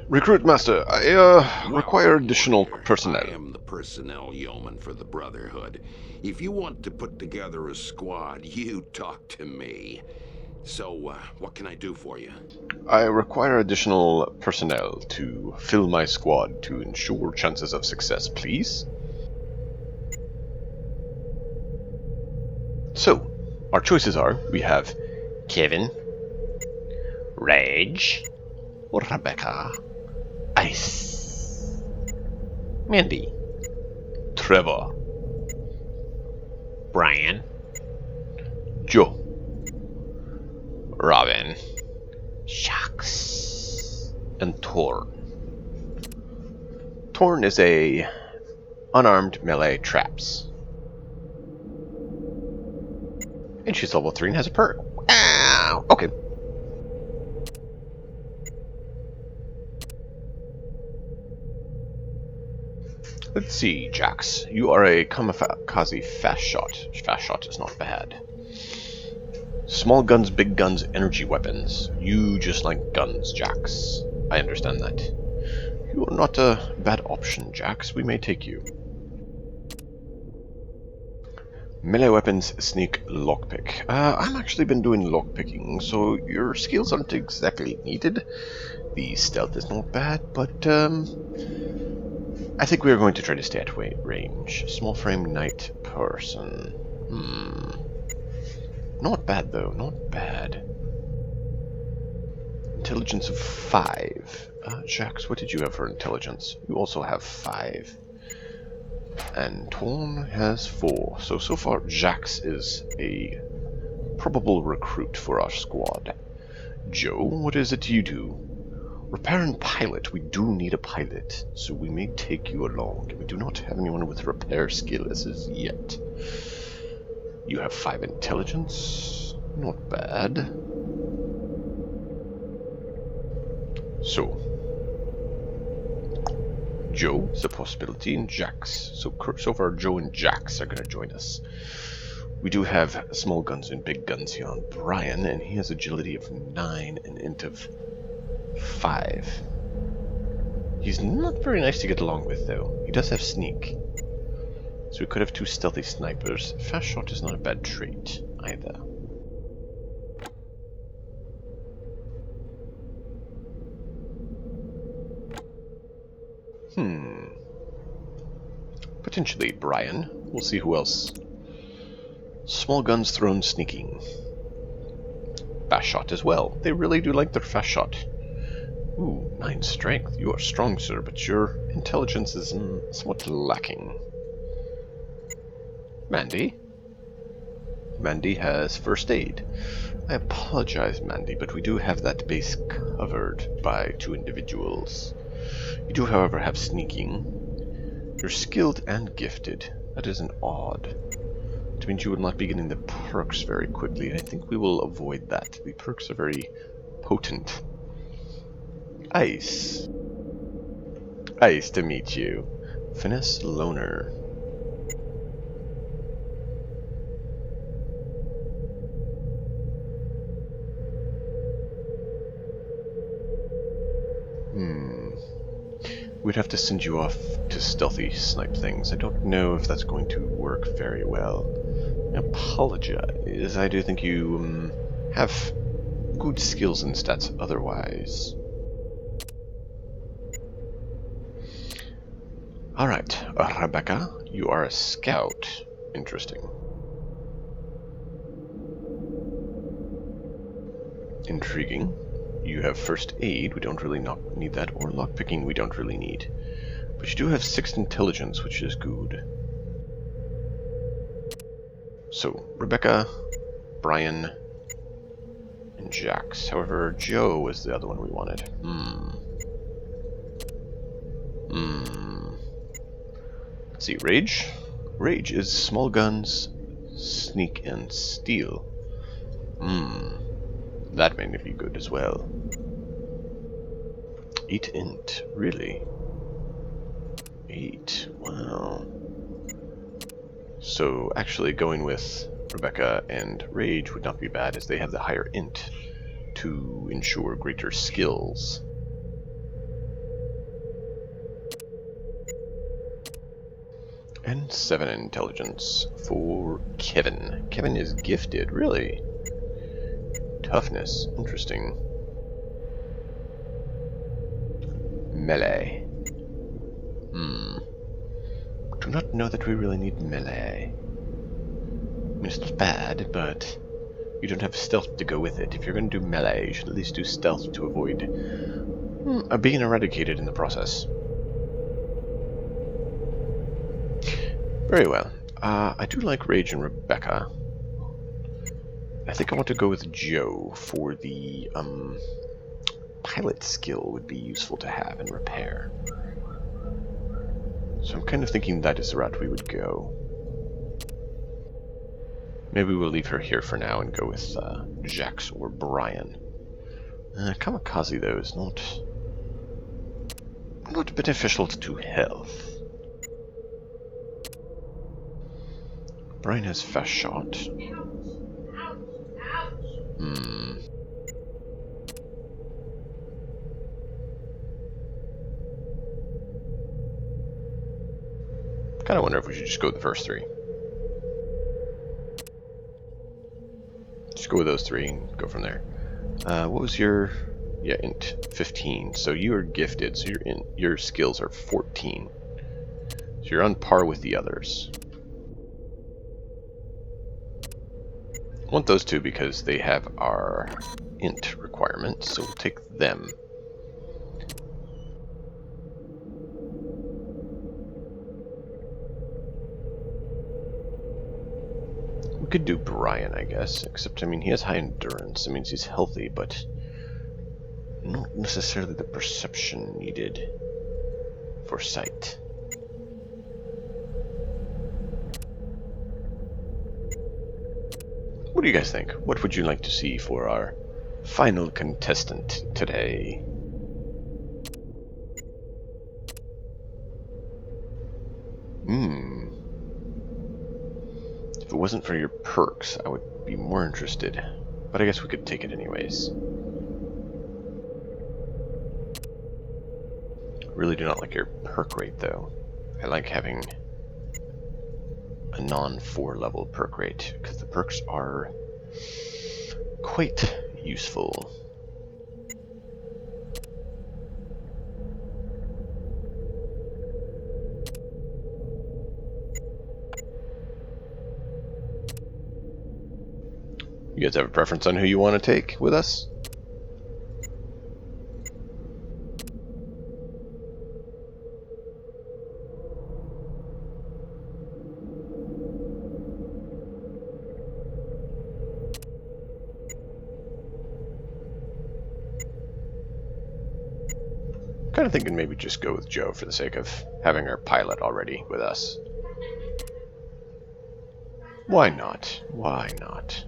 Speaker 1: Recruit Master, I require additional personnel.
Speaker 18: I am the personnel yeoman for the Brotherhood. If you want to put together a squad, you talk to me. So, what can I do for you?
Speaker 1: I require additional personnel to fill my squad to ensure chances of success, please. So, our choices are, we have Kevin, Rage, Rebecca, Ice, Mandy, Trevor, Brian, Joe, Robin, Shucks, and Torn. Torn is a unarmed melee traps. And she's level 3 and has a perk. Ow! Okay. Let's see, Jax. You are a kamikaze fast shot. Fast shot is not bad. Small guns, big guns, energy weapons. You just like guns, Jax. I understand that. You are not a bad option, Jax. We may take you. Melee weapons, sneak, lockpick. I've actually been doing lockpicking, so your skills aren't exactly needed. The stealth is not bad, but I think we are going to try to stay at range. Small frame night person. Not bad though, not bad. Intelligence of 5. Jax, what did you have for intelligence? You also have 5. And Torn has 4. So far Jax is a probable recruit for our squad. Joe, what is it you do? Repair and pilot. We do need a pilot, so we may take you along. We do not have anyone with repair skills as yet. You have 5 intelligence. Not bad. So, Joe is a possibility, and Jax. So far, Joe and Jax are going to join us. We do have small guns and big guns here on Brian, and he has agility of 9 and int of 5. He's not very nice to get along with, though. He does have sneak. So we could have 2 stealthy snipers. Fast shot is not a bad trait, either. Potentially Brian. We'll see who else. Small guns thrown sneaking. Fast shot as well. They really do like their fast shot. Ooh, 9 strength. You are strong, sir, but your intelligence is somewhat lacking. Mandy? Mandy has first aid. I apologize, Mandy, but we do have that base covered by 2 individuals. You do, however, have sneaking. You're skilled and gifted. That is an odd. Which means you will not be getting the perks very quickly, and I think we will avoid that. The perks are very Potent. Ice. Nice to meet you. Finesse Loner. We'd have to send you off to stealthy snipe things. I don't know if that's going to work very well. I apologize. I do think you have good skills and stats otherwise. Alright, Rebecca, you are a scout. Interesting. Intriguing. You have first aid, we don't really need that, or lockpicking we don't really need. But you do have 6 intelligence, which is good. So, Rebecca, Brian, and Jax. However, Joe was the other one we wanted. Let's see, Rage? Rage is small guns, sneak, and steal. That may be good as well. 8 int, really? 8, wow. So actually going with Rebecca and Rage would not be bad, as they have the higher int to ensure greater skills. And 7 intelligence for Kevin. Kevin is gifted, really? Toughness, interesting. Melee. Do not know that we really need melee. I mean, it's not bad, but you don't have stealth to go with it. If you're going to do melee, you should at least do stealth to avoid being eradicated in the process. Very well. I do like Rage and Rebecca. I think I want to go with Joe for the pilot skill would be useful to have and repair. So I'm kind of thinking that is the route we would go. Maybe we'll leave her here for now and go with Jax or Brian. Kamikaze, though, is not beneficial to health. Brian has fast shot. Kind of wonder if we should just go with the first 3. Just go with those 3 and go from there. What was your... Yeah, int 15. So you are gifted, so your skills are 14. So you're on par with the others. I want those 2 because they have our int requirement, so we'll take them. We could do Brian, I guess, except, I mean, he has high endurance. That means he's healthy, but not necessarily the perception needed for sight. What do you guys think? What would you like to see for our final contestant today? If it wasn't for your perks, I would be more interested. But I guess we could take it anyways. Really do not like your perk rate, though. I like having a non-4 level perk rate, because the perks are quite useful. You guys have a preference on who you want to take with us? Kind of thinking maybe just go with Joe for the sake of having our pilot already with us. Why not? Why not?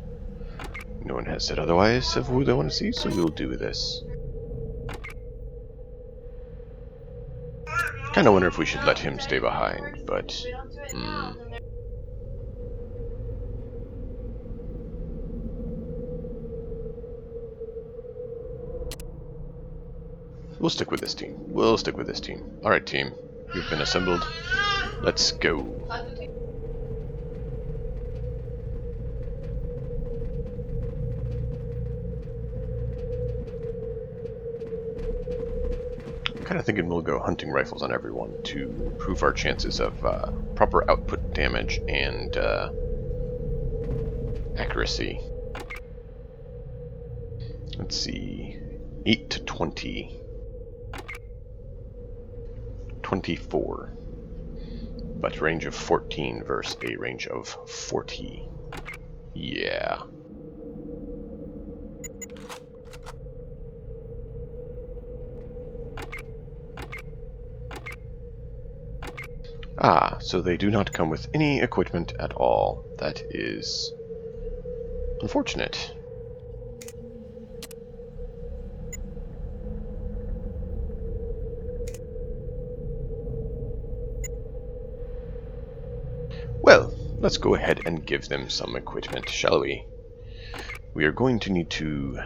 Speaker 1: No one has said otherwise of who they want to see, so we'll do this. Kinda wonder if we should let him stay behind, but... We'll stick with this team. We'll stick with this team. Alright, team. You've been assembled. Let's go. I'm kind of thinking we'll go hunting rifles on everyone to improve our chances of proper output damage and accuracy. Let's see. 8 to 20. 24. But range of 14 versus a range of 40. Yeah. Ah, so they do not come with any equipment at all. That is unfortunate. Well, let's go ahead and give them some equipment, shall we? We are going to need to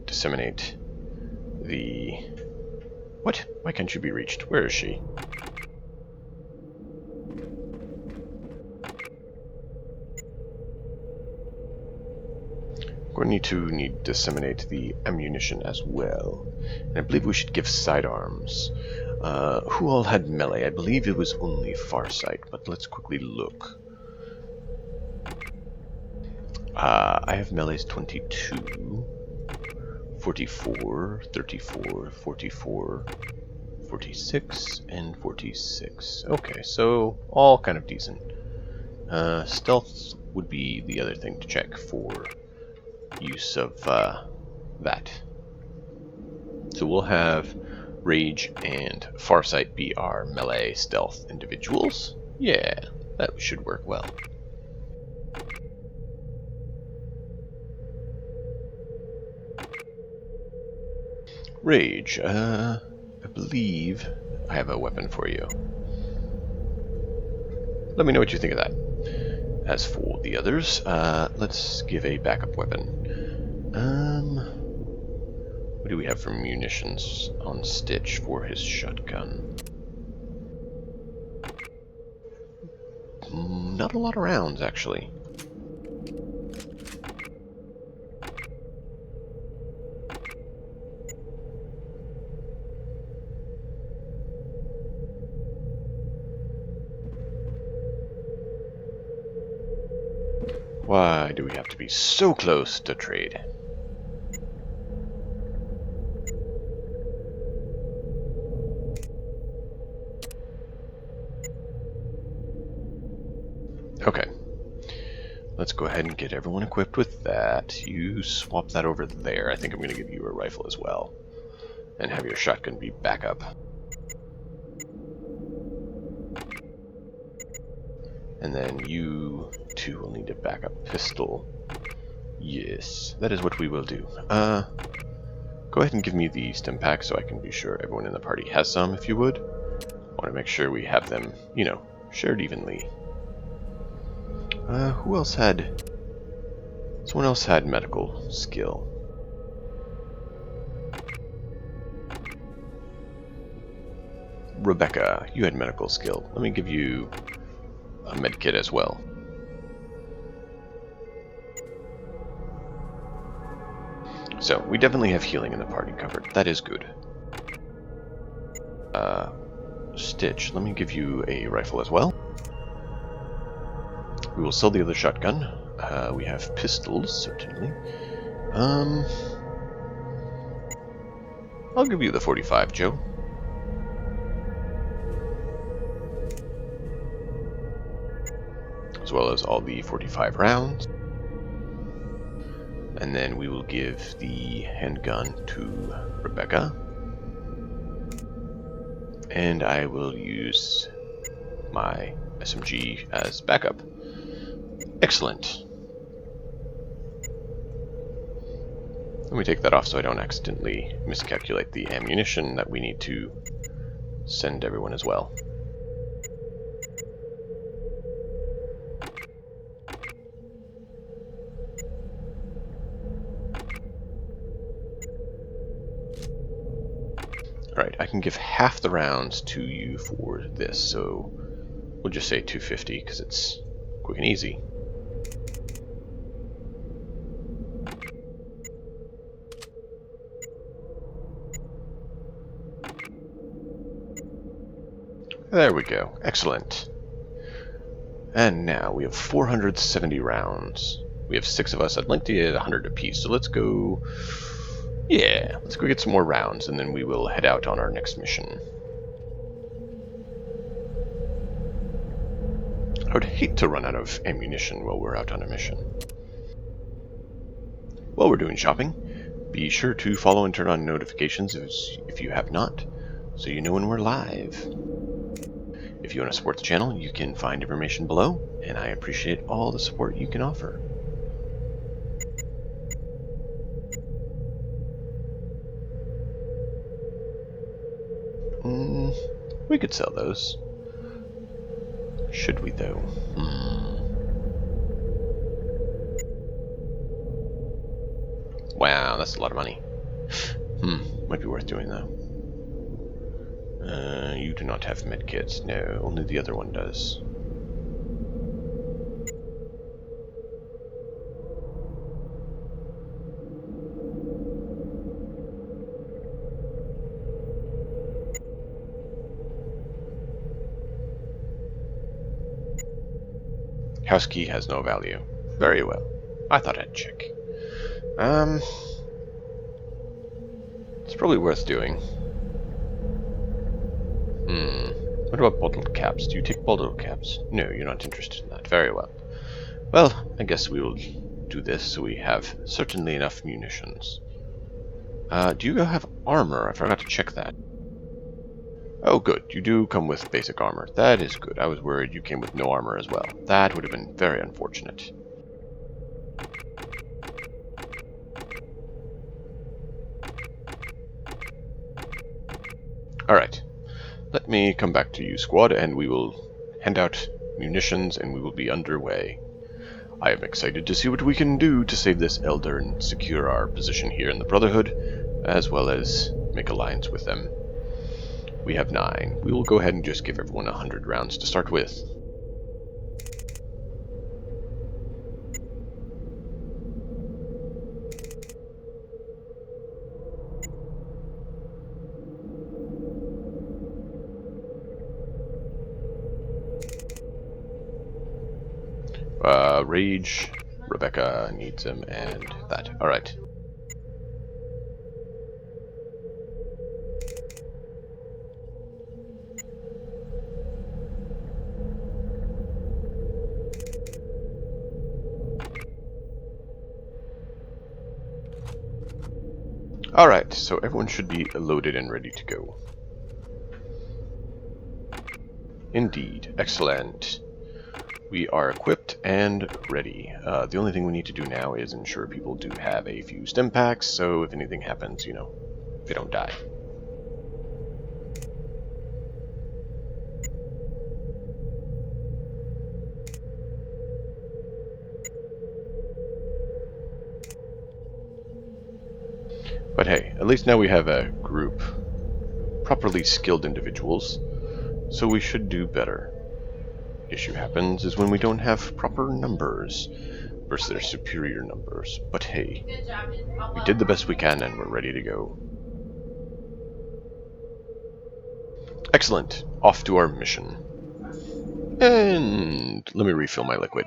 Speaker 1: disseminate the... What? Why can't you be reached? Where is she? We're going to disseminate the ammunition as well. And I believe we should give sidearms. Who all had melee? I believe it was only Farsight, but let's quickly look. I have melees 22, 44, 34, 44, 46, and 46. Okay, so all kind of decent. Stealth would be the other thing to check for use of that. So we'll have Rage and Farsight be our melee stealth individuals. Yeah, that should work well. Rage, I believe I have a weapon for you. Let me know what you think of that. As for the others, let's give a backup weapon. What do we have for munitions on Stitch for his shotgun? Not a lot of rounds, actually. Why do we have to be so close to trade? Okay. Let's go ahead and get everyone equipped with that. You swap that over there. I think I'm going to give you a rifle as well. And have your shotgun be backup. And then you two will need a backup pistol. Yes, that is what we will do. Go ahead and give me the stim pack so I can be sure everyone in the party has some, if you would. I want to make sure we have them, you know, shared evenly. Who else had... Someone else had medical skill. Rebecca, you had medical skill. Let me give you a med kit as well. So, we definitely have healing in the party covered. That is good. Stitch, let me give you a rifle as well. We will sell the other shotgun. We have pistols, certainly. I'll give you the 45, Joe. As well as all the 45 rounds. And then we will give the handgun to Rebecca. And I will use my SMG as backup. Excellent. Let me take that off so I don't accidentally miscalculate the ammunition that we need to send everyone as well. Alright, I can give half the rounds to you for this, so we'll just say 250 because it's quick and easy. There we go. Excellent. And now we have 470 rounds. We have 6 of us. I'd like to get 100 apiece, so let's go... Yeah, let's go get some more rounds, and then we will head out on our next mission. I would hate to run out of ammunition while we're out on a mission. While we're doing shopping, be sure to follow and turn on notifications if you have not, so you know when we're live. If you want to support the channel, you can find information below, and I appreciate all the support you can offer. We could sell those. Should we, though? Wow, that's a lot of money. Might be worth doing, though. You do not have medkits. No, only the other one does. House key has no value. Very well. I thought I'd check. It's probably worth doing. What about bottled caps? Do you take bottled caps? No, you're not interested in that. Very well. Well, I guess we will do this so we have certainly enough munitions. Do you have armor? I forgot to check that. Oh, good. You do come with basic armor. That is good. I was worried you came with no armor as well. That would have been very unfortunate. Alright. Let me come back to you, squad, and we will hand out munitions and we will be underway. I am excited to see what we can do to save this elder and secure our position here in the Brotherhood, as well as make alliance with them. We have 9. We will go ahead and just give everyone 100 rounds to start with. Rage, Rebecca needs him, and that. Alright. Alright, so everyone should be loaded and ready to go. Indeed. Excellent. We are equipped and ready. The only thing we need to do now is ensure people do have a few stim packs, so if anything happens, you know, they don't die. But hey, at least now we have a group, properly skilled individuals, so we should do better. Issue happens is when we don't have proper numbers versus their superior numbers. But hey, we did the best we can and we're ready to go. Excellent. Off to our mission. And let me refill my liquid.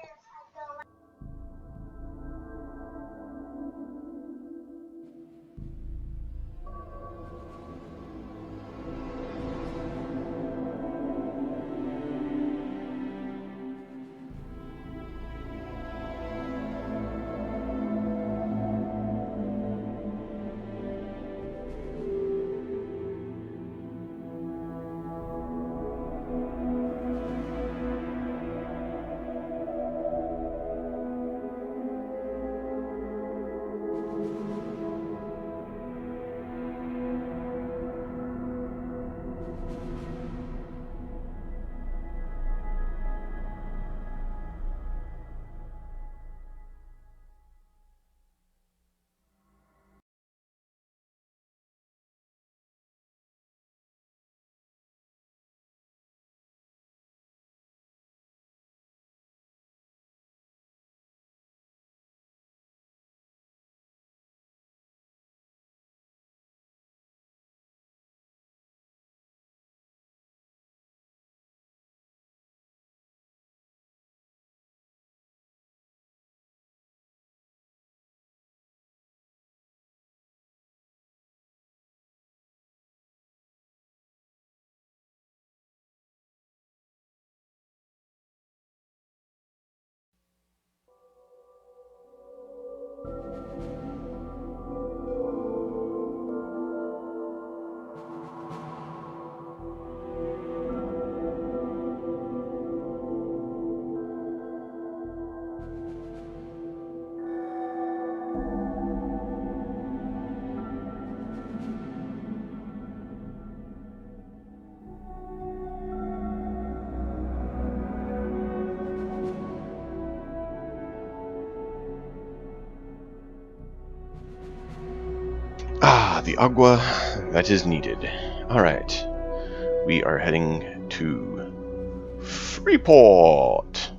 Speaker 1: The agua that is needed. Alright. We are heading to Freeport.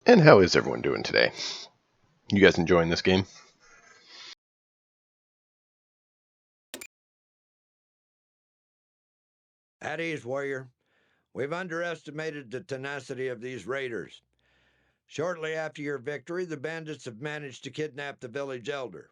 Speaker 1: And how is everyone doing today? You guys enjoying this game?
Speaker 16: At ease, warrior. We've underestimated the tenacity of these raiders. Shortly after your victory, the bandits have managed to kidnap the village elder.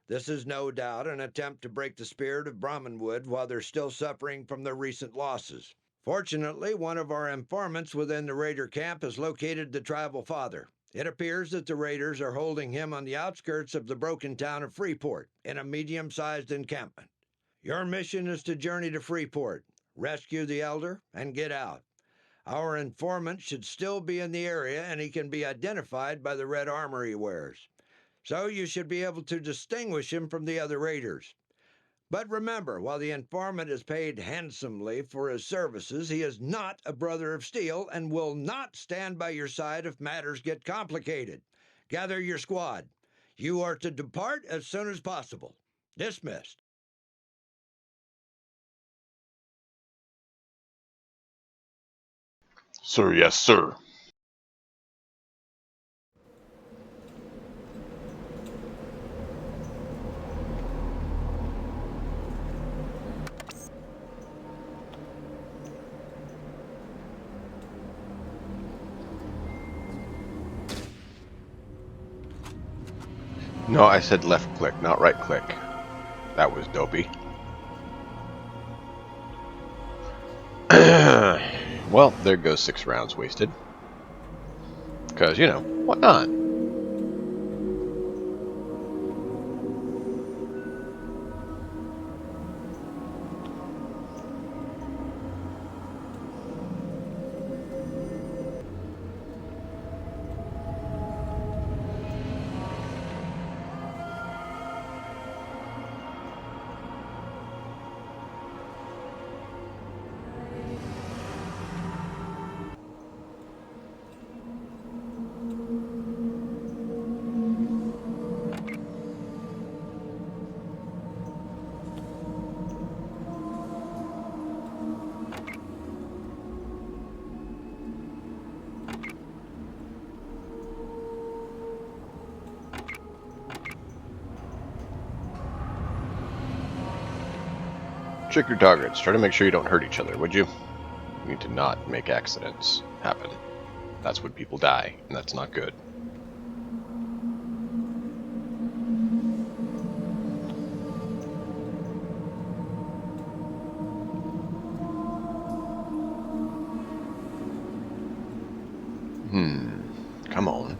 Speaker 16: This is no doubt an attempt to break the spirit of Brahmanwood while they're still suffering from their recent losses. Fortunately, one of our informants within the raider camp has located the tribal father. It appears that the raiders are holding him on the outskirts of the broken town of Freeport in a medium-sized encampment. Your mission is to journey to Freeport, rescue the elder, and get out. Our informant should still be in the area, and he can be identified by the red armor he wears. So you should be able to distinguish him from the other raiders. But remember, while the informant is paid handsomely for his services, he is not a brother of steel and will not stand by your side if matters get complicated. Gather your squad. You are to depart as soon as possible. Dismissed.
Speaker 1: Sir, yes, sir. No, I said left click, not right click. That was dopey. Well, there goes 6 rounds wasted. Because, you know, why not? Check your targets. Try to make sure you don't hurt each other, would you? You need to not make accidents happen. That's when people die, and that's not good. Come on.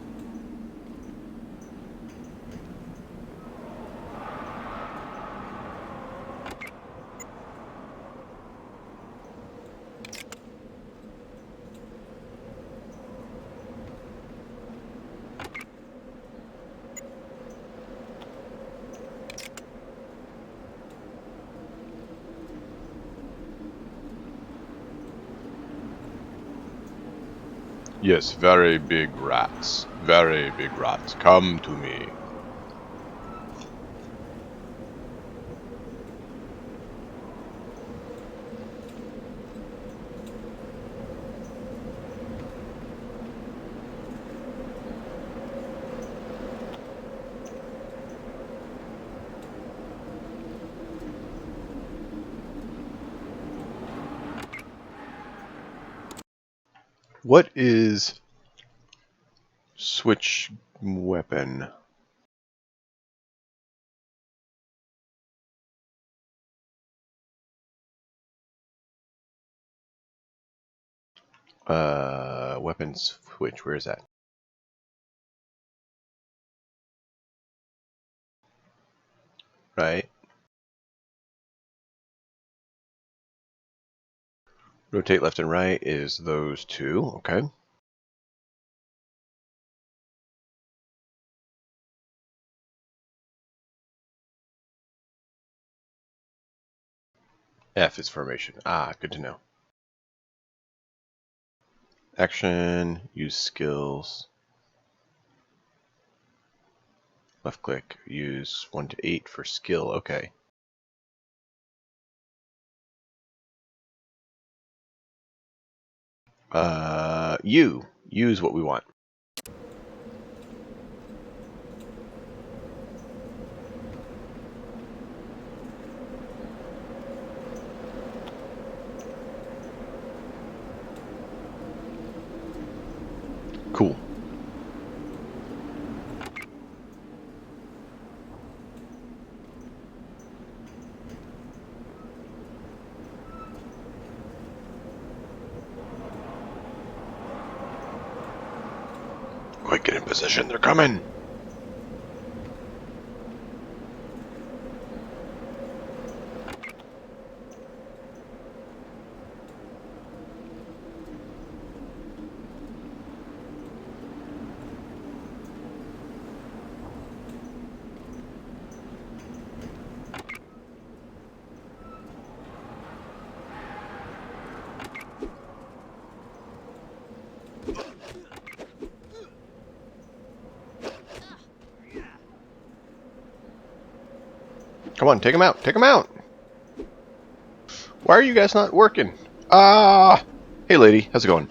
Speaker 1: Yes, very big rats. Very big rats. Come to me. What is switch weapon? Weapons switch. Where is that? Right. Rotate left and right is those two. Okay. F is formation. Ah, good to know. Action, use skills. Left click, use 1 to 8 for skill. Okay. Use what we want. Cool. Quick, get in position. They're coming. Come on, take him out. Take him out. Why are you guys not working? Ah! Hey, lady. How's it going?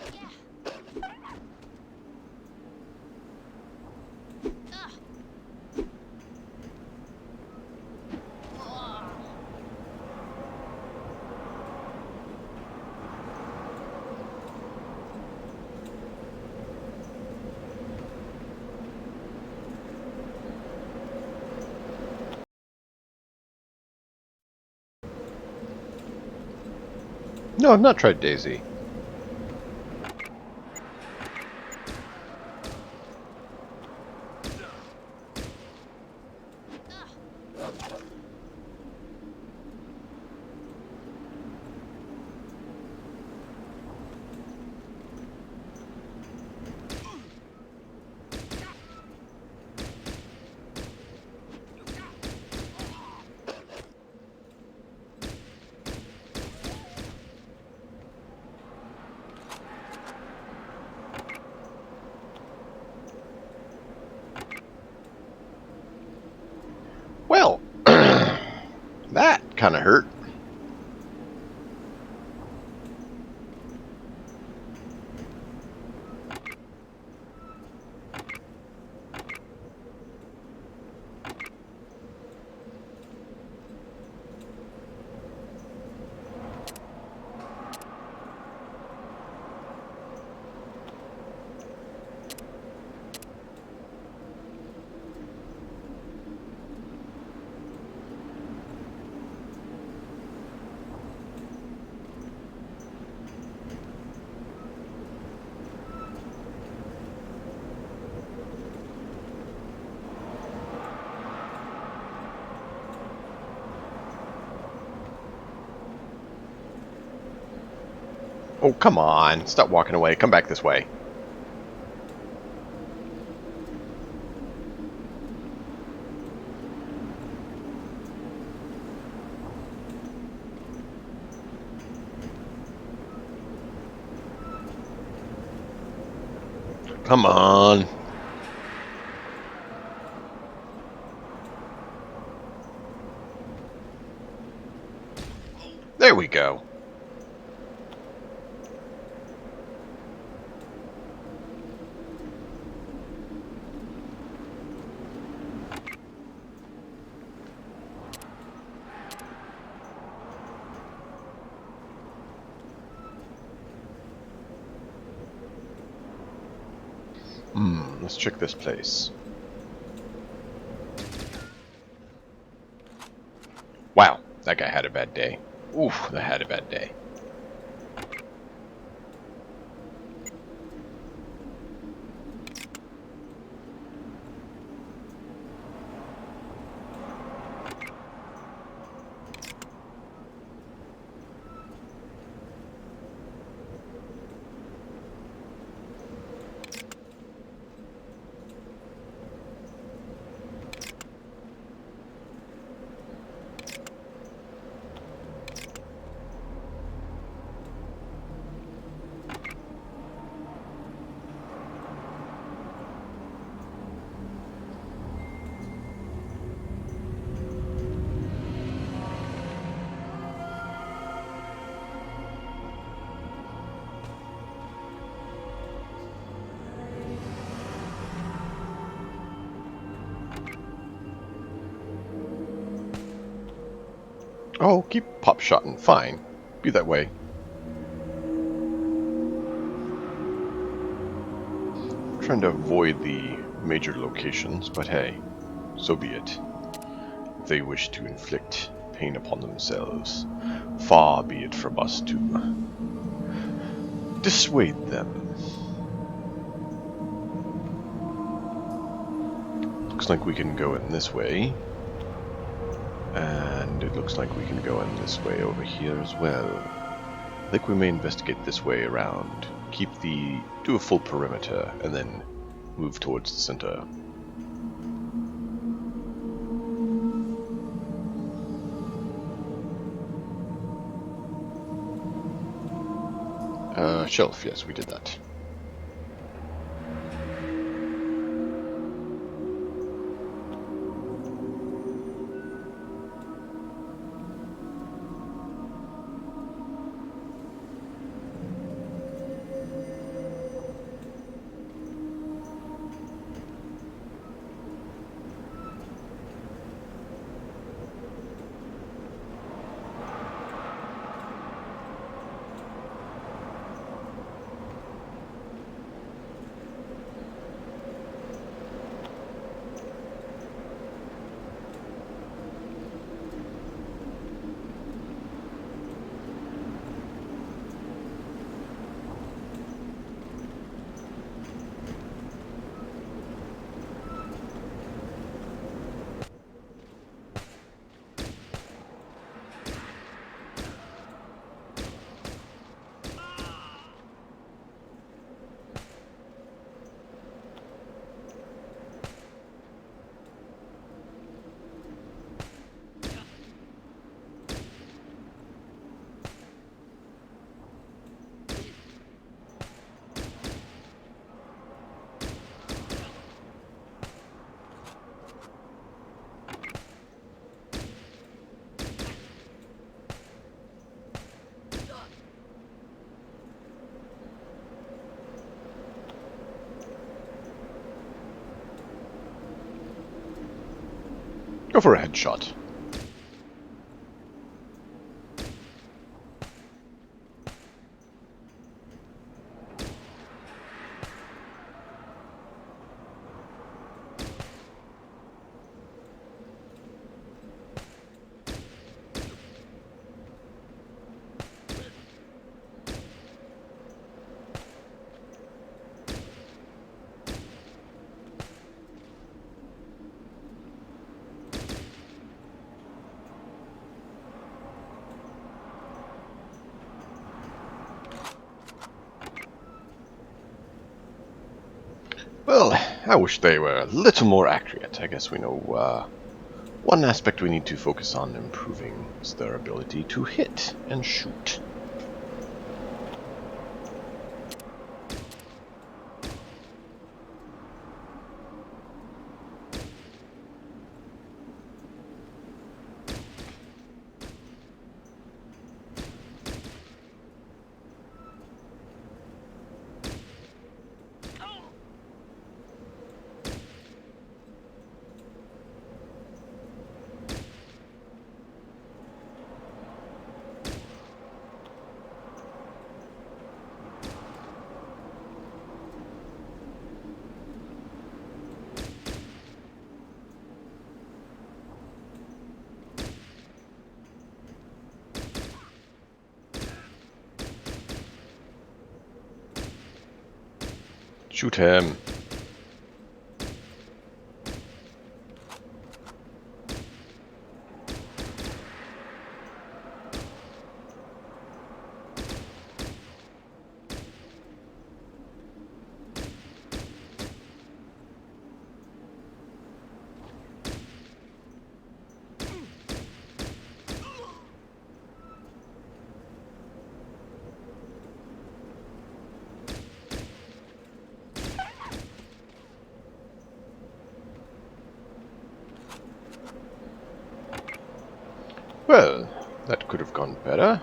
Speaker 1: No, I've not tried Daisy. Well, that kind of hurt. Oh, come on. Stop walking away. Come back this way. Come on. There we go. Let's check this place. Wow, that guy had a bad day. Oof, that had a bad day. Oh, keep pop-shotting. Fine. Be that way. Trying to avoid the major locations, but hey, so be it. If they wish to inflict pain upon themselves, far be it from us to dissuade them. Looks like we can go in this way. And it looks like we can go in this way over here as well. I think we may investigate this way around. Do a full perimeter, and then move towards the center. Shelf, yes, we did that. Go for a headshot. Well, I wish they were a little more accurate. I guess we know one aspect we need to focus on improving is their ability to hit and shoot. Shoot him. Well, that could have gone better.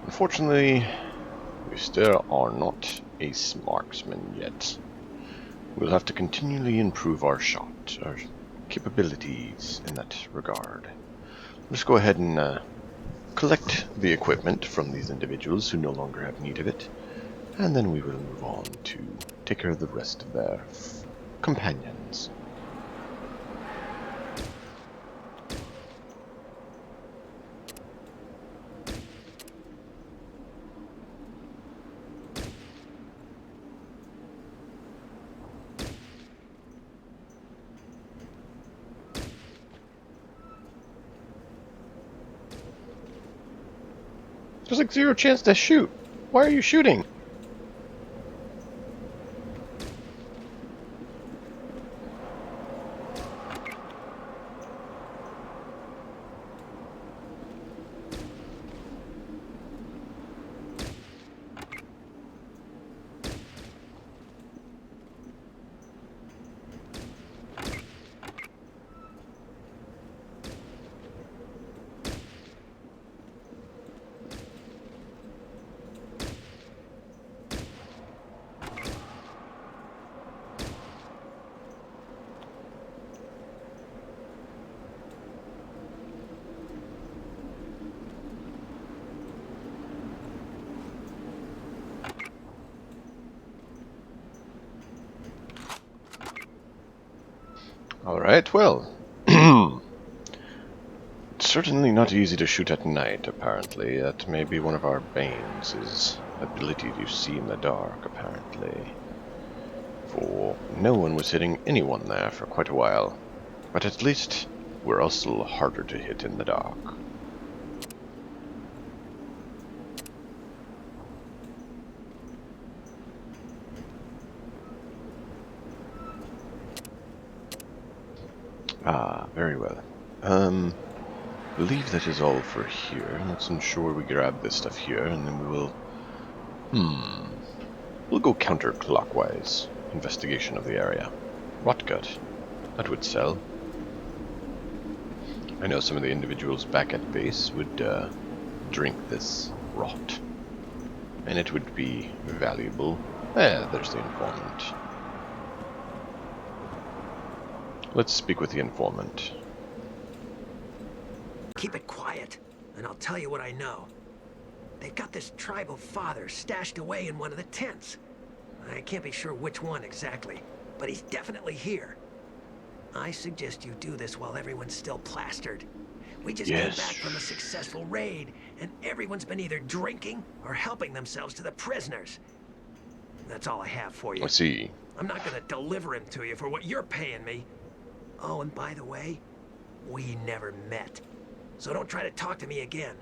Speaker 1: Unfortunately, we still are not ace marksmen yet. We'll have to continually improve our shot, our capabilities in that regard. Let's go ahead and collect the equipment from these individuals who no longer have need of it, and then we will move on to take care of the rest of their companions. There's like 0 chance to shoot. Why are you shooting? Alright, well. It's certainly not easy to shoot at night, apparently. That may be one of our banes, is ability to see in the dark, apparently. For no one was hitting anyone there for quite a while. But at least we're also harder to hit in the dark. Ah, very well. Believe that is all for here. Let's ensure we grab this stuff here, and then we will... We'll go counterclockwise. Investigation of the area. Rotgut. That would sell. I know some of the individuals back at base would drink this rot. And it would be valuable. There's the informant. Let's speak with the informant.
Speaker 12: Keep it quiet, and I'll tell you what I know. They've got this tribal father stashed away in one of the tents. I can't be sure which one exactly, but he's definitely here. I suggest you do this while everyone's still plastered. We just came back from a successful raid, and everyone's been either drinking or helping themselves to the prisoners. That's all I have for you.
Speaker 1: I see.
Speaker 12: I'm not gonna deliver him to you for what you're paying me. Oh, and by the way, we never met. So don't try to talk to me again.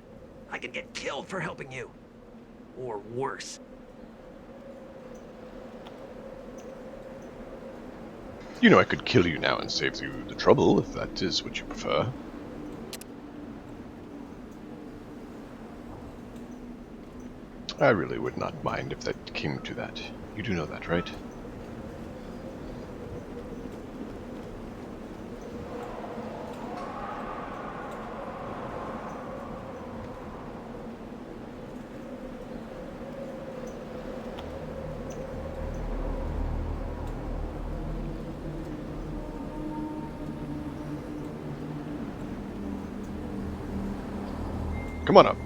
Speaker 12: I could get killed for helping you. Or worse.
Speaker 1: You know I could kill you now and save you the trouble, if that is what you prefer. I really would not mind if that came to that. You do know that, right? Come on up.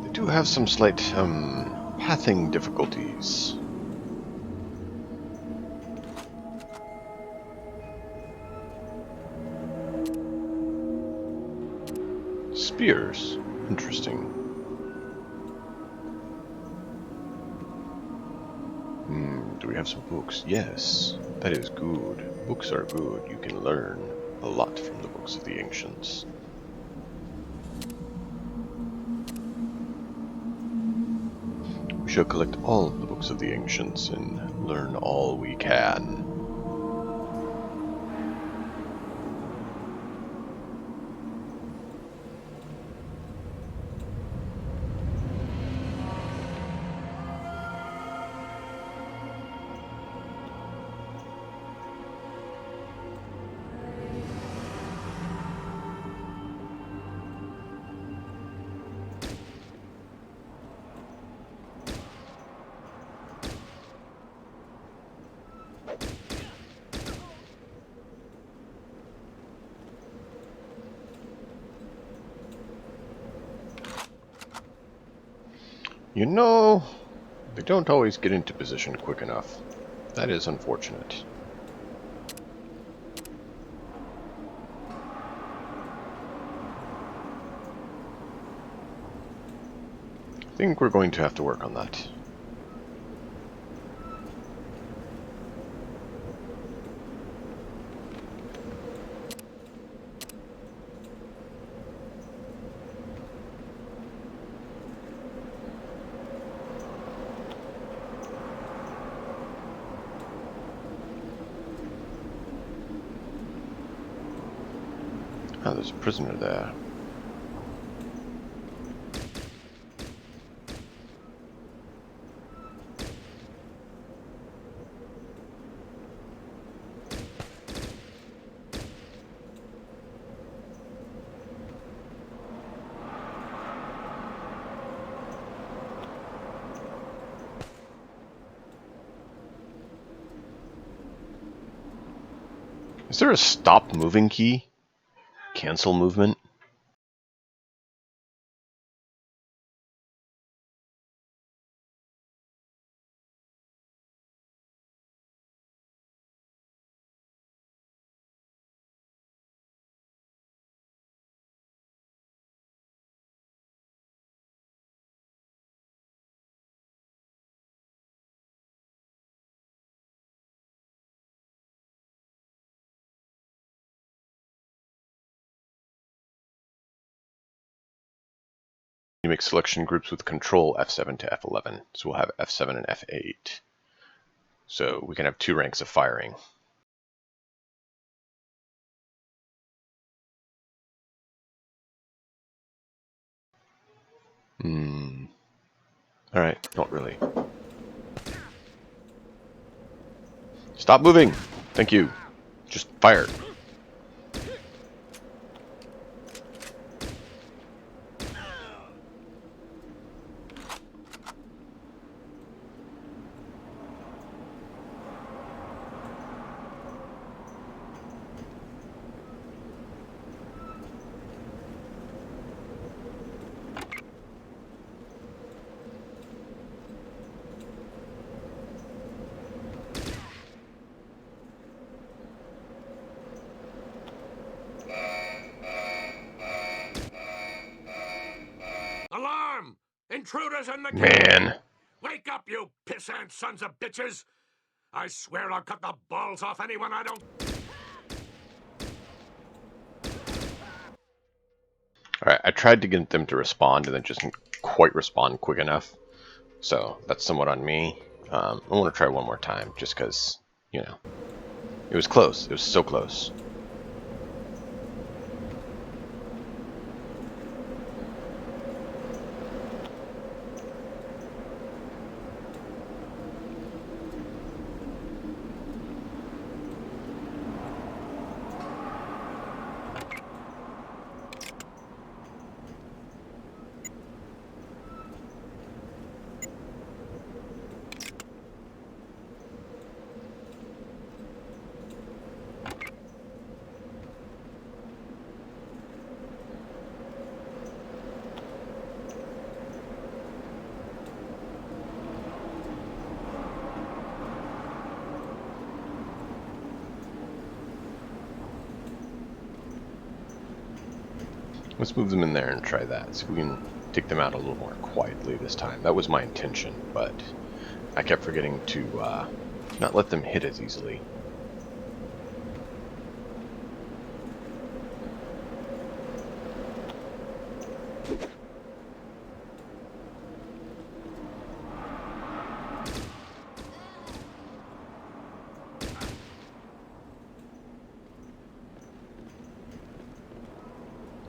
Speaker 1: They do have some slight, pathing difficulties. Spears. Interesting. Do we have some books? Yes. That is good. Books are good. You can learn a lot from the books of the ancients. We shall collect all of the books of the ancients and learn all we can. You know, they don't always get into position quick enough. That is unfortunate. I think we're going to have to work on that. Oh, there's a prisoner there. Is there a stop moving key? Cancel movement? You make selection groups with control F7 to F11. So we'll have F7 and F8. So we can have 2 ranks of firing. Alright, not really. Stop moving! Thank you. Just fire.
Speaker 16: Alarm! Intruders in the
Speaker 1: Man.
Speaker 16: Wake up, you pissant sons of bitches! I swear I'll cut the balls off anyone I don't...
Speaker 1: Alright, I tried to get them to respond and then just didn't quite respond quick enough. So that's somewhat on me. I want to try one more time just because, you know, it was close. It was so close. Let's move them in there and try that. See if we can take them out a little more quietly this time. That was my intention, but I kept forgetting to not let them hit as easily.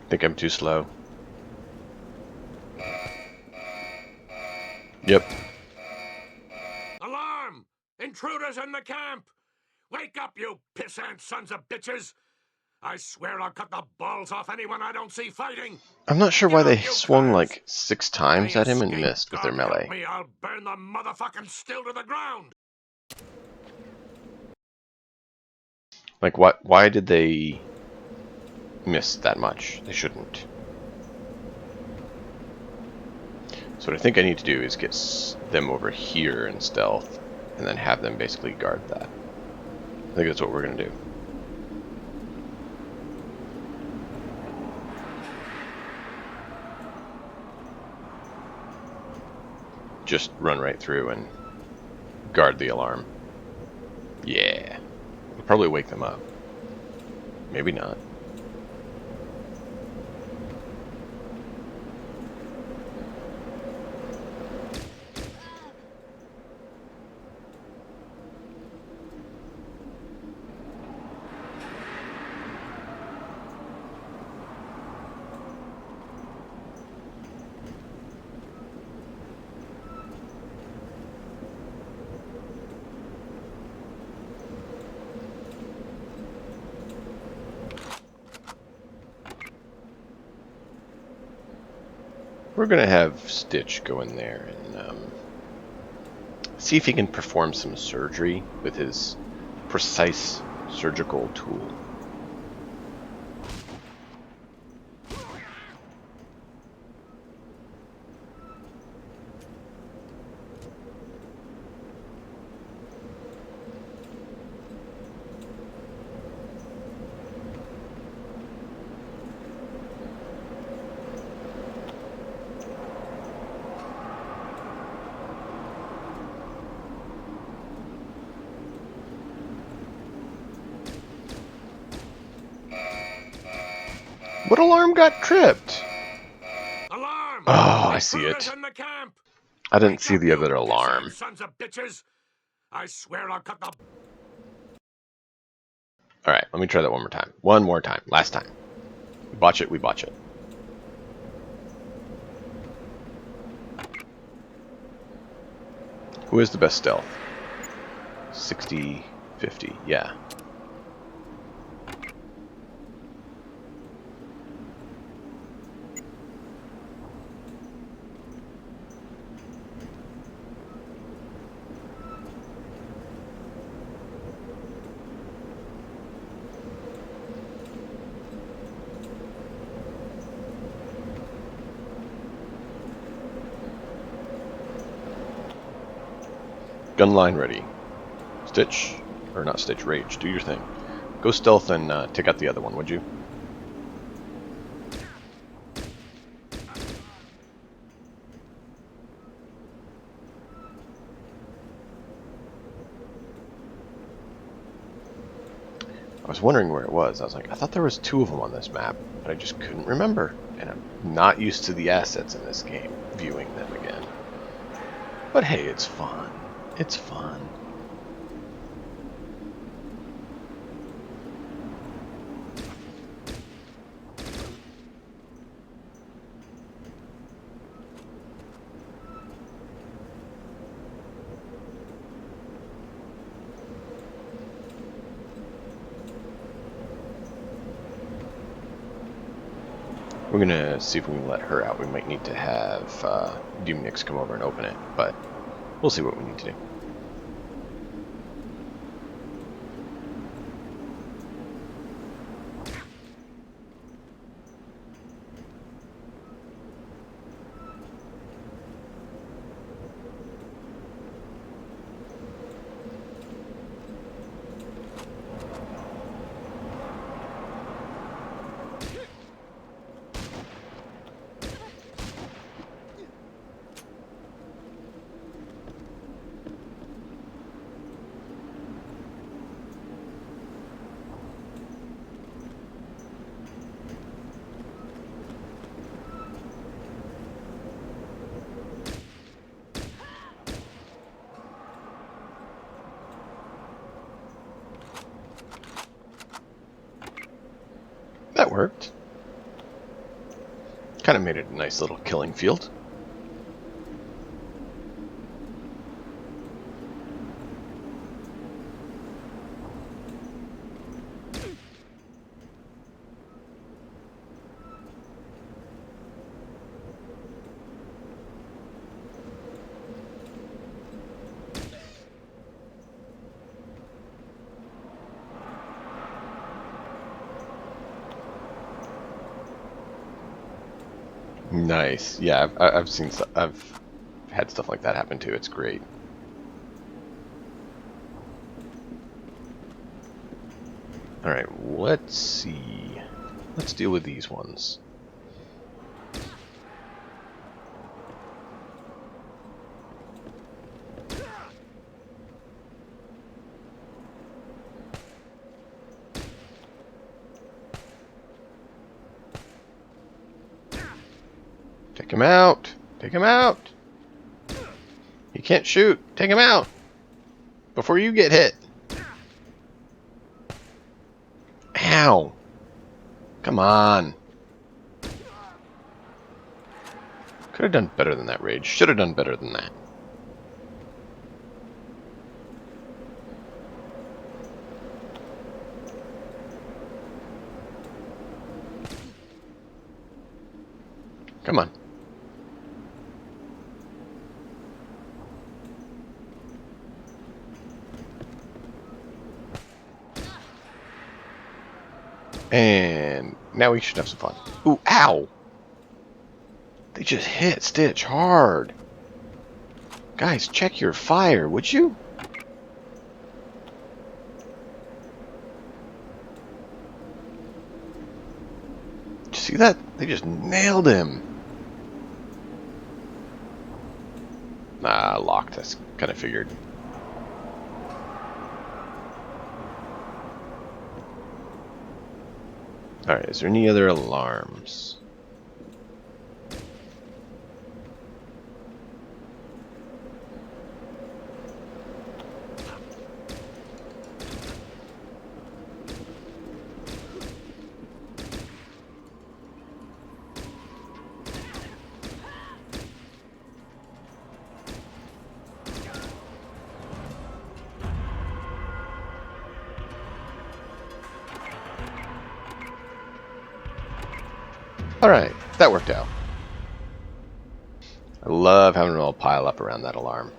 Speaker 1: I think I'm too slow. Yep.
Speaker 16: Alarm! Intruders in the camp! Wake up, you pissant sons of bitches! I swear I'll cut the balls off anyone I don't see fighting!
Speaker 1: I'm not sure why they swung like 6 times at him and missed with their melee.
Speaker 16: Me, I'll burn the motherfucking still to the ground!
Speaker 1: Like, why did they miss that much? They shouldn't. So what I think I need to do is get them over here in stealth, and then have them basically guard that. I think that's what we're going to do. Just run right through and guard the alarm. Yeah. It'll probably wake them up. Maybe not. We're going to have Stitch go in there and see if he can perform some surgery with his precise surgical tool. What alarm got tripped?
Speaker 16: Alarm!
Speaker 1: Oh, I see it.
Speaker 16: In the camp.
Speaker 1: I didn't see the other alarm.
Speaker 16: Sons of bitches! I swear I'll cut the...
Speaker 1: Alright, let me try that one more time. One more time. Last time. We botch it, we botch it. Who is the best stealth? 60, 50, yeah. Gun line ready. Stitch, or not Stitch, Rage, do your thing. Go stealth and take out the other one, would you? I was wondering where it was. I was like, I thought there was 2 of them on this map, but I just couldn't remember. And I'm not used to the assets in this game, viewing them again. But hey, it's fun. It's fun. We're gonna see if we can let her out. We might need to have Demonix come over and open it, but we'll see what we need to do. That worked. Kind of made it a nice little killing field. Nice. Yeah, I've seen I've had stuff like that happen too. It's great. All right, let's see. Let's deal with these ones. Take him out. Take him out. He can't shoot. Take him out before you get hit. Ow. Come on. Could have done better than that, Rage. Should have done better than that. Come on. And now we should have some fun. Ooh, ow! They just hit Stitch hard. Guys, check your fire, would you? Did you see that? They just nailed him. Nah, locked. That's kind of figured. Alright, is there any other alarms? Alright, that worked out. I love having them all pile up around that alarm.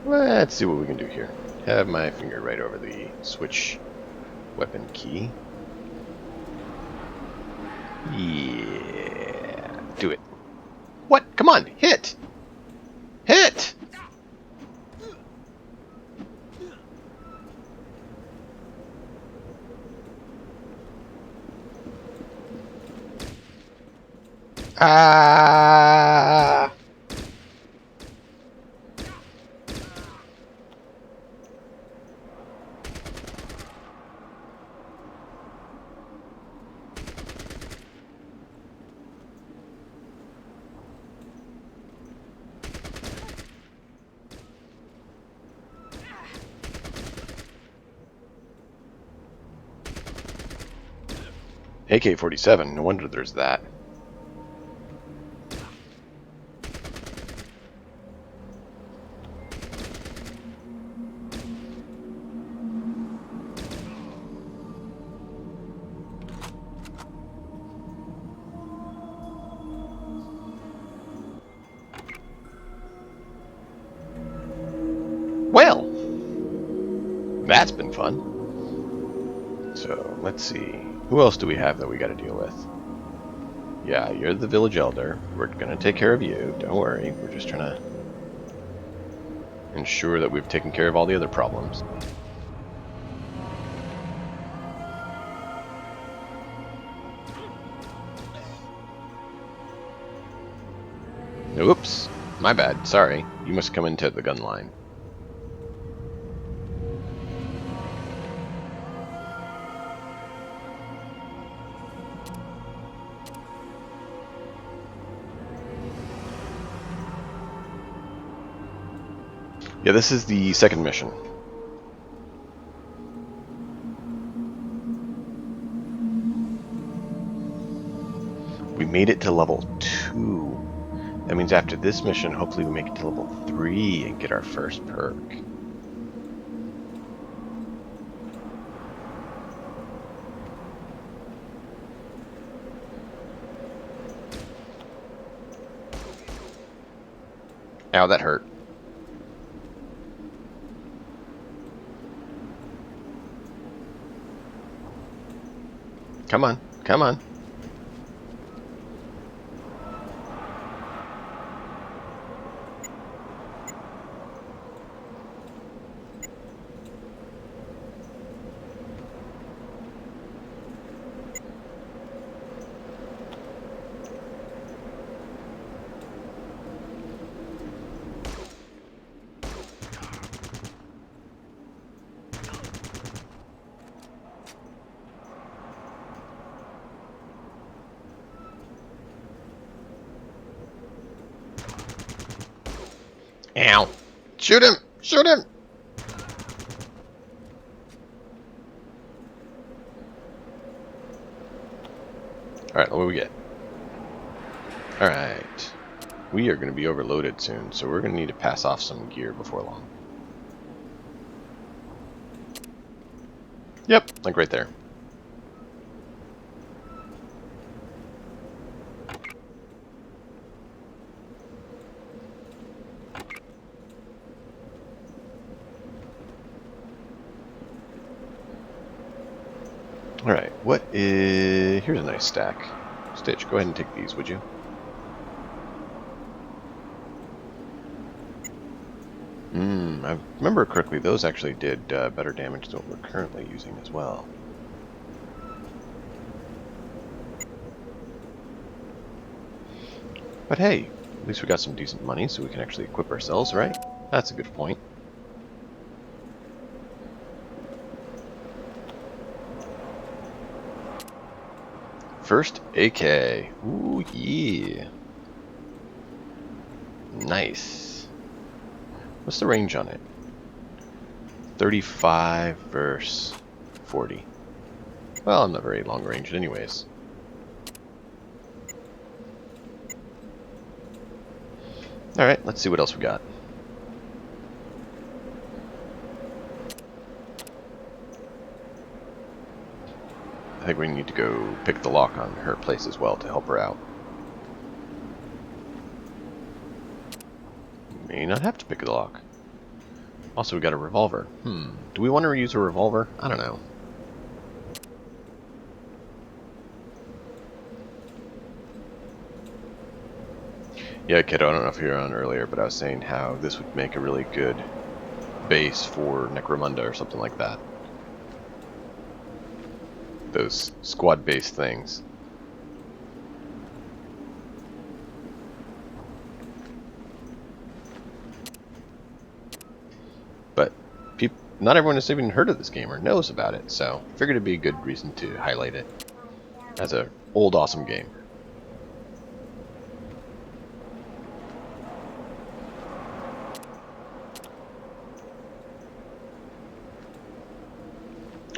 Speaker 1: Let's see what we can do here. Have my finger right over the switch weapon key. Yeah. Do it. What? Come on, hit! Hit! Ah! AK-47, no wonder there's that. Well, that's been fun. So, let's see. Who else do we have that we got to deal with? Yeah, you're the village elder. We're going to take care of you. Don't worry. We're just trying to ensure that we've taken care of all the other problems. Oops. My bad. Sorry. You must come into the gun line. Yeah, this is the second mission. We made it to level 2. That means after this mission, hopefully we make it to level 3 and get our first perk. Ow, that hurt. Come on, come on. Ow. Shoot him! Shoot him! Alright, what do we get? Alright. We are going to be overloaded soon, so we're going to need to pass off some gear before long. Yep, like right there. Alright, what is... Here's a nice stack. Stitch, go ahead and take these, would you? I remember correctly, those actually did better damage than what we're currently using as well. But hey, at least we got some decent money so we can actually equip ourselves, right? That's a good point. First AK. Ooh, yeah. Nice. What's the range on it? 35 versus 40. Well, I'm not very long range anyways. Alright, let's see what else we got. I think we need to go pick the lock on her place as well to help her out. May not have to pick the lock. Also, we got a revolver. Do we want to reuse a revolver? I don't know. Yeah, kiddo, I don't know if you were on earlier, but I was saying how this would make a really good base for Necromunda or something like that. Those squad-based things. But not everyone has even heard of this game or knows about it, so I figured it'd be a good reason to highlight it as an old awesome game.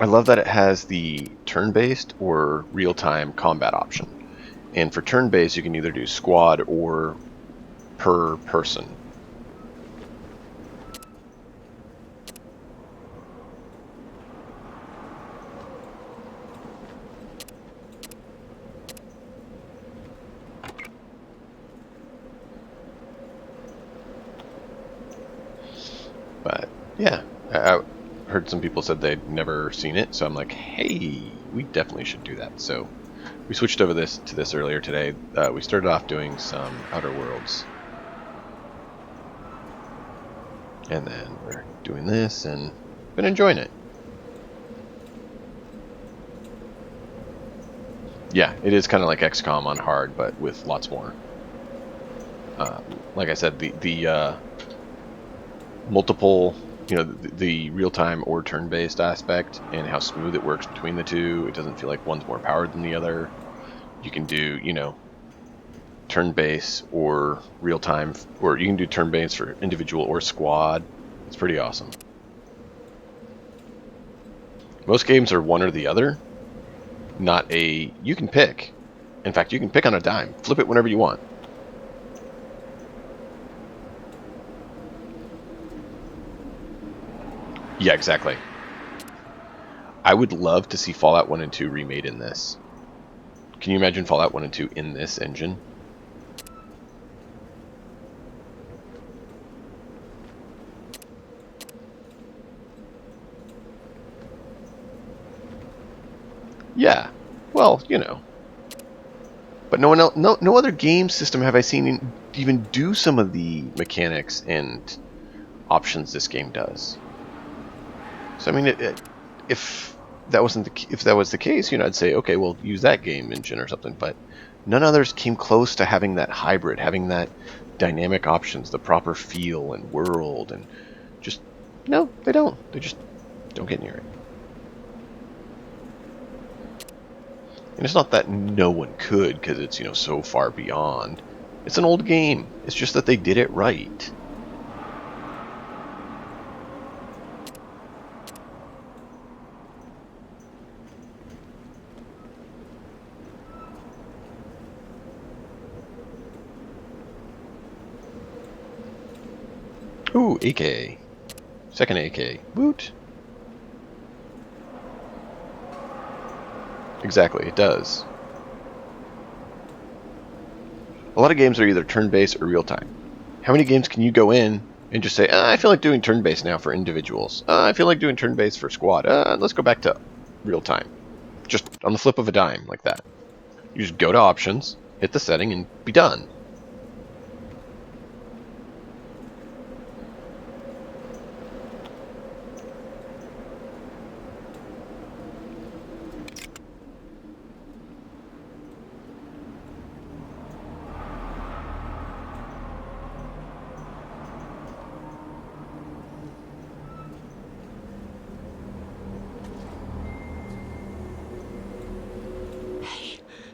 Speaker 1: I love that it has the turn-based or real-time combat option. And for turn-based, you can either do squad or per person. But yeah, I heard some people said they'd never seen it, so I'm like, hey, we definitely should do that. So we switched over to this earlier today. We started off doing some Outer Worlds, and then we're doing this and been enjoying it. Yeah, it is kind of like XCOM on hard, but with lots more. Like I said, the multiple, the real-time or turn-based aspect and how smooth it works between the two. It doesn't feel like one's more powered than the other. You can do, turn-based or real-time, or you can do turn-based for individual or squad. It's pretty awesome. Most games are one or the other, not a, you can pick. In fact, you can pick on a dime. Flip it whenever you want. Yeah, exactly. I would love to see Fallout 1 and 2 remade in this. Can you imagine Fallout 1 and 2 in this engine? Yeah. Well, you know. But no one else, no other game system have I seen even do some of the mechanics and options this game does. So I mean, if that was the case, you know, I'd say okay, well, use that game engine or something. But none others came close to having that hybrid, having that dynamic options, the proper feel and world, and just no, they don't. They just don't get near it. And it's not that no one could, because it's, you know, so far beyond. It's an old game. It's just that they did it right. Ooh, AK. Second AK. Woot. Exactly, it does. A lot of games are either turn-based or real-time. How many games can you go in and just say, I feel like doing turn-based now for individuals. I feel like doing turn-based for squad. Let's go back to real-time. Just on the flip of a dime, like that. You just go to options, hit the setting, and be done.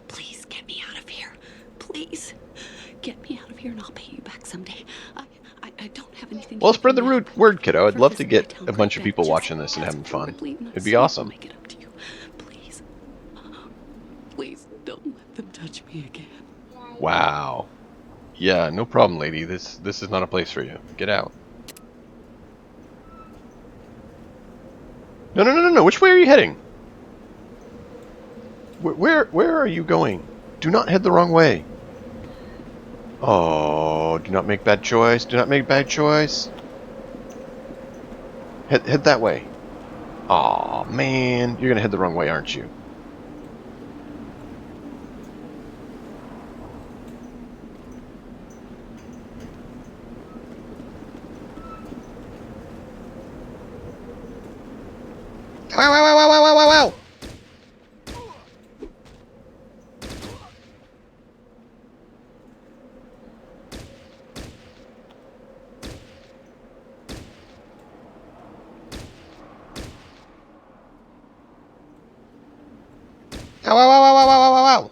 Speaker 19: Please get me out of here. Please get me out of here and I'll pay you back someday. I don't have anything.
Speaker 1: Well, spread the word, kiddo. I'd love to get a bunch of people watching this and having fun. It'd be awesome.
Speaker 19: Please. Please don't let them touch me again.
Speaker 1: Wow. Yeah, no problem, lady. This is not a place for you. Get out. No. Which way are you heading? Where are you going? Do not head the wrong way. Oh, do not make bad choice. Do not make bad choice. Head that way. Aw, man. You're gonna head the wrong way, aren't you? Wow. Ow.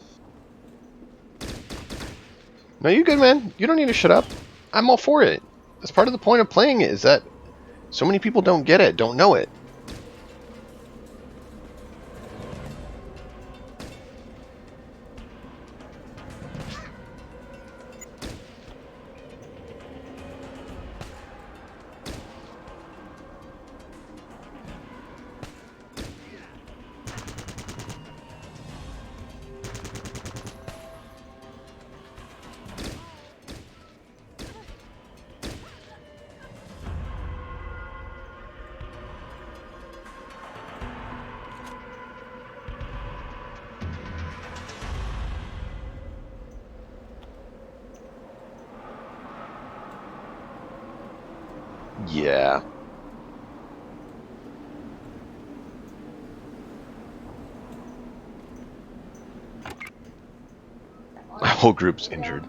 Speaker 1: No, you good, man. You don't need to shut up. I'm all for it. That's part of the point of playing it, is that so many people don't get it, don't know it. Yeah. My whole group's injured.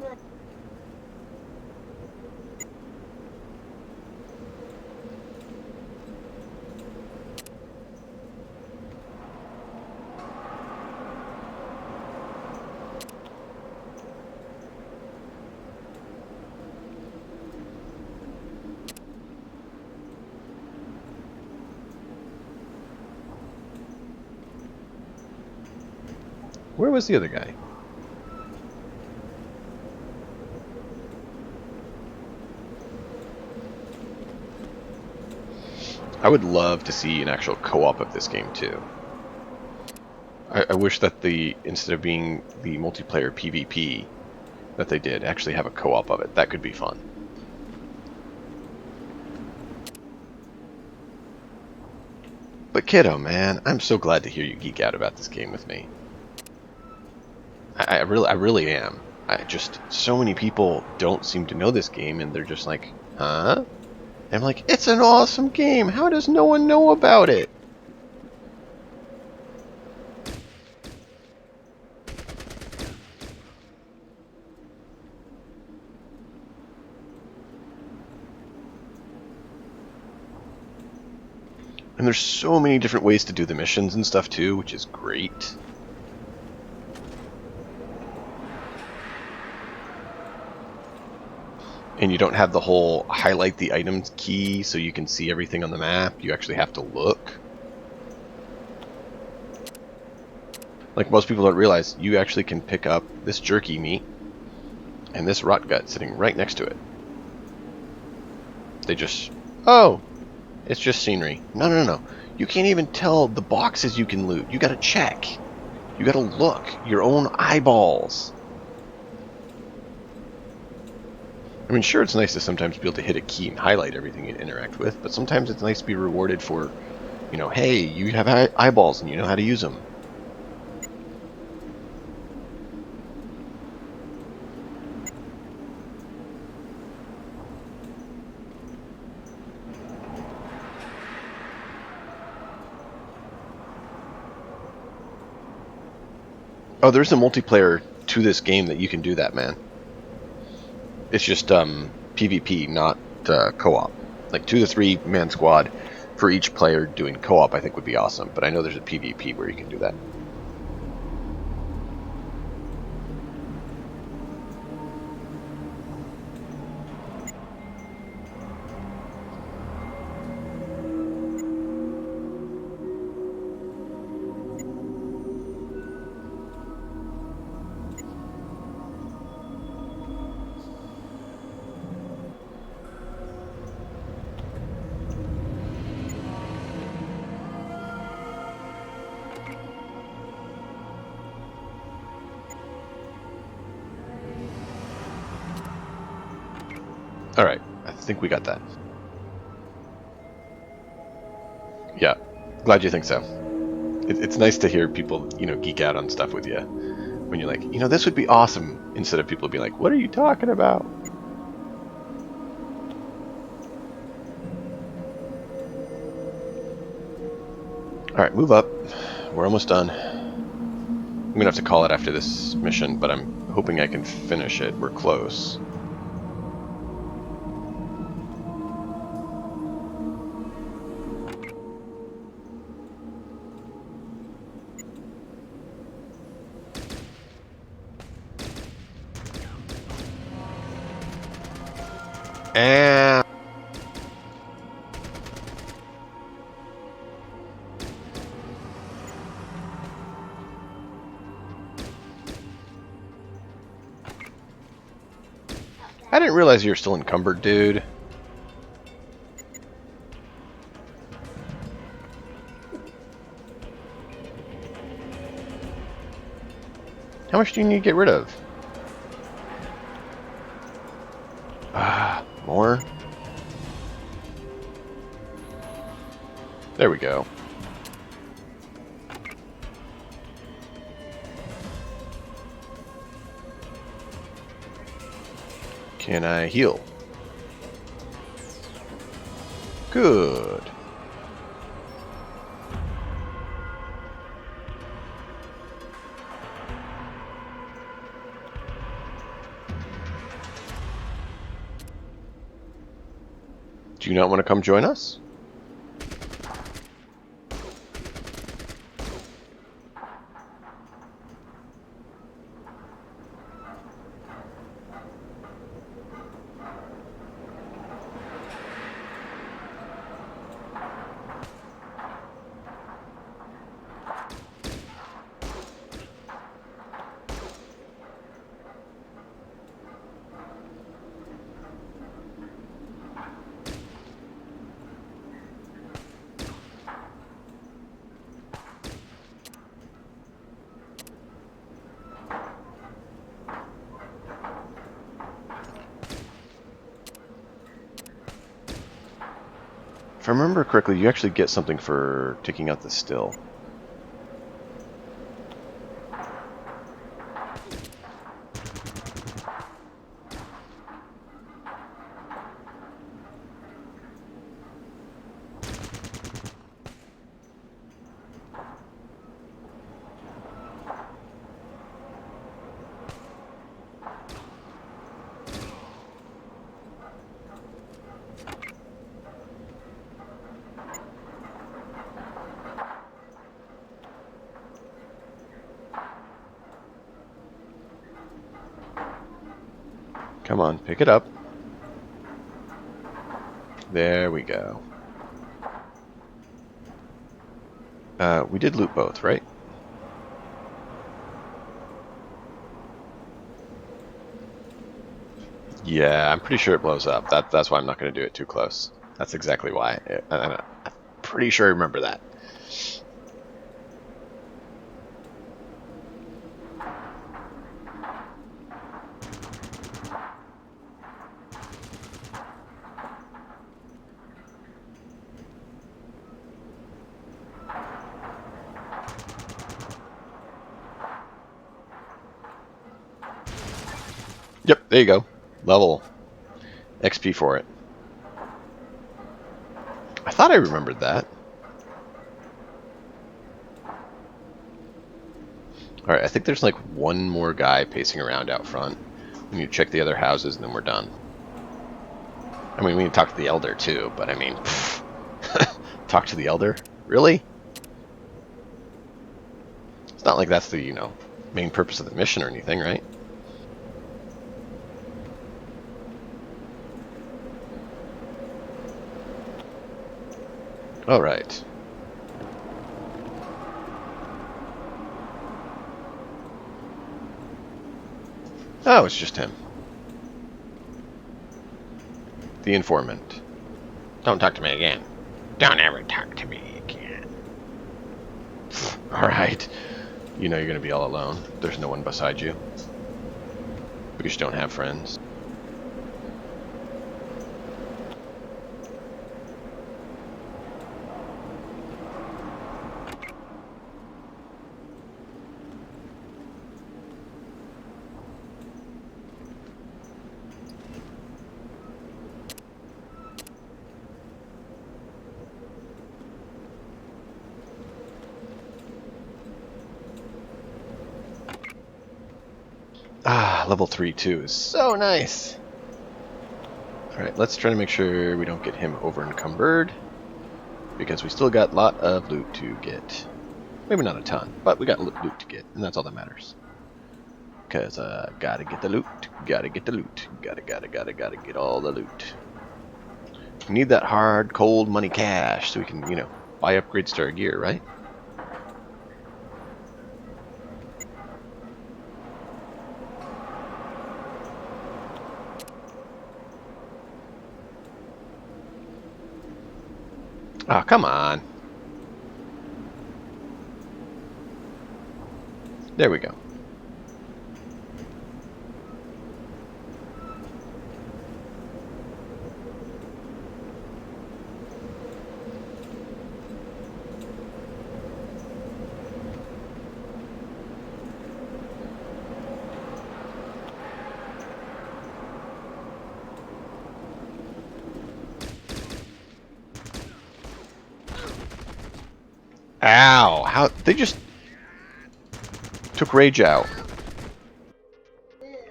Speaker 1: Where was the other guy? I would love to see an actual co-op of this game too. I wish that instead of being the multiplayer PvP that they did, actually have a co-op of it. That could be fun. But kiddo, man, I'm so glad to hear you geek out about this game with me. I really am. So many people don't seem to know this game, and they're just like, huh? And I'm like, it's an awesome game. How does no one know about it? And there's so many different ways to do the missions and stuff too, which is great. And you don't have the whole highlight the items key so you can see everything on the map. You actually have to look. Like most people don't realize, you actually can pick up this jerky meat and this rot gut sitting right next to it. They just, oh, it's just scenery. No, no, no. You can't even tell the boxes you can loot. You gotta check. You gotta look. Your own eyeballs. I mean, sure, it's nice to sometimes be able to hit a key and highlight everything you interact with, but sometimes it's nice to be rewarded for, you know, hey, you have eyeballs and you know how to use them. Oh, there's a multiplayer to this game that you can do that, man. It's just PvP, not co-op. Like 2 to 3 man squad for each player doing co-op I think would be awesome, but I know there's a PvP where you can do that. Alright, I think we got that. Yeah, glad you think so. It's nice to hear people, you know, geek out on stuff with you. When you're like, you know, this would be awesome. Instead of people being like, what are you talking about? Alright, move up. We're almost done. I'm going to have to call it after this mission, but I'm hoping I can finish it. We're close. And I didn't realize you were still encumbered, dude. How much do you need to get rid of? More? There we go. Can I heal? Good. Do you not want to come join us? If I remember correctly, you actually get something for taking out the still. Come on, pick it up. There we go. We did loot both, right? Yeah, I'm pretty sure it blows up. That's why I'm not going to do it too close. That's exactly why. I'm pretty sure I remember that. Yep, there you go. Level. XP for it. I thought I remembered that. Alright, I think there's like one more guy pacing around out front. We need to check the other houses and then we're done. I mean, we need to talk to the Elder too, but I mean... talk to the Elder? Really? It's not like that's the, main purpose of the mission or anything, right? Alright. Oh, it's just him. The informant. Don't talk to me again. Don't ever talk to me again. Alright. You know you're going to be all alone. There's no one beside you. Because you don't have friends. Ah, level 3 too is so nice. Alright, let's try to make sure we don't get him over encumbered. Because we still got a lot of loot to get. Maybe not a ton, but we got loot to get, and that's all that matters. Because, gotta get the loot. Gotta get the loot. Gotta get all the loot. We need that hard, cold money cash so we can, buy upgrades to our gear, right? Oh, come on. There we go. Ow! How they just took Rage out.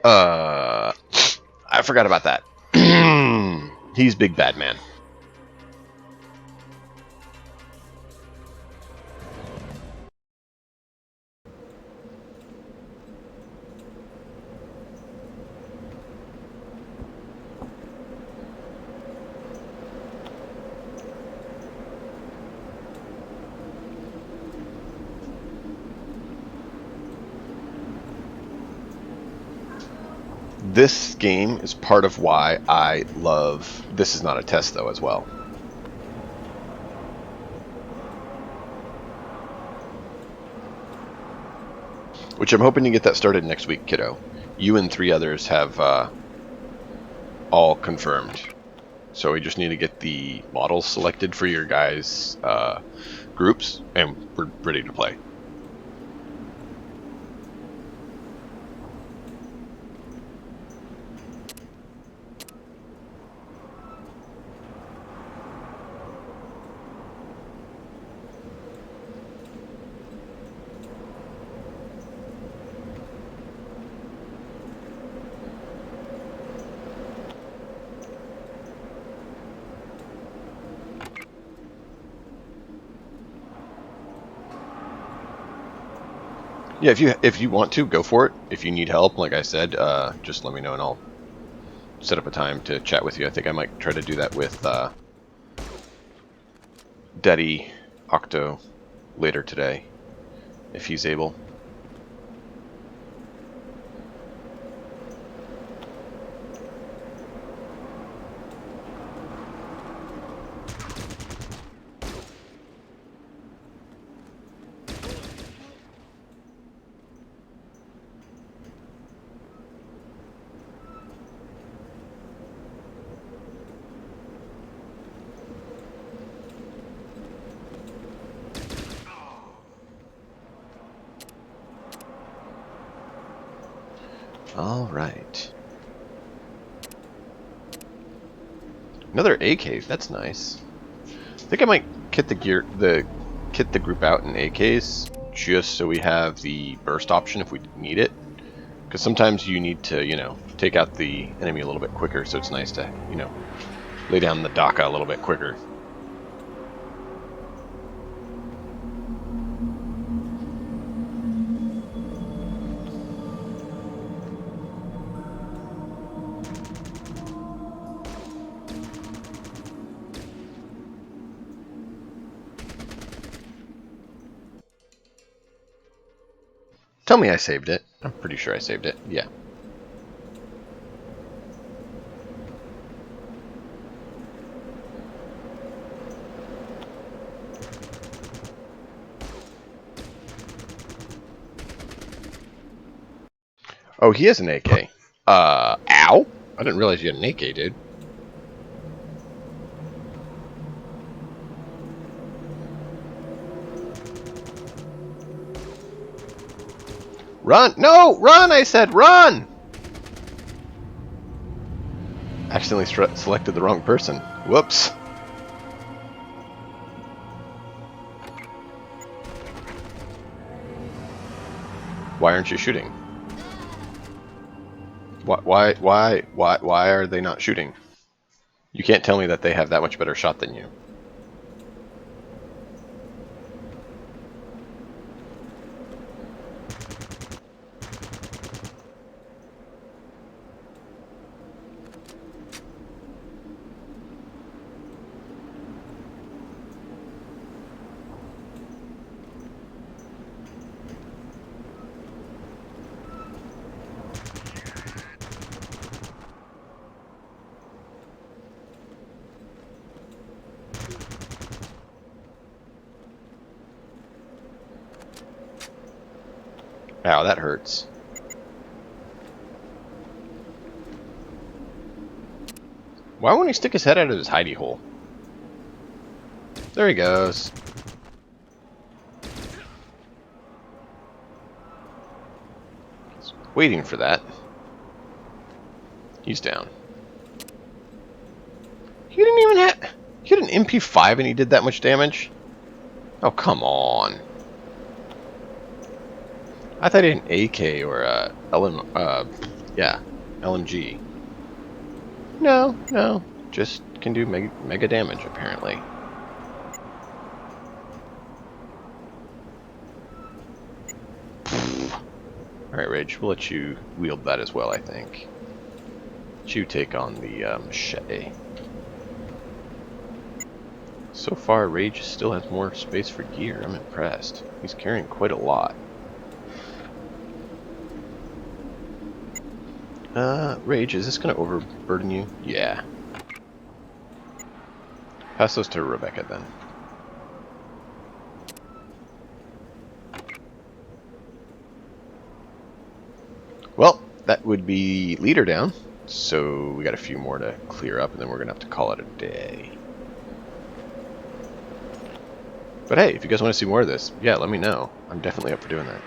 Speaker 1: I forgot about that. He's big bad man. This game is part of why I love... This is not a test, though, as well. Which I'm hoping to get that started next week, kiddo. You and 3 others have all confirmed. So we just need to get the models selected for your guys' groups, and we're ready to play. Yeah, if you want to, go for it. If you need help, like I said, just let me know and I'll set up a time to chat with you. I think I might try to do that with Daddy Octo later today, if he's able. All right. Another AK. That's nice. I think I might kit the group out in AKs just so we have the burst option if we need it. Because sometimes you need to, take out the enemy a little bit quicker. So it's nice to, lay down the DACA a little bit quicker. Tell me I saved it. I'm pretty sure I saved it. Yeah. Oh, he has an AK. Ow! I didn't realize you had an AK, dude. Run! No! Run! I said run! Accidentally selected the wrong person. Whoops. Why aren't you shooting? Why are they not shooting? You can't tell me that they have that much better shot than you. Ow, that hurts. Why won't he stick his head out of his hidey hole? There he goes. He's waiting for that. He's down. He didn't even have... He had an MP5 and he did that much damage? Oh, come on. I thought he had an AK or a LMG. No. Just can do mega damage, apparently. Alright, Rage, we'll let you wield that as well, I think. Let you take on the machete. So far, Rage still has more space for gear. I'm impressed. He's carrying quite a lot. Rage, is this going to overburden you? Yeah. Pass those to Rebecca, then. Well, that would be leader down. So we got a few more to clear up, and then we're going to have to call it a day. But hey, if you guys want to see more of this, yeah, let me know. I'm definitely up for doing that.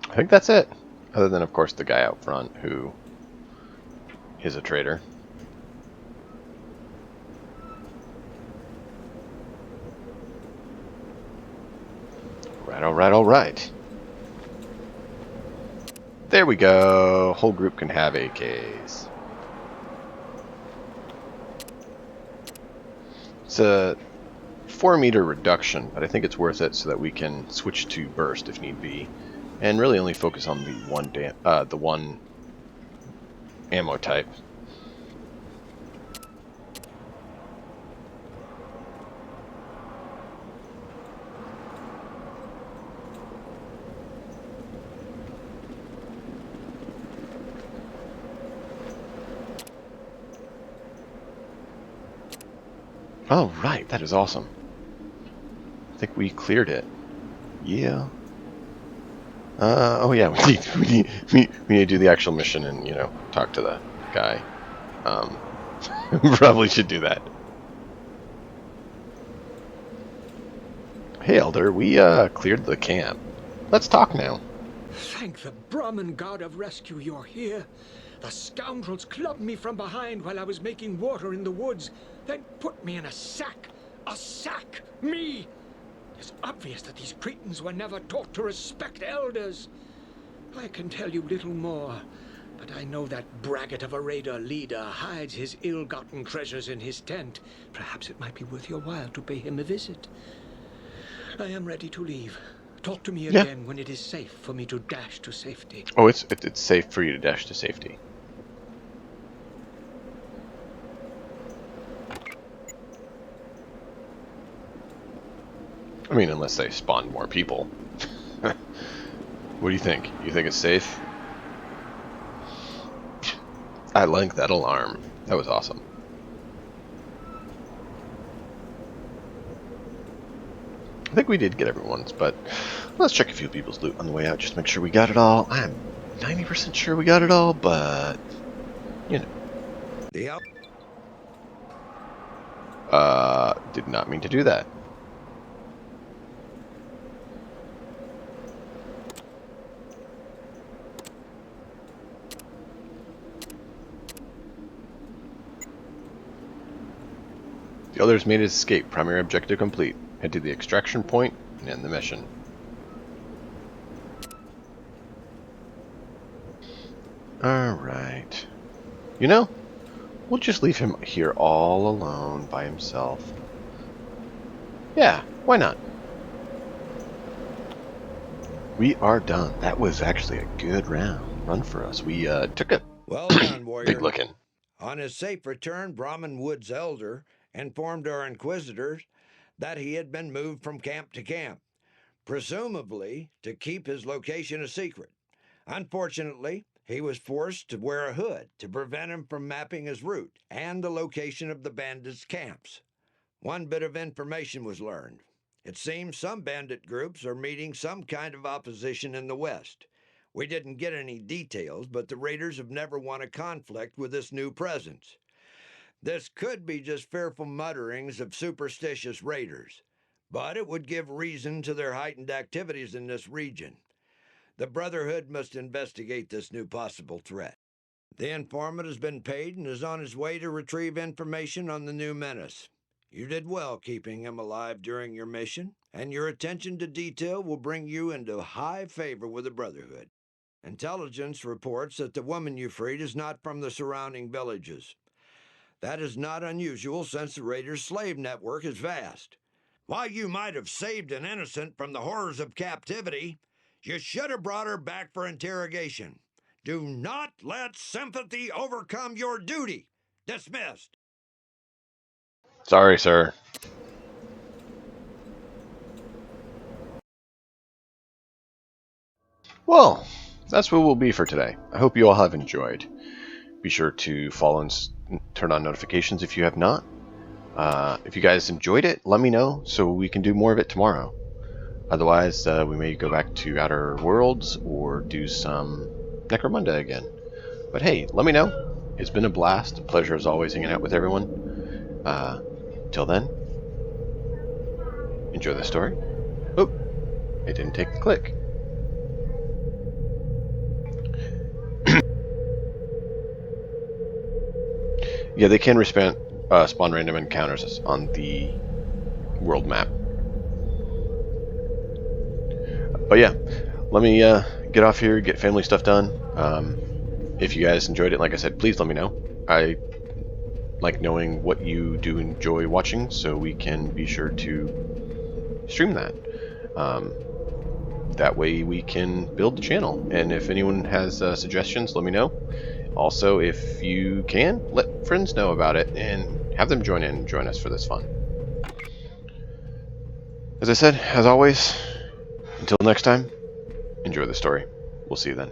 Speaker 1: I think that's it. Other than, of course, the guy out front who is a traitor. Alright, alright. There we go. Whole group can have AKs. It's a 4-meter reduction, but I think it's worth it so that we can switch to burst if need be, and really only focus on the one ammo type. Oh, right, that is awesome. I think we cleared it. Yeah. Oh yeah, we need to do the actual mission and, you know, talk to the guy. Probably should do that. Hey, Elder, we cleared the camp. Let's talk now.
Speaker 13: Thank the Brahmin god of rescue you're here. The scoundrels clubbed me from behind while I was making water in the woods, then put me in a sack. A sack! Me! It's obvious that these cretins were never taught to respect elders. I can tell you little more, but I know that braggart of a raider leader hides his ill-gotten treasures in his tent. Perhaps it might be worth your while to pay him a visit. I am ready to leave. Talk to me again when it is safe for me to dash to safety.
Speaker 1: Oh, it's safe for you to dash to safety. I mean, unless they spawn more people. What do you think? You think it's safe? I like that alarm. That was awesome. I think we did get everyone's, but let's check a few people's loot on the way out, just to make sure we got it all. I'm 90% sure we got it all, but, you know. Did not mean to do that. The others made his escape. Primary objective complete. Head to the extraction point and end the mission. Alright. You know, we'll just leave him here all alone by himself. Yeah, why not? We are done. That was actually a good run for us. We took a
Speaker 16: well done, warrior.
Speaker 1: Big looking.
Speaker 16: On his safe return, Brahmin Wood's elder informed our inquisitors that he had been moved from camp to camp, presumably to keep his location a secret. Unfortunately, he was forced to wear a hood to prevent him from mapping his route and the location of the bandits' camps. One bit of information was learned. It seems some bandit groups are meeting some kind of opposition in the West. We didn't get any details, but the raiders have never won a conflict with this new presence. This could be just fearful mutterings of superstitious raiders, but it would give reason to their heightened activities in this region. The Brotherhood must investigate this new possible threat. The informant has been paid and is on his way to retrieve information on the new menace. You did well keeping him alive during your mission, and your attention to detail will bring you into high favor with the Brotherhood. Intelligence reports that the woman you freed is not from the surrounding villages. That is not unusual since the Raiders' slave network is vast. While you might have saved an innocent from the horrors of captivity, you should have brought her back for interrogation. Do not let sympathy overcome your duty. Dismissed.
Speaker 1: Sorry, sir. Well, that's what we'll be for today. I hope you all have enjoyed. Be sure to follow and turn on notifications if you have not. If you guys enjoyed it, let me know so we can do more of it tomorrow. Otherwise, we may go back to Outer Worlds or do some Necromunda again. But hey, let me know. It's been a blast. A pleasure as always hanging out with everyone. Till then, enjoy the story. Oh, it didn't take the click. Yeah, they can spawn random encounters on the world map. But yeah, let me get off here, get family stuff done. If you guys enjoyed it, like I said, please let me know. I like knowing what you do enjoy watching, so we can be sure to stream that. That way we can build the channel. And if anyone has suggestions, let me know. Also, if you can, let friends know about it and have them join in and join us for this fun. As I said, as always, until next time, enjoy the story. We'll see you then.